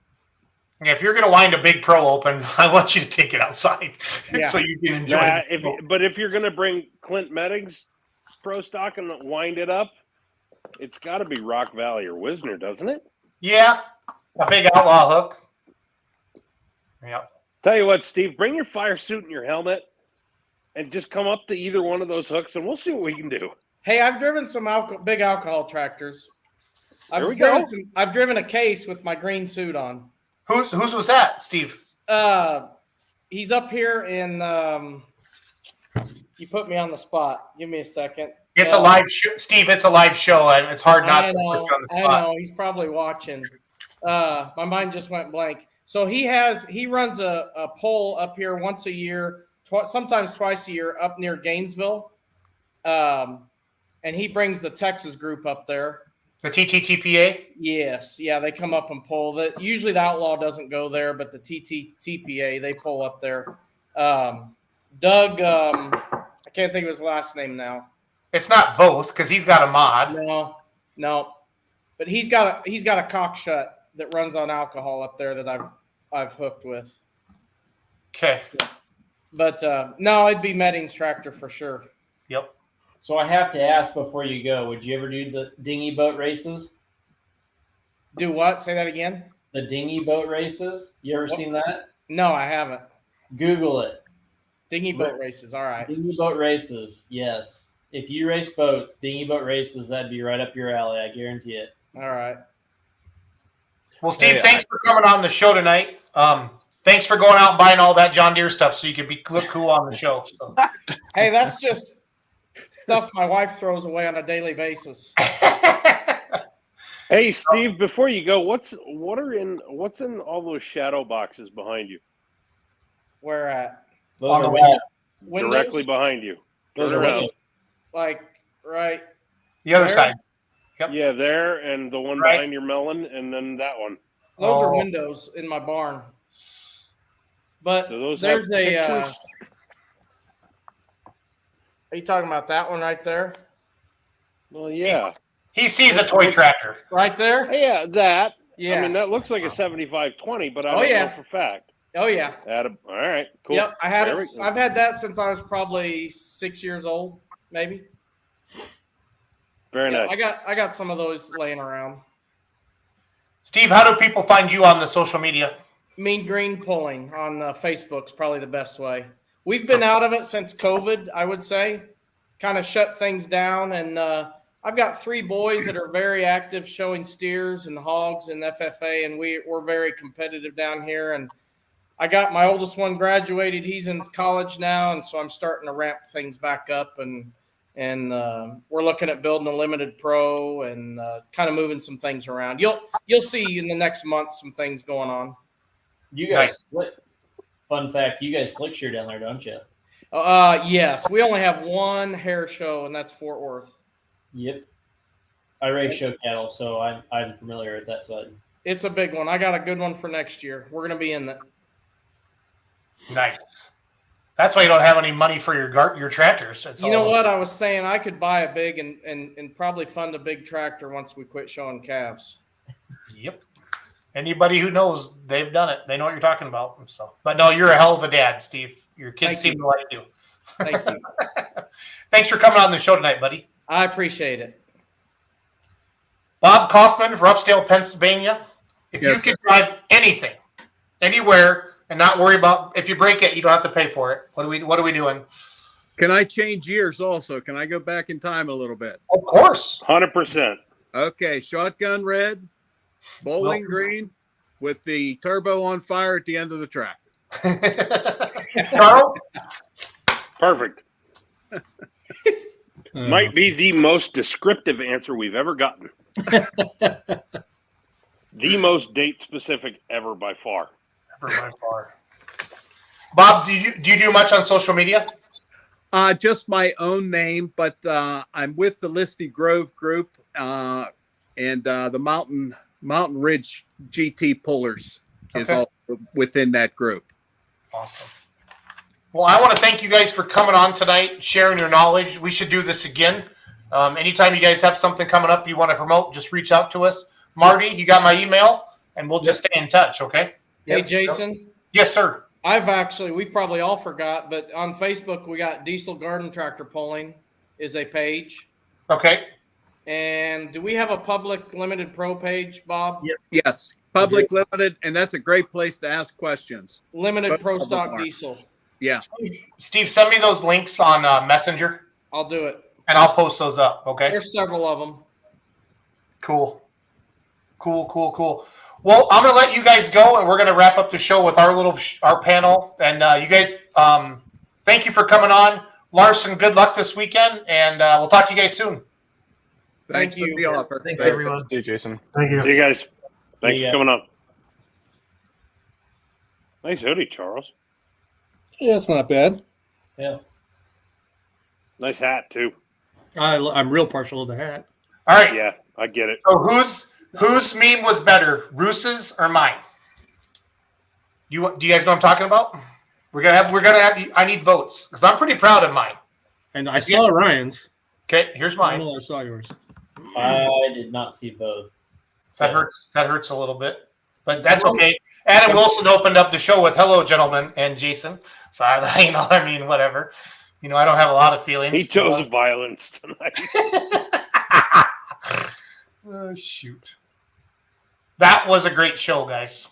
Yeah, if you're going to wind a big pro open, I want you to take it outside Yeah. so you can enjoy it. But if you're going to bring Clint Medding's pro stock and wind it up, it's got to be Rock Valley or Wisner, doesn't it? Yeah, a big outlaw hook. Yep. Tell you what, Steve, bring your fire suit and your helmet and just come up to either one of those hooks, and we'll see what we can do. Hey, I've driven some big alcohol tractors. There we go. I've driven a case with my green suit on. Whose was that, Steve? He's up here in. You put me on the spot. Give me a second. It's a live show, Steve. It's a live show, and it's hard not to put you on the spot. I know. He's probably watching. My mind just went blank. So he runs a poll up here once a year, sometimes twice a year, up near Gainesville, and he brings the Texas group up there. The TTTPA? Yes. Yeah, they come up and pull. Usually the Outlaw doesn't go there, but the TTTPA, they pull up there. Doug, I can't think of his last name now. It's not Voth because he's got a mod. No. But he's got a cock shut that runs on alcohol up there that I've hooked with. Okay. But no, it'd be Medding's tractor for sure. Yep. So I have to ask before you go, would you ever do the dinghy boat races? Do what? Say that again. The dinghy boat races? You ever seen that? No, I haven't. Google it. Dinghy boat races. All right. Dinghy boat races. Yes. If you race boats, dinghy boat races, that'd be right up your alley. I guarantee it. All right. Well, Steve, thanks for coming on the show tonight. Thanks for going out and buying all that John Deere stuff so you could look cool on the show. So. Hey, that's just stuff my wife throws away on a daily basis. Hey, Steve, before you go, what's in all those shadow boxes behind you? Where at? Those are windows. Directly behind you. Those are windows. Like right. The other side. Yep. Yeah, there, and the one behind your melon, and then that one. Those are windows in my barn. But there's a. Are you talking about that one right there? Well, yeah. He sees a toy tractor. Right there? Yeah, that. Yeah. I mean, that looks like a 7520, but I don't know for a fact. Oh, yeah. All right, cool. Yep, I've had that since I was probably 6 years old, maybe. Very nice. I got some of those laying around. Steve, how do people find you on the social media? Mean Green Pulling on Facebook's probably the best way. We've been out of it since COVID, I would say. Kind of shut things down, and I've got 3 boys that are very active showing steers and hogs and FFA, and we're very competitive down here. And I got my oldest one graduated. He's in college now, and so I'm starting to ramp things back up, and we're looking at building a limited pro and kind of moving some things around. You'll see in the next month some things going on. You guys, fun fact, you guys slick shear down there, don't you? Yes, we only have one hair show, and that's Fort Worth. Yep. I race show cattle, so I'm familiar with that side. It's a big one. I got a good one for next year. We're going to be in that. Nice. That's why you don't have any money for your tractors. You know what? I was saying I could buy a big and probably fund a big tractor once we quit showing calves. Yep. Anybody who knows, they've done it. They know what you're talking about. So, but no, you're a hell of a dad, Steve. Your kids seem to like you. Thank you. Thanks for coming on the show tonight, buddy. I appreciate it. Bob Kauffman, Ruffsdale, Pennsylvania. If you could drive anything, anywhere, and not worry about if you break it, you don't have to pay for it. What are we doing? Can I change years also? Can I go back in time a little bit? Of course. 100%. Okay, shotgun red, bowling green, with the turbo on fire at the end of the track. Carl? Perfect. Might be the most descriptive answer we've ever gotten. The most date specific ever by far. Bob, do you do much on social media? Just my own name, but I'm with the Listy Grove group and the Mountain Ridge GT Pullers is all within that group. Awesome. Well, I want to thank you guys for coming on tonight, sharing your knowledge. We should do this again. Anytime you guys have something coming up you want to promote, just reach out to us. Marty, you got my email, and we'll just stay in touch, okay? Hey, Yep. Jason. Yes, sir. We've probably all forgot, but on Facebook, we got Diesel Garden Tractor Polling is a page. Okay. And do we have a public limited pro page, Bob? Yep. Yes, public limited, and that's a great place to ask questions. Limited pro Public stock mark. diesel. Yeah. Steve, send me those links on Messenger, I'll do it. and I'll post those up. Okay. There's several of them. Cool. Well, I'm gonna let you guys go, and we're gonna wrap up the show with our little our panel. And you guys, thank you for coming on, Larson. Good luck this weekend, and we'll talk to you guys soon. Thanks for the offer. Thanks, everyone. See you, Jason. Thank you. See you guys. Thanks Yeah. for coming on. Nice hoodie, Charles. Yeah, it's not bad. Yeah. Nice hat too. I'm real partial to the hat. All right. Yeah, I get it. So whose meme was better, Roos's or mine? Do you guys know what I'm talking about? We're gonna have. I need votes because I'm pretty proud of mine. And I saw Ryan's. Okay, here's I don't mine. know, I saw yours. I did not see both. That hurts. That hurts a little bit, but that's okay. Adam Wilson opened up the show with "Hello, gentlemen," and Jason. So I mean, whatever. I don't have a lot of feelings. He chose violence tonight. Oh shoot! That was a great show, guys.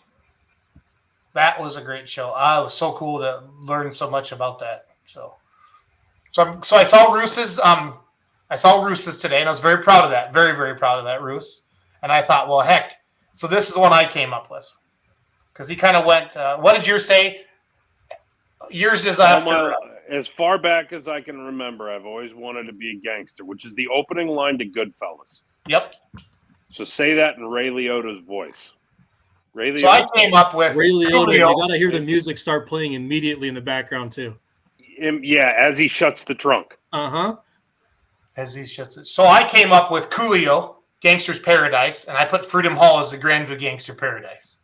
That was a great show. It was so cool to learn so much about that. So I saw Roos's. I saw Roos's today, and I was very proud of that. Very, very proud of that, Roos. And I thought, well, heck. So this is one I came up with because he kind of went. What did yours say? Yours is after. As far back as I can remember, I've always wanted to be a gangster, which is the opening line to Goodfellas. Yep. So say that in Ray Liotta's voice. Ray Liotta. So I came up with Ray Liotta, you Coolio. gotta hear the music start playing immediately in the background too. Yeah, as he shuts the trunk. Uh-huh. As he shuts it. So I came up with Coolio, Gangster's Paradise, and I put Freedom Hall as the Grandview Gangster Paradise.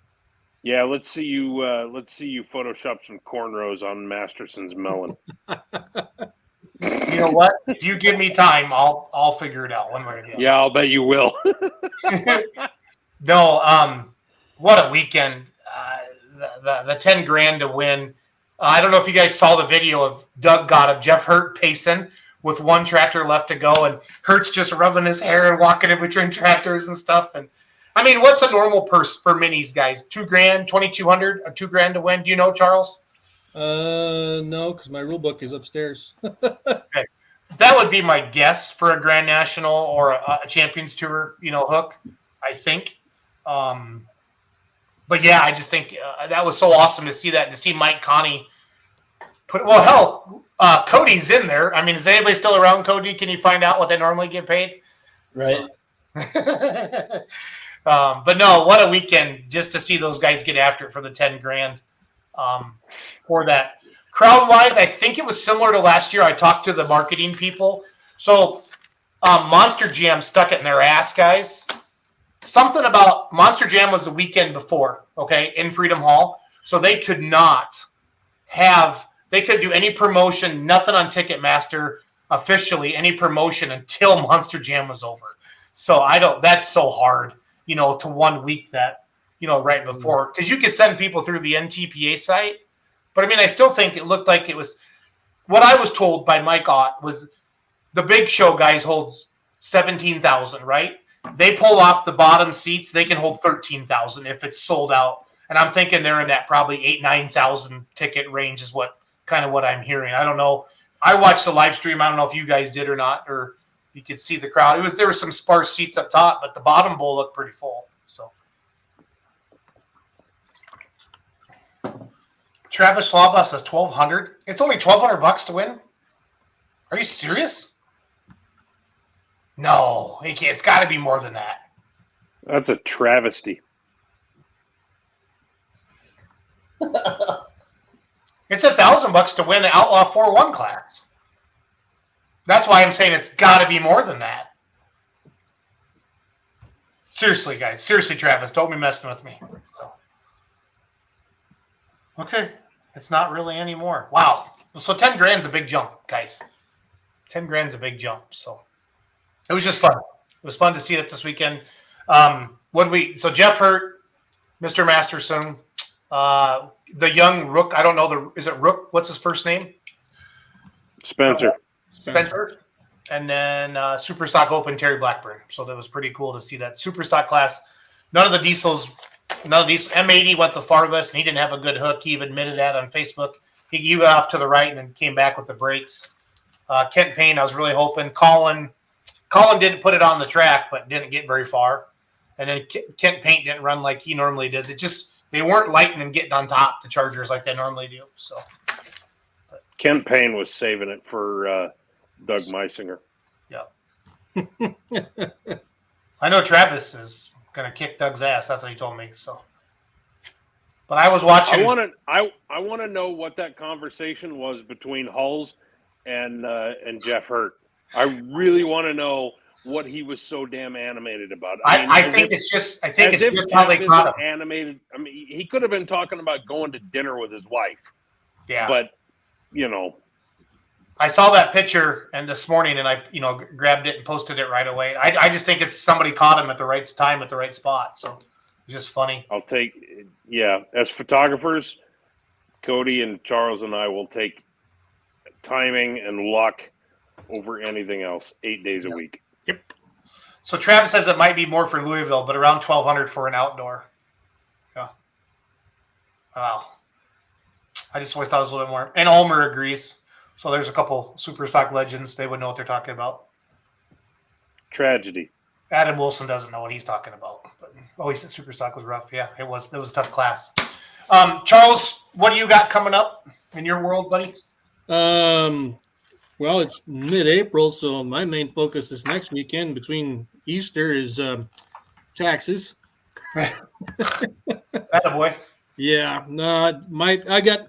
Yeah, let's see you Photoshop some cornrows on Masterson's melon. You know what? If you give me time, I'll figure it out one way or the other. Yeah, I'll bet you will. No, what a weekend! The 10 grand to win. I don't know if you guys saw the video of Doug got of Jeff Hurt pacing with one tractor left to go, and Hurt's just rubbing his hair and walking in between tractors and stuff. And I mean, what's a normal purse for minis, guys? 2 grand, 2,200, or 2 grand to win? Do you know, Charles? No, because my rule book is upstairs. Okay. That would be my guess for a Grand National or a Champions Tour, hook, I think. But yeah, I just think that was so awesome to see that and to see Mike Connie put. Well, hell, Cody's in there. I mean, is anybody still around, Cody? Can you find out what they normally get paid? Right. But no, what a weekend just to see those guys get after it for the 10 grand. For that. Crowd-wise, I think it was similar to last year. I talked to the marketing people. So Monster Jam stuck it in their ass, guys. Something about Monster Jam was the weekend before, okay, in Freedom Hall. So they could do any promotion, nothing on Ticketmaster officially, any promotion until Monster Jam was over. So that's so hard, to 1 week that, right before. Because you could send people through the NTPA site. But, I mean, I still think it looked like it was – what I was told by Mike Ott was the big show guys hold 17,000, right? They pull off the bottom seats. They can hold 13,000 if it's sold out. And I'm thinking they're in that probably 8,000-9,000 ticket range is what I'm hearing. I don't know. I watched the live stream. I don't know if you guys did or not, or you could see the crowd. There were some sparse seats up top, but the bottom bowl looked pretty full. So Travis Schlaubaugh says 1,200. It's only $1,200 to win. Are you serious? No, it's got to be more than that. That's a travesty. It's $1,000 to win the Outlaw 4-1 class. That's why I'm saying it's got to be more than that. Seriously, guys. Seriously, Travis. Don't be messing with me. So. Okay. It's not really anymore. Wow. So 10 grand's a big jump, guys. 10 grand's a big jump. So it was just fun. It was fun to see it this weekend. So Jeff Hurt, Mr. Masterson, The young Rook. I don't know is it Rook? What's his first name? Spencer. Spencer. And then Super Stock Open Terry Blackburn. So that was pretty cool to see that Super Stock class. None of these M80 went the farthest, and he didn't have a good hook. He even admitted that on Facebook. He got off to the right and then came back with the brakes. Kent Payne, I was really hoping. Colin didn't put it on the track, but didn't get very far. And then Kent Payne didn't run like he normally does. It just they weren't lighting and getting on top the Chargers like they normally do. So Kent Payne was saving it for Doug Meisinger. Yeah. I know Travis is gonna kick Doug's ass. That's what he told me. So, but I was watching. I want to know what that conversation was between Hulls and Jeff Hurt. I really want to know what he was so damn animated about. I think it's just how they caught him. Animated. I mean, he could have been talking about going to dinner with his wife. Yeah, but I saw that picture and this morning, and I grabbed it and posted it right away. I just think it's somebody caught him at the right time at the right spot. So it's just funny. As photographers, Cody and Charles and I will take timing and luck over anything else 8 days a week. Yep. So Travis says it might be more for Louisville, but around $1,200 for an outdoor. Yeah. Wow. I just always thought it was a little bit more. And Ulmer agrees. So there's a couple Super Stock legends. They would know what they're talking about. Tragedy. Adam Wilson doesn't know what he's talking about. But, he said Super Stock was rough. Yeah, it was. It was a tough class. Charles, what do you got coming up in your world, buddy? Well, it's mid-April, so my main focus this next weekend between Easter is taxes. Attaboy. Yeah, no, I got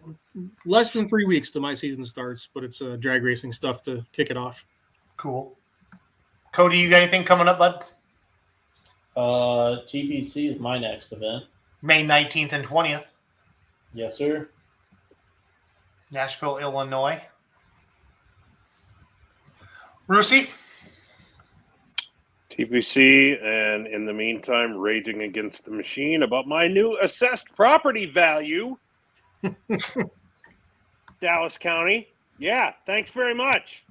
less than 3 weeks till my season starts, but it's drag racing stuff to kick it off. Cool. Cody, you got anything coming up, bud? TPC is my next event. May 19th and 20th. Yes, sir. Nashville, Illinois. Rusi? TPC, and in the meantime, raging against the machine about my new assessed property value. Dallas County. Yeah, thanks very much.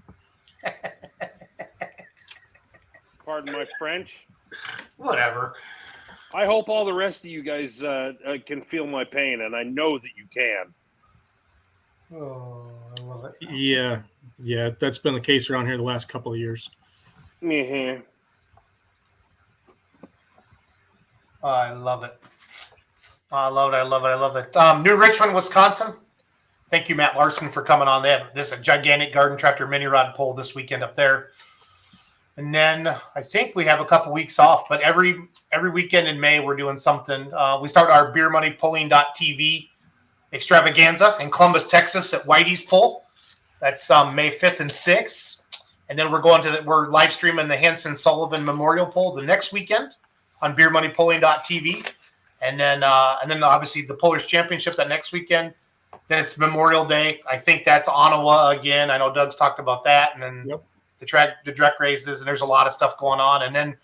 Pardon my French. Whatever. I hope all the rest of you guys can feel my pain, and I know that you can. Oh, I love it. Yeah, that's been the case around here the last couple of years. Mm-hmm. I love it. I love it. New Richmond, Wisconsin. Thank you, Matt Larson, for coming on. They have this a gigantic garden tractor mini rod pull this weekend up there. And then I think we have a couple weeks off, but every weekend in May we're doing something. We start our Beer Money Pulling.tv extravaganza in Columbus, Texas at Whitey's Pull. That's May 5th and 6th. And then we're live streaming the Hanson Sullivan Memorial Pull the next weekend on Beer Money Pulling.tv. And then obviously the Pullers Championship that next weekend. Then it's Memorial Day. I think that's Ottawa again. I know Doug's talked about that. And then the track races, and there's a lot of stuff going on. And then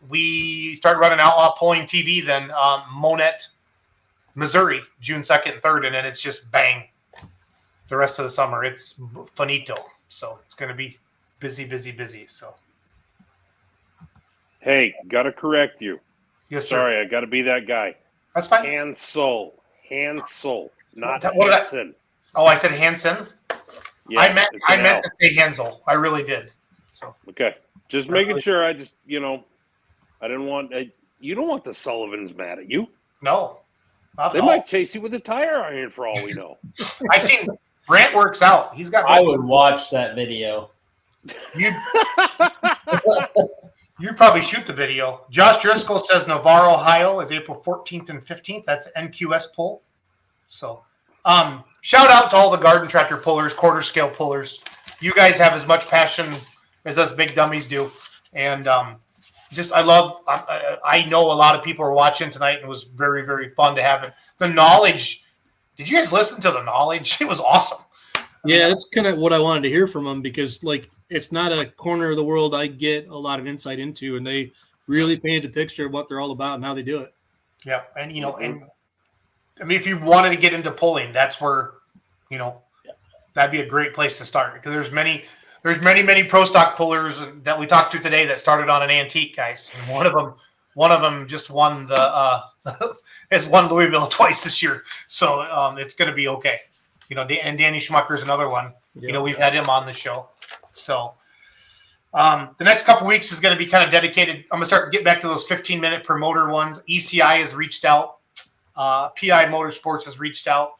we start running Outlaw Pulling TV then Monette, Missouri, June 2nd and 3rd. And then it's just bang. The rest of the summer, it's finito. So it's going to be busy. So. Hey, got to correct you. Yes, sir. Sorry, I got to be that guy. That's fine. Hansel, not Hansen. Oh, I said Hansen? Yeah, I meant to say Hansel. I really did. So. Okay. Just making sure. I just, I didn't want you don't want the Sullivans mad at you. No. They might chase you with a tire iron for all we know. I've seen Brant works out. He's got. I would watch that video. You'd probably shoot the video. Josh Driscoll says Navarre, Ohio is April 14th and 15th. That's NQS pull. So, shout out to all the garden tractor pullers, quarter scale pullers. You guys have as much passion as us big dummies do. And I know a lot of people are watching tonight, and it was very, very fun to have it. The knowledge. Did you guys listen to the knowledge? It was awesome. Yeah, that's kind of what I wanted to hear from them because, it's not a corner of the world I get a lot of insight into, and they really painted the picture of what they're all about and how they do it. Yeah, and I mean, if you wanted to get into pulling, that's where, that'd be a great place to start, because there's many pro stock pullers that we talked to today that started on an antique, guys. And one of them just won has won Louisville twice this year, so it's going to be okay. And Danny Schmucker is another one. Yeah. We've had him on the show, so. The next couple weeks is going to be kind of dedicated. I'm going to get back to those 15-minute per motor ones. ECI has reached out. PI Motorsports has reached out.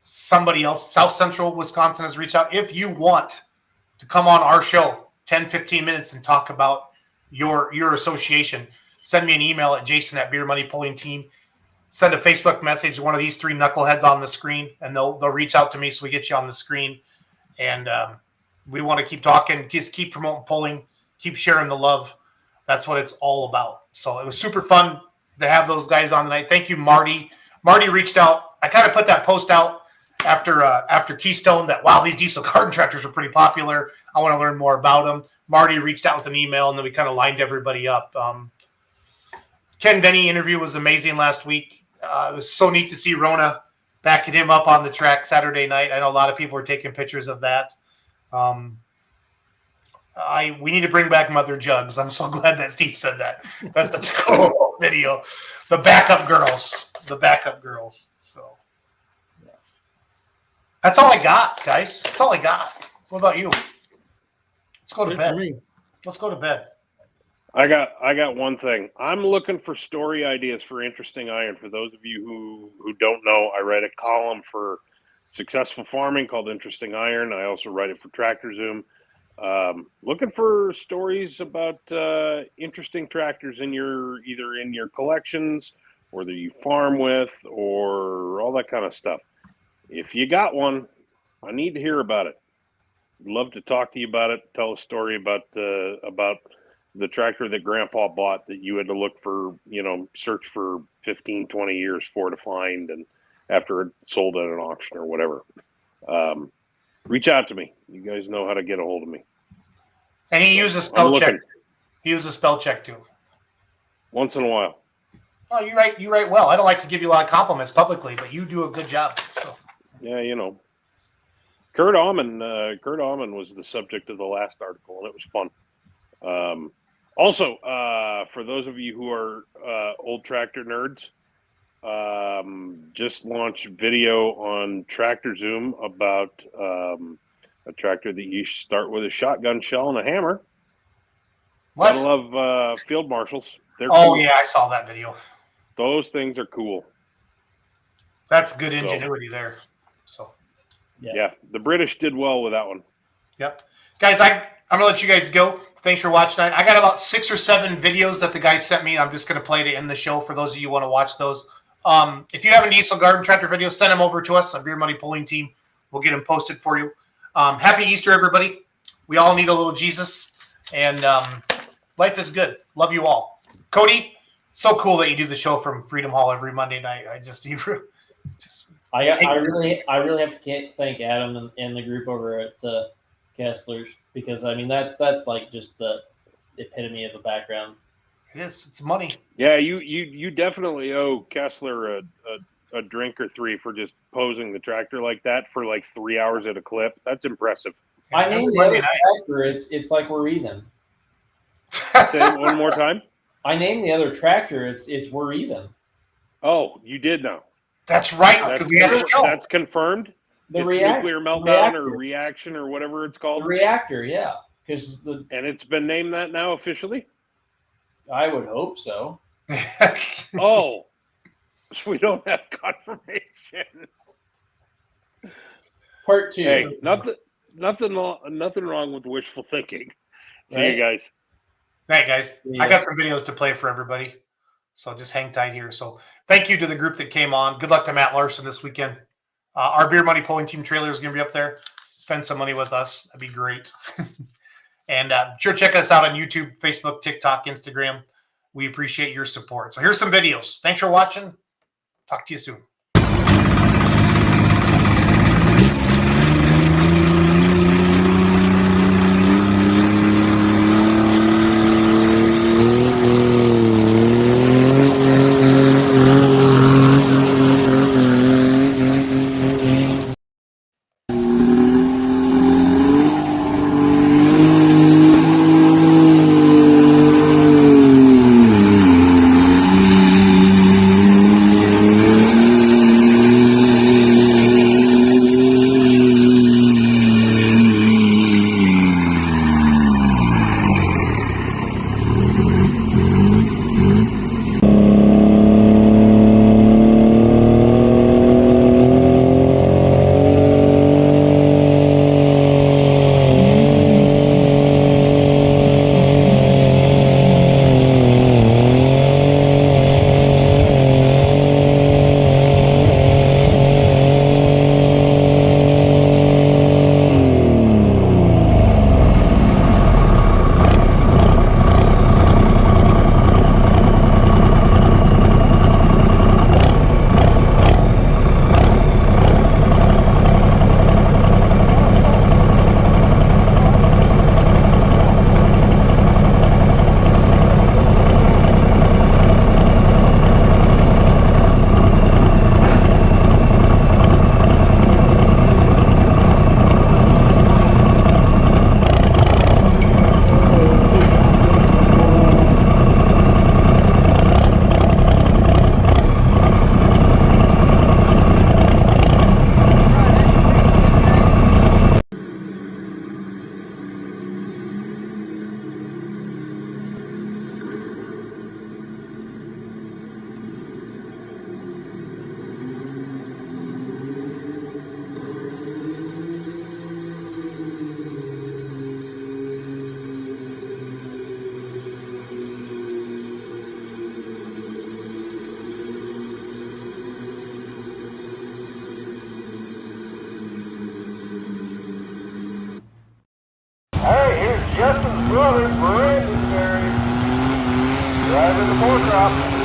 Somebody else, South Central Wisconsin, has reached out. If you want to come on our show 10, 15 minutes and talk about your association, send me an email at Jason@Beer Money Pulling Team. Send a Facebook message to one of these three knuckleheads on the screen, and they'll reach out to me so we get you on the screen. And we want to keep talking, just keep promoting pulling, keep sharing the love. That's what it's all about. So it was super fun to have those guys on tonight. Thank you, Marty. Marty reached out. I kind of put that post out after Keystone that, wow, these diesel garden tractors are pretty popular. I want to learn more about them. Marty reached out with an email, and then we kind of lined everybody up. Ken Denny interview was amazing last week. It was so neat to see Rona backing him up on the track Saturday night. I know a lot of people were taking pictures of that. We need to bring back Mother Jugs. I'm so glad that Steve said that. That's such a cool video. The backup girls. So yeah. That's all I got, guys. That's all I got. What about you? Let's go to bed. Let's go to bed. I got one thing. I'm looking for story ideas for Interesting Iron. For those of you who don't know, I write a column for Successful Farming called Interesting Iron. I also write it for Tractor Zoom. Looking for stories about interesting tractors either in your collections or that you farm with or all that kind of stuff. If you got one, I need to hear about it. I'd love to talk to you about it. Tell a story about the tractor that Grandpa bought that you had to look for, search for 15, 20 years for to find, and after it sold at an auction or whatever. Reach out to me. You guys know how to get a hold of me. And he uses spell check. He uses spell check too. Once in a while. Oh, you write well. I don't like to give you a lot of compliments publicly, but you do a good job. So. Yeah, Kurt Allman was the subject of the last article, and it was fun. Also, for those of you who are old tractor nerds, just launched video on Tractor Zoom about a tractor that you start with a shotgun shell and a hammer. What? I love field marshals. They're cool. Yeah, I saw that video. Those things are cool. That's good ingenuity there. So, yeah, the British did well with that one. Yep, guys, I'm gonna let you guys go. Thanks for watching tonight. I got about 6 or 7 videos that the guys sent me. I'm just gonna play to end the show for those of you who want to watch those. If you have a diesel garden tractor video, send them over to us, a Beer Money Pulling Team. We'll get them posted for you. Happy Easter, everybody. We all need a little Jesus, and life is good. Love you all. Cody, so cool that you do the show from Freedom Hall every Monday night. I really have to thank Adam and the group over at Kessler's, because that's like just the epitome of a background. It is. It's money. Yeah, you definitely owe Kessler a drink or 3 for just posing the tractor like that for like 3 hours at a clip. That's impressive. I named the other tractor. It's like we're even. Say it one more time. I named the other tractor. It's we're even. Oh, you did know. That's right. That's confirmed. The nuclear meltdown or reaction or whatever it's called. The reactor, yeah. And it's been named that now officially? I would hope so. Oh, so we don't have confirmation. Part 2. Hey, nothing wrong with wishful thinking. See you guys. Hey guys, I got some videos to play for everybody, so just hang tight here. So thank you to the group that came on. Good luck to Matt Larson this weekend. Our Beer Money Pulling Team trailer is going to be up there. Spend some money with us. That'd be great. And sure, check us out on YouTube, Facebook, TikTok, Instagram. We appreciate your support. So here's some videos. Thanks for watching. Talk to you soon. Moving for legendary. Driving the 4 drop.